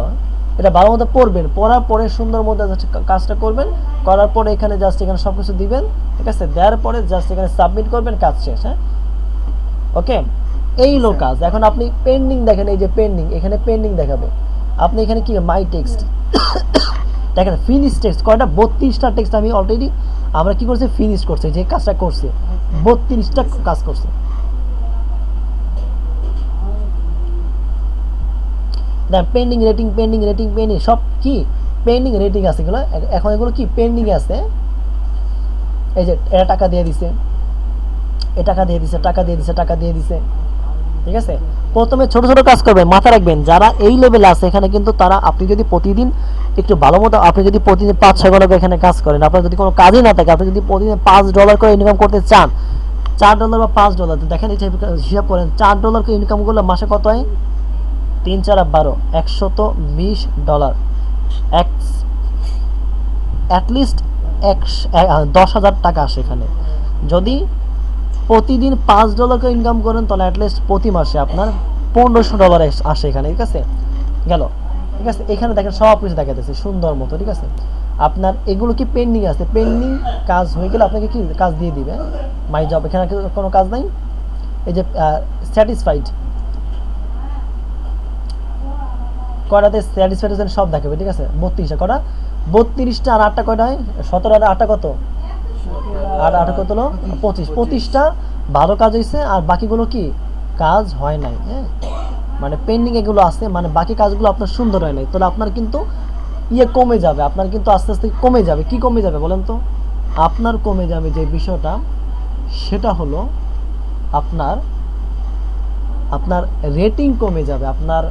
এটা ভালো মতো পড়বেন, পড়ার পরে সুন্দর মতো কাজটা করবেন, করার পরে এখানে জাস্ট এখানে সব কিছু দিবেন, ঠিক আছে? দেওয়ার পরে জাস্ট এখানে সাবমিট করবেন, কাজ শেষ। হ্যাঁ, ওকে, এই হলো কাজ। এখন আপনি পেন্ডিং দেখেন, এই যে পেন্ডিং, এখানে পেন্ডিং দেখাবে, আপনি এখানে কি মাই টেক্সট দেখেন, ফিনিশ টেক্সট কয়টা, 32টা টেক্সট আমি অলরেডি আমরা কি করছি, ফিনিশ করছি, যে কাজটা করছি 32টা কাজ করছে। Pending rating, pending rating, pending, সব কি পেন্ডিং রেটিং আছে এগুলো, এখন এগুলো কি পেন্ডিং আছে। এই যে এটা টাকা দিয়ে দিছে, এ টাকা দিয়ে দিছে, টাকা দিয়ে দিছে, টাকা দিয়ে দিছে, ঠিক আছে? প্রথমে ছোট ছোট কাজ করবেন, মাথা রাখবেন যারা এই লেভেলে আছে এখানে কিন্তু তারা, আপনি যদি প্রতিদিন একটু ভালো মতো, আপনি যদি প্রতিদিন 5-6 ঘন্টা এখানে কাজ করেন, আপনার যদি কোনো কাজই না থাকে, আপনি যদি প্রতিদিন $5 করে ইনকাম করতে চান, $4 বা $5, দেখেন এটা হিসাব করেন, $4 করে ইনকাম করলে মাসে কত হয়, 3-4-12, $120, অ্যাটলিস্ট 10,000 টাকা আসে এখানে। যদি প্রতিদিন $5 করে ইনকাম করেন তাহলে অ্যাটলিস্ট প্রতি মাসে আপনার $1,500 আসে এখানে, ঠিক আছে? গেল, ঠিক আছে? এখানে দেখেন সব কিছু দেখাতেছে সুন্দর মতো, ঠিক আছে? আপনার এগুলো কি পেন্ডিং আছে, পেন্ডিং কাজ হয়ে গেলে আপনাকে কি কাজ দিয়ে দিবে, মাই জব, এখানে কোনো কাজ নাই। এই যে স্যাটিসফাইড, কয়টাতে স্যাটিসফ্যাকশন সব দেখাবে, ঠিক আছে? 32টা, কটা 32টা, আর 8টা কয়টা হয়, 17 আর 8টা কত, আর 8 কত হলো 25টা ভালো কাজ হয়েছে, আর বাকিগুলো কি কাজ হয় নাই। হ্যাঁ, মানে পেন্ডিং এগুলো আছে, মানে বাকি কাজগুলো আপনার সুন্দর হয় নাই, তাহলে আপনার কিন্তু ইয়ে কমে যাবে, আপনার কিন্তু আস্তে আস্তে কমে যাবে। কি কমে যাবে বলেন তো? আপনার কমে যাবে যে বিষয়টা, সেটা হলো আপনার রেটিং কমে যাবে, আপনার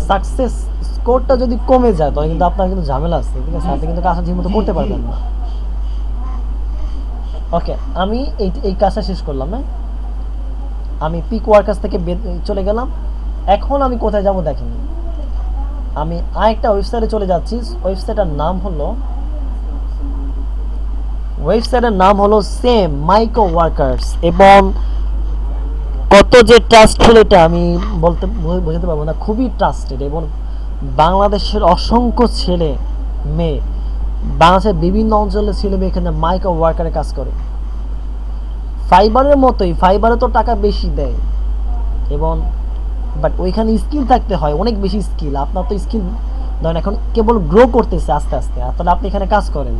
সাকসেস স্কোরটা যদি কমে যায় তাহলে কিন্তু আপনার কিন্তু ঝামেলা আছে, ঠিক আছে? আপনি কিন্তু কাজটা ঠিকমতো করতে পারবেন না। ওকে, আমি এই কাজটা শেষ করলাম। হ্যাঁ, আমি পিক ওয়ার্কার্স থেকে চলে গেলাম। এখন আমি কোথায় যাব দেখেন, আমি আরেকটা ওয়েবসাইটে চলে যাচ্ছি। ওয়েবসাইটের নাম হলো সেম মাইক্রো ওয়ার্কার্স, এবং কত যে ট্রাস্টেড এটা আমি বোঝাতে পারবো না, খুবই ট্রাস্টেড। এবং বাংলাদেশের অসংখ্য ছেলে মেয়ে, বাংলাদেশের বিভিন্ন অঞ্চলের ছেলে মেয়ে এখানে মাইক্রো ওয়ার্কারে কাজ করে। ফাইবারের মতোই, ফাইবারে তো টাকা বেশি দেয়, এবং বাট ওইখানে স্কিল থাকতে হয়, অনেক বেশি স্কিল। আপনার তো স্কিল ধরেন এখন কেবল গ্রো করতেছে আস্তে আস্তে, তাহলে আপনি এখানে কাজ করেন,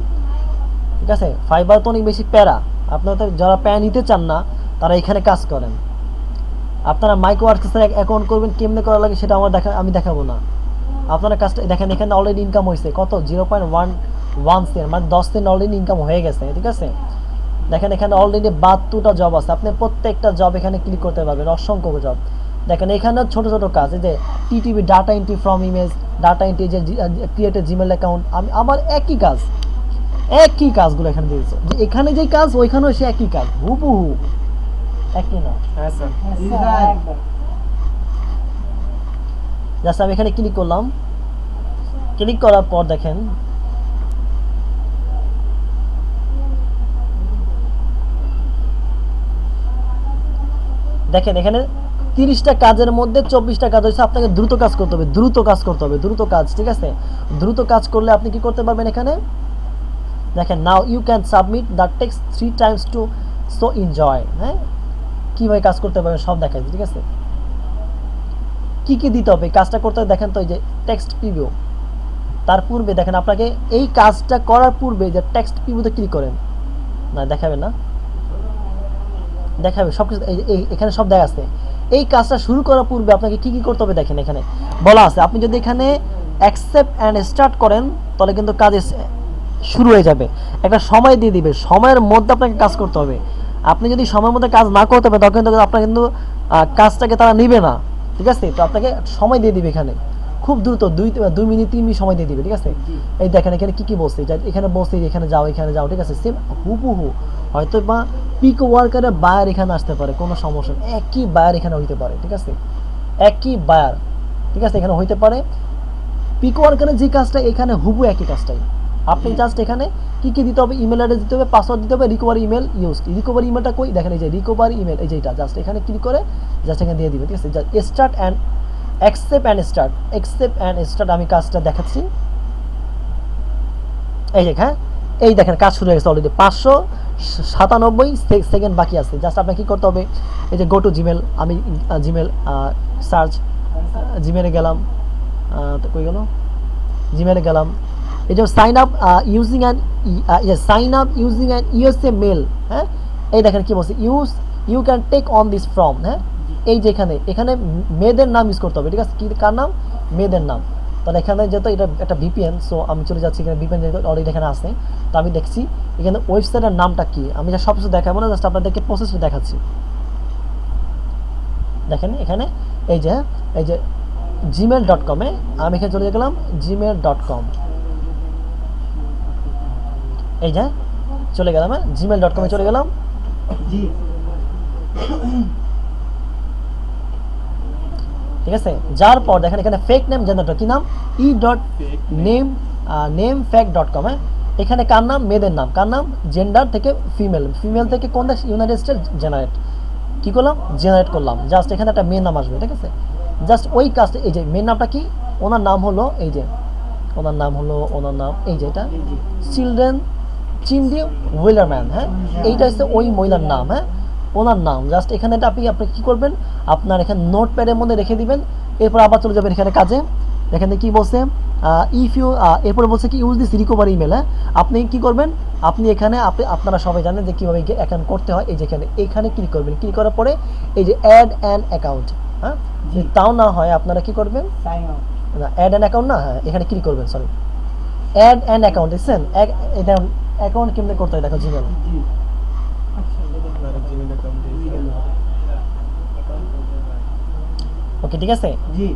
ঠিক আছে? ফাইবার তো অনেক বেশি প্যারা, আপনার তো যারা প্যারা নিতে চান না তারা এখানে কাজ করেন। আপনারা মাইক্রো ওয়ার্কসের অ্যাকাউন্ট করবেন, কেমনে করা লাগে সেটা আমি দেখাবো না। আপনারা কাজটা দেখেন, এখানে অলরেডি ইনকাম হয়েছে কত 0.11 সেন্ট, মানে 10 সেন্ট অলরেডি ইনকাম হয়ে গেছে, ঠিক আছে। দেখেন এখানে অলরেডি 72টা জব আছে, আপনি প্রত্যেকটা জব এখানে ক্লিক করতে পারবেন, অসংখ্য জব। দেখেন এখানে ছোট ছোট কাজ, এই যে TTV data entry from image, data entry, যে ক্রিয়েট এ জিমেল অ্যাকাউন্ট, আমি আমার একই কাজগুলো এখানে দিয়েছে, যে এখানে যে কাজ ওইখানেও সে একই কাজ, হুবহু একই না। হ্যাঁ স্যার। জাস্ট আমি এখানে ক্লিক করলাম, ক্লিক করার পর দেখেন এখানে 30টা কাজের মধ্যে 24টা কাজ হয়েছে, আপনাকে দ্রুত কাজ করতে হবে, দ্রুত কাজ, ঠিক আছে। দ্রুত কাজ করলে আপনি কি করতে পারবেন, এখানে দেখেন now you can submit the text 3 times too so enjoy. হ্যাঁ, কীভাবে কাজ করতে পারবেন সব দেখাচ্ছি, ঠিক আছে। কি কি দিতে হবে কাজটা করতে হবে, দেখেন তো এই যে টেক্সট প্রিভিউ, তার পূর্বে দেখেন আপনাকে এই কাজটা করার পূর্বে যে টেক্সট প্রিভিউতে ক্লিক করেন, না দেখাবে না, দেখাবে সব কিছু, এখানে সব দেখা আছে। এই কাজটা শুরু করার পূর্বে আপনাকে কি কি করতে হবে দেখেন এখানে বলা আছে। আপনি যদি এখানে অ্যাকসেপ্ট অ্যান্ড স্টার্ট করেন তাহলে কিন্তু কাজ শুরু হয়ে যাবে, একটা সময় দিয়ে দিবে, সময়ের মধ্যে আপনাকে কাজ করতে হবে। আপনি যদি সময়ের মধ্যে কাজ না করতে পারেন তখন কিন্তু আপনার কিন্তু কাজটাকে তারা নিবে না, ঠিক আছে। তো আপনাকে সময় দিয়ে দিবে, এখানে খুব দ্রুত 2 মিনিট 3 মিনিট সময় দিয়ে দিবে, ঠিক আছে। এই দেখেন এখানে কি কি বলছে, এখানে বলছে এখানে যাও, ঠিক আছে। সেম হুবহু হয়তো বা পিক ওয়ার্কারের বায়ার এখানে আসতে পারে, কোনো সমস্যা নেই, একই বায়ার এখানে হইতে পারে, ঠিক আছে, একই বায়ার, ঠিক আছে, এখানে হইতে পারে। পিক ওয়ার্কারের যে কাজটা এখানে হুবহু একই কাজটাই। আপনি জাস্ট এখানে কি কি দিতে হবে, ইমেল অ্যাড্রেস দিতে হবে, পাসওয়ার্ড দিতে হবে, রিকভারি ইমেল ইউজ, রিকভারি ইমেলটা কই দেখেন, এই যে রিকভারি ইমেল, এই যে এটা জাস্ট এখানে ক্লিক করে জাস্ট এখানে দিয়ে দিবে, ঠিক আছে। Start and accept and start, আমি কাজটা দেখাচ্ছি। এই যে হ্যাঁ, এই দেখেন কাজ শুরু হয়ে গেছে অলরেডি, 597 সেকেন্ড বাকি আছে। জাস্ট আপনাকে কী করতে হবে, এই যে গো টু জিমেল, আমি জিমেল সার্চ, জিমেলে গেলাম, কই গেল, জিমেলে গেলাম, এই যে sign up using an USA mail. হ্যাঁ, এই দেখেন কি বলছে, you can take on this from. হ্যাঁ, এই যে এখানে মেয়েদের নাম ইউজ করতে হবে, ঠিক আছে। কি কার নাম, মেয়েদের নাম। তাহলে এখানে যেহেতু এটা একটা ভিপিএন, সো আমি চলে যাচ্ছি এখানে, ভিপিএন যেহেতু অলরেডি এখানে আছে, তো আমি দেখছি এখানে ওয়েবসাইটের নামটা কি, আমি যা সব কিছু দেখাবো না, জাস্ট আপনাদেরকে প্রসেসটা দেখাচ্ছি। দেখেন এখানে এই যে gmail.com-এ আমি এখানে চলে গেলাম, gmail.com, এই যে চলে গেলাম, হ্যাঁ gmail.com-এ চলে গেলাম। ঠিক আছে, যার পর দেখেন এখানে ফেক নেম জেনারেটর, কি নাম, e.name.fake.com। এখানে কার নাম, মেয়েদের নাম, কার নাম, জেন্ডার থেকে ফিমেল থেকে কোন দেশ, ইউনাইটেড স্টেট, জেনারেট কি করলাম, জেনারেট করলাম। জাস্ট এখানে একটা মেয়ের নাম আসবে, ঠিক আছে। জাস্ট ওই কাজটা, এই যে মেয়ের নামটা কি, ওনার নাম হলো এই যে, ওনার নাম এই যে এটা চিন্ডি হুইলারম্যান। হ্যাঁ, এইটা হচ্ছে ওই মহিলার নাম, হ্যাঁ ওনার নাম। জাস্ট এখানে এটা আপনি কী করবেন, আপনার এখানে নোটপ্যাডের মধ্যে রেখে দিবেন, এরপর আবার চলে যাবেন এখানে কাজে। এখানে কি বলছে, এরপরে বলছে কি ইউজ দিস রিকভারি ইমেল। হ্যাঁ, আপনি কি করবেন, আপনি এখানে আপনারা সবাই জানেন যে কীভাবে অ্যাকাউন্ট করতে হয়। এই যে এখানে ক্লিক করবেন, ক্লিক করার পরে এই যে অ্যাড অ্যান অ্যাকাউন্ট। হ্যাঁ, তাও না হয় আপনারা কি করবেন, না অ্যাড অ্যান অ্যাকাউন্ট না, হ্যাঁ এখানে ক্লিক করবেন, সরি অ্যাড অ্যান অ্যাকাউন্ট, দেখছেন এটা অ্যাকাউন্ট কেমনে করতে হয় দেখো, জিমেল। ওকে ঠিক আছে, জি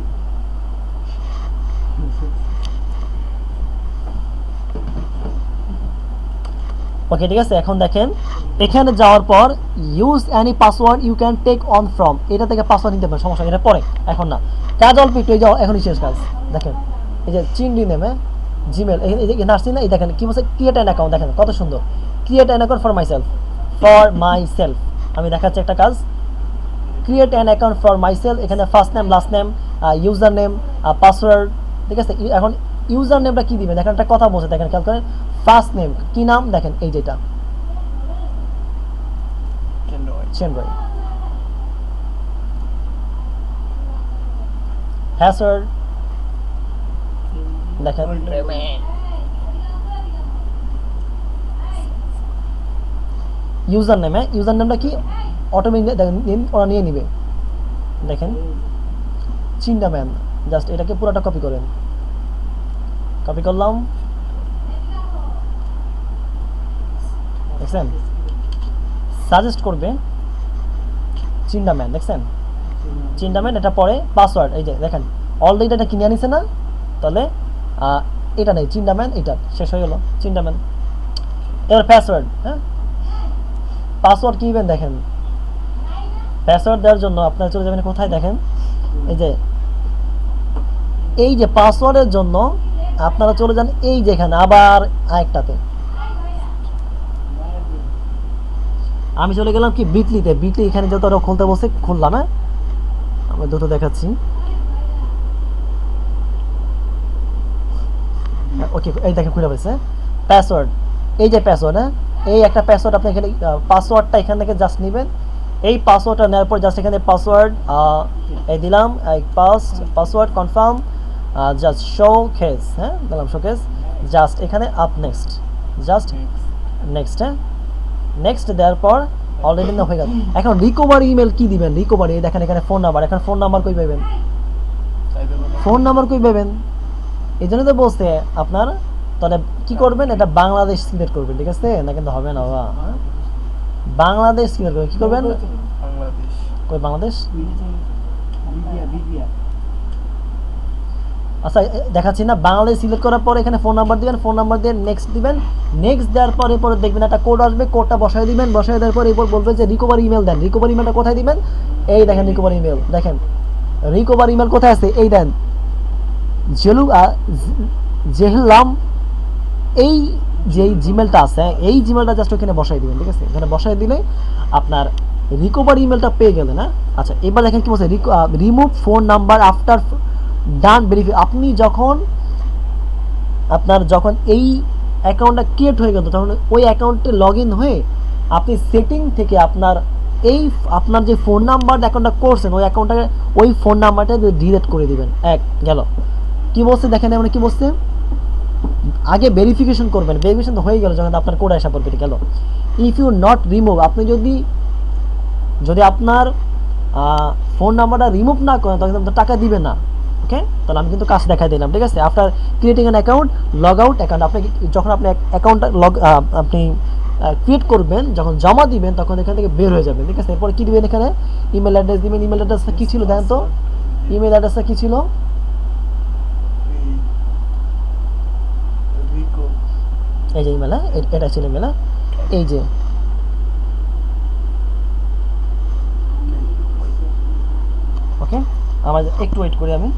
ওকে ঠিক আছে। এখন দেখেন এখানে যাওয়ার পর use any password you can take on from, এটা থেকে পাসওয়ার্ড নিতে পারেন, সমস্যা এটা পরে, এখন না, কাজ অল্প একটু, এই যাও এখনই শেষ কাজ। দেখেন এই যে চিন্ডি নেমে জিমেল, এখানে আসছি না, এই দেখেন কি বলছে, ক্রিয়েট অ্যান অ্যাকাউন্ট, দেখেন কত সুন্দর, create an account for myself. আমি দেখাচ্ছি একটা কাজ, create an account for myself. এখানে first name, last name, username, password, ঠিক আছে। এখন ইউজার নেমটা কি দিবেন, দেখেন একটা কথা বলছে, দেখেন খেয়াল করেন, ফার্স্ট নেম কি নাম, দেখেন এই যেটা চেনরয়, পাসওয়ার্ড দেখেন, ইউজার নেম, হ্যাঁ ইউজার নেমটা কি অটোমেটিক দেখেন ওরা নিয়ে নিবে, দেখেন চিন্তাম্যান, জাস্ট এটাকে পুরোটা কপি করেন, কপি করলাম, দেখছেন সাজেস্ট করবে চিন্তাম্যান, দেখছেন চিন্তাম্যান, এটা পরে পাসওয়ার্ড, এই যে দেখেন অলরেডি এটা কিনে আনিছে না, তাহলে এটা নেই চিন্তাম্যান, এটা শেষ হয়ে গেল চিন্তাম্যান। এবার পাসওয়ার্ড, হ্যাঁ পাসওয়ার্ড কি দিবেন দেখেন, পাসওয়ার্ড দেওয়ার জন্য আপনারা চলে যাবেন কোথায় দেখেন, এই যে পাসওয়ার্ডের জন্য আপনারা চলে যান এই যে এখানে আবার আরেকটাতে, আমি চলে গেলাম কি বিটলিতে, বিটলি এখানে যত ওরা খুলতে বসে খুললাম, হ্যাঁ আমি দ্রুত দেখাচ্ছি, ওকে এই দেখেন খুলে পেয়েছে পাসওয়ার্ড, এই যে পাসওয়ার্ড, হ্যাঁ এই একটা পাসওয়ার্ড আপনি এখানে পাসওয়ার্ডটা এখান থেকে জাস্ট নেবেন, এই পাসওয়ার্ডটা নেওয়ার পর জাস্ট এখানে পাসওয়ার্ড এই দিলাম, password confirm, just show case, হ্যাঁ দিলাম শো কেস, জাস্ট এখানে আপ নেক্সট, জাস্ট নেক্সট, হ্যাঁ নেক্সট দেওয়ার পর অলরেডি না হয়ে গেল। এখন রিকভারি ইমেল কি দিবেন, রিকভারি দেখেন এখানে ফোন নাম্বার, এখন ফোন নাম্বার কই পাবেন, ফোন নাম্বার কই পাবেন, এই জন্য তো বলছে আপনার, তাহলে কি করবেন এটা বাংলাদেশ সিলেক্ট করবেন, ঠিক আছে না কিন্তু হবে না বাবা, বাংলাদেশ সিলেক্ট করবেন, কি করবেন কই বাংলাদেশ, আচ্ছা দেখাচ্ছি না, বাংলাদেশ সিলেক্ট করার পর এখানে ফোন নাম্বার দিবেন, ফোন নাম্বার দিয়ে নেক্সট দিবেন, নেক্সট দেওয়ার পর এরপরে দেখবেন একটা কোড আসবে, কোডটা বসায় দিবেন, বসায় দেওয়ার পর এরপর বলবে যে রিকভারি ইমেল দেন, রিকভারি ইমেলটা কোথায় দিবেন, এই দেখেন রিকভারি ইমেল, দেখেন রিকভারি ইমেল কোথায় আছে, এই দেন জেহলাম, এই যে জিমেলটা আছে এই জিমেলটা জাস্ট ওখানে বসাই দিবেন, ঠিক আছে এখানে বসাই দিলে আপনার রিকভারি ইমেলটা পেয়ে গেলেন, হ্যাঁ আচ্ছা এবার দেখেন কি বলছে, রিমুভ ফোন নাম্বার আফটার ডান ভেরিফাই, আপনি যখন আপনার যখন এই অ্যাকাউন্টটা ক্রিয়েট হয়ে গেল তখন ওই অ্যাকাউন্টে লগ ইন হয়ে আপনি সেটিং থেকে আপনার এই আপনার যে ফোন নাম্বার অ্যাকাউন্টটা করছেন ওই অ্যাকাউন্টটাকে ওই ফোন নাম্বারটা ডিলিট করে দিবেন, এক গেল। কি বলছে দেখেন আমরা কি বলছে, আগে ভেরিফিকেশন করবেন, ভেরিফিকেশন তো হয়ে গেল যখন আপনার কোড আসা পড়বে গেল, ইফ ইউ নট রিমুভ, আপনি যদি আপনার ফোন নাম্বারটা রিমুভ না করেন তখন আপনার টাকা দিবে না, ওকে তাহলে আমি কিন্তু কাজ দেখাই দিলাম, ঠিক আছে after creating an account log out account, আপনি যখন আপনি অ্যাকাউন্টটা আপনি ক্রিয়েট করবেন যখন জমা দিবেন তখন এখান থেকে বের হয়ে যাবেন, ঠিক আছে এরপর কি দিবেন এখানে ইমেল অ্যাড্রেস দিবেন, ইমেল অ্যাড্রেসটা কী ছিল দেন তো, ইমেল অ্যাড্রেসটা কী ছিল, এই যে ইমেল, হ্যাঁ এটা ছিল ইমেল, এই যে ওকে আমার একটু ওয়েট করি আমি,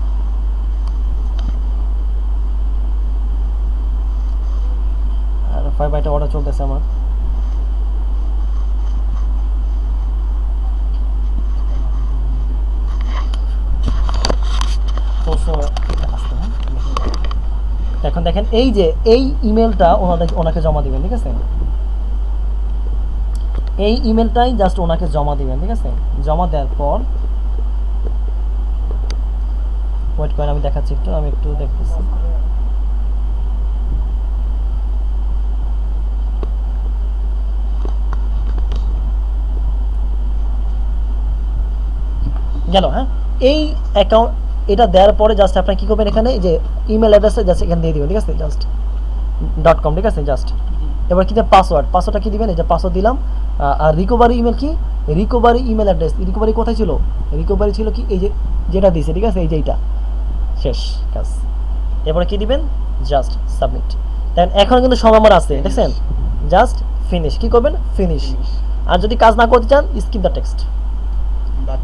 আর 5 অর্ডার চলতেছে আমার, এখন দেখেন এই যে এই ইমেলটা ওনাকে জমা দিবেন, ঠিক আছে এই ইমেলটাই জাস্ট ওনাকে জমা দিবেন, ঠিক আছে জমা দেওয়ার পর ওয়েট করেন আমি দেখাচ্ছি একটু, আমি একটু দেখতেছি, গেল, হ্যাঁ এই অ্যাকাউন্ট এটা দেওয়ার পরে জাস্ট আপনার কী করবেন এখানে যে ইমেল অ্যাড্রেসটা জাস্ট এখানে দিয়ে দিবেন, ঠিক আছে জাস্ট .com, ঠিক আছে জাস্ট এবার কি পাসওয়ার্ডটা কি দিবেন, এই যে পাসওয়ার্ড দিলাম, আর রিকভারি ইমেল কি, রিকভারি ইমেল অ্যাড্রেস, রিকভারি কোথায় ছিল, রিকভারি ছিল কি এই যে যেটা দিয়েছে, ঠিক আছে এই যে এইটা শেষ কাজ, এরপরে কি দিবেন জাস্ট সাবমিট, দেন এখন কিন্তু সব আমার আছে দেখছেন, জাস্ট ফিনিশ, কি করবেন ফিনিশ, আর যদি কাজ না করতে চান স্কিপ দ্য টেক্সট,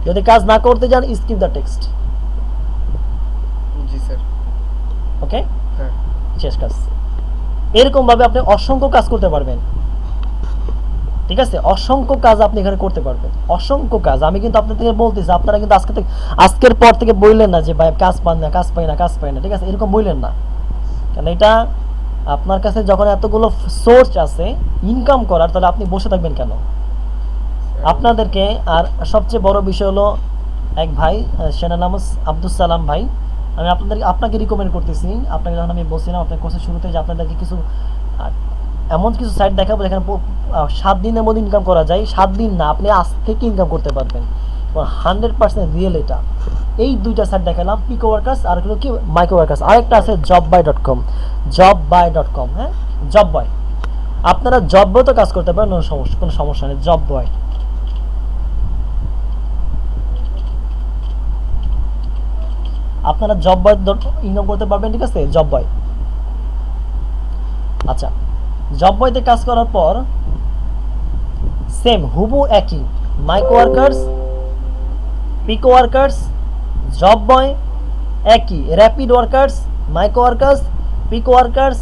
যদি কাজ না করতে চান skip the text, G sir okay হ্যাঁ শেষ কাজ। এরকম ভাবে আপনি অসংখ্য কাজ করতে পারবেন, ঠিক আছে অসংখ্য কাজ আপনি এখানে করতে পারবেন, অসংখ্য কাজ। আমি কিন্তু আপনাদের বলতেছি আপনারা কিন্তু আজকের পর থেকে বললেন না যে ভাই কাজ পান না, কাজ পাই না, ঠিক আছে এরকম বললেন না, কারণ এটা আপনার কাছে যখন এতগুলো সোর্স আছে ইনকাম করার তাহলে আপনি বসে থাকবেন কেন আপনাদেরকে। আর সবচেয়ে বড় বিষয় হলো এক ভাই সেনার নাম আব্দুল সালাম ভাই, আমি আপনাকে রিকমেন্ড করতেছি, আপনাকে যখন আমি বলছিলাম আপনার কোর্সের শুরুতে যে আপনাদেরকে কিছু এমন কিছু সাইট দেখাবো যেখানে 7 দিনের মধ্যে ইনকাম করা যায়, 7 দিন না আপনি আজ থেকে ইনকাম করতে পারবেন, 100% রিয়েল। এটা এই দুইটা সাইট দেখালাম, পিকো ওয়ার্কার্স আর হলো কি মাইক্রো ওয়ার্কার্স। আরেকটা আছে jobbuy.com, jobbuy.com, হ্যাঁ জব বয়। আপনারা জব বয় তো কাজ করতে পারেন, কোনো সমস্যা নেই। জব বয়, আপনারা জব বয় ইনকাম করতে পারবেন, ঠিক আছে, জব বয়। আচ্ছা, জব বয়তে কাজ করার পর সেম হুবু একই, মাইক্রো ওয়ার্কার্স, পিকো ওয়ার্কার্স, জব বয় একই, র্যাপিড ওয়ার্কার্স, মাইক্রো ওয়ার্কার্স, পিকো ওয়ার্কার্স,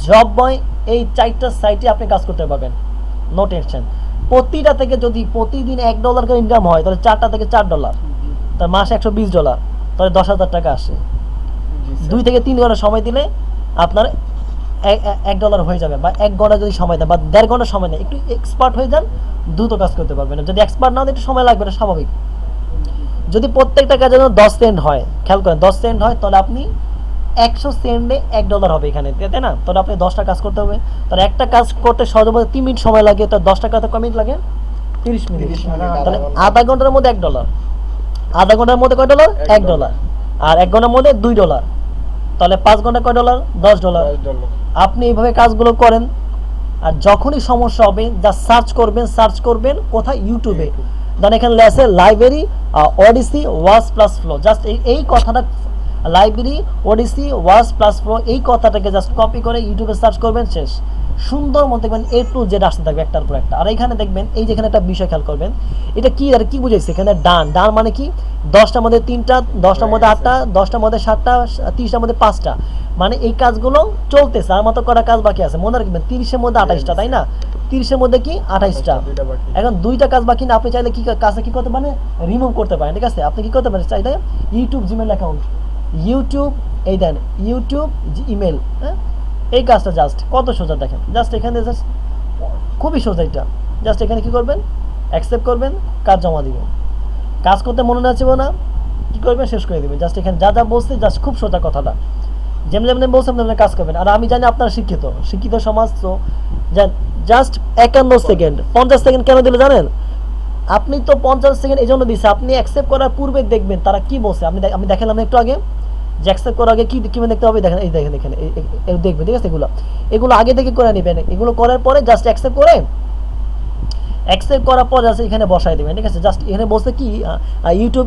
জব বয়, এই 4টা সাইটে আপনি কাজ করতে পারবেন, নো টেনশন। প্রতিটা থেকে যদি প্রতিদিন $1 করে ইনকাম হয়, তাহলে 4টা থেকে $4, তার মাসে $120, তাহলে 10,000 টাকা আসে। 2 থেকে 3 ঘন্টা সময় দিলে আপনার $1 হয়ে যাবে, বা 1 ঘন্টা যদি সময় দেয়, বা 1.5 ঘন্টা সময় নেয়, একটু এক্সপার্ট হয়ে যান, দ্রুত কাজ করতে পারবেন। যদি এক্সপার্ট না হলে একটু সময় লাগবে, এটা স্বাভাবিক। যদি প্রত্যেকটা কাজে 10 সেন্ট হয়, খেয়াল করেন 10 সেন্ট হয়, তাহলে আপনি 100 সেন্টে $1 হবে এখানে, তাই না? তাহলে আপনি 10টা কাজ করতে হবে, তাহলে একটা কাজ করতে সর্বোচ্চ 3 মিনিট সময় লাগে, তাহলে 10 টাকাতে কয় মিনিট লাগে? 30 মিনিট। তাহলে আধা ঘন্টার মধ্যে $1, আধা ঘন্টার মধ্যে কয় ডলার? $1, আর 1 ঘন্টার মধ্যে $2, তাহলে 5 ঘন্টা কয় ডলার? $10। আপনি এইভাবে কাজগুলো করেন, আর যখনই সমস্যা হবে যা সার্চ করবেন কোথায়? ইউটিউবে। দেন এখানে লেখা লাইব্রেরি ওডিসি ওয়াজ প্লাস ফ্লো, জাস্ট এই কথাটা, লাইব্রেরি ওডিসি ওয়াজ প্লাস ফ্লো, এই কথাটাকে জাস্ট কপি করে ইউটিউবে সার্চ করবেন, শেষ। সুন্দর মতো দেখবেন A to Z আসতে থাকবে একটার পর একটা। আর এখানে দেখবেন, এই যেখানে একটা বিষয় খেয়াল করবেন, এটা কি আর কি বুঝাইছে এখানে? ডান মানে কি? 10টার মধ্যে 3টা, 10টার মধ্যে 8টা, 10টার মধ্যে 7টা, 30টার মধ্যে 5টা, মানে এই কাজগুলো চলতেছে, আর মতো করা কাজ বাকি আছে। মনে রাখবেন 30-এর মধ্যে 28টা, তাই না? 30-এর মধ্যে কি 28টা, এখন 2টা কাজ বাকি না। আপনি চাইলে কি কাজে কি করতে পারেন? রিমুভ করতে পারেন, ঠিক আছে? আপনি কি করতে পারেন চাইলে? ইউটিউব জিমেল অ্যাকাউন্ট, ইউটিউব, এই দেন ইউটিউব ইমেল, হ্যাঁ, এই কাজটা জাস্ট কত সোজা দেখেন। জাস্ট এখানে জাস্ট খুবই সোজা এটা। জাস্ট এখানে কি করবেন? অ্যাকসেপ্ট করবেন, কাজ জমা দিবেন। কাজ করতে মনে না না, কি করবেন? শেষ করে দিবেন। জাস্ট এখানে যা বলছে, জাস্ট খুব সোজা কথাটা, যেমনি বলছেন তেমনি কাজ করবেন। আর আমি জানি আপনারা শিক্ষিত সমাজ, তো জাস্ট 51 সেকেন্ড 50 সেকেন্ড কেন দিলে জানেন? আপনি তো 50 সেকেন্ড এই জন্য দিচ্ছে, আপনি অ্যাকসেপ্ট করার পূর্বে দেখবেন তারা কি বলছে। আমি দেখালাম একটু আগে যে অ্যাকসেপ্ট করার আগে কি দেখতে হবে, দেখেন, এই দেখেন এখানে দেখবেন, ঠিক আছে? এগুলো আগে থেকে করে নেবেন। এগুলো করার পরে জাস্ট অ্যাকসেপ্ট করার পর জাস্ট এখানে বসাই দেবেন, ঠিক আছে? জাস্ট এখানে বলছে কি ইউটিউব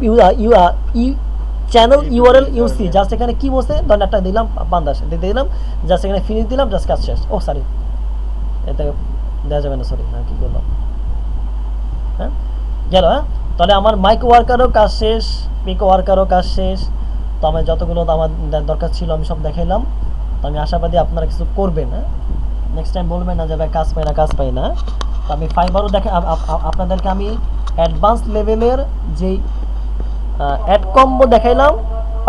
চ্যানেল ইউআরএল ইউসি, জাস্ট এখানে কি বলছে, ধরেন একটা দিলাম 50 দিলাম, জাস্ট এখানে ফিনিশ দিলাম, জাস্ট কাজ শেষ। ও সরি, এটা দেওয়া যাবে না, সরি, হ্যাঁ কি করলাম, হ্যাঁ গেল। হ্যাঁ, তাহলে আমার মাইক্রো ওয়ার্কারও কাজ শেষ, পিকো ওয়ার্কারও কাজ শেষ। তো আমার যতগুলো আমার দরকার ছিল আমি সব দেখাইলাম। তো আমি আশাবাদী আপনারা কিছু করবেন, হ্যাঁ, নেক্সট টাইম বলবেন না যে ভাই কাজ পাই না। তো আমি ফাইবারও আপনাদেরকে আমি অ্যাডভান্স লেভেলের যেই অ্যাড কম্বো দেখাইলাম,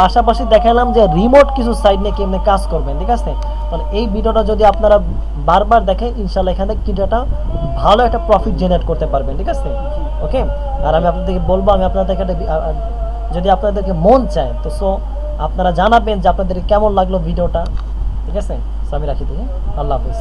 পাশাপাশি দেখাইলাম যে রিমোট কিছু সাইট নিয়ে কেমনে কাজ করবেন, ঠিক আছে? তাহলে এই ভিডিওটা যদি আপনারা বারবার দেখেন, ইনশাল্লাহ এখানে কিন্তু একটা ভালো একটা প্রফিট জেনারেট করতে পারবেন, ঠিক আছে? ওকে, আর আমি আপনাদেরকে বলবো, আমি আপনাদেরকে যদি আপনাদেরকে মন চায় তো আপনারা জানাবেন যে আপনাদের কেমন লাগলো ভিডিওটা, ঠিক আছে? আমি রাখি দিই, আল্লাহ হাফিজ।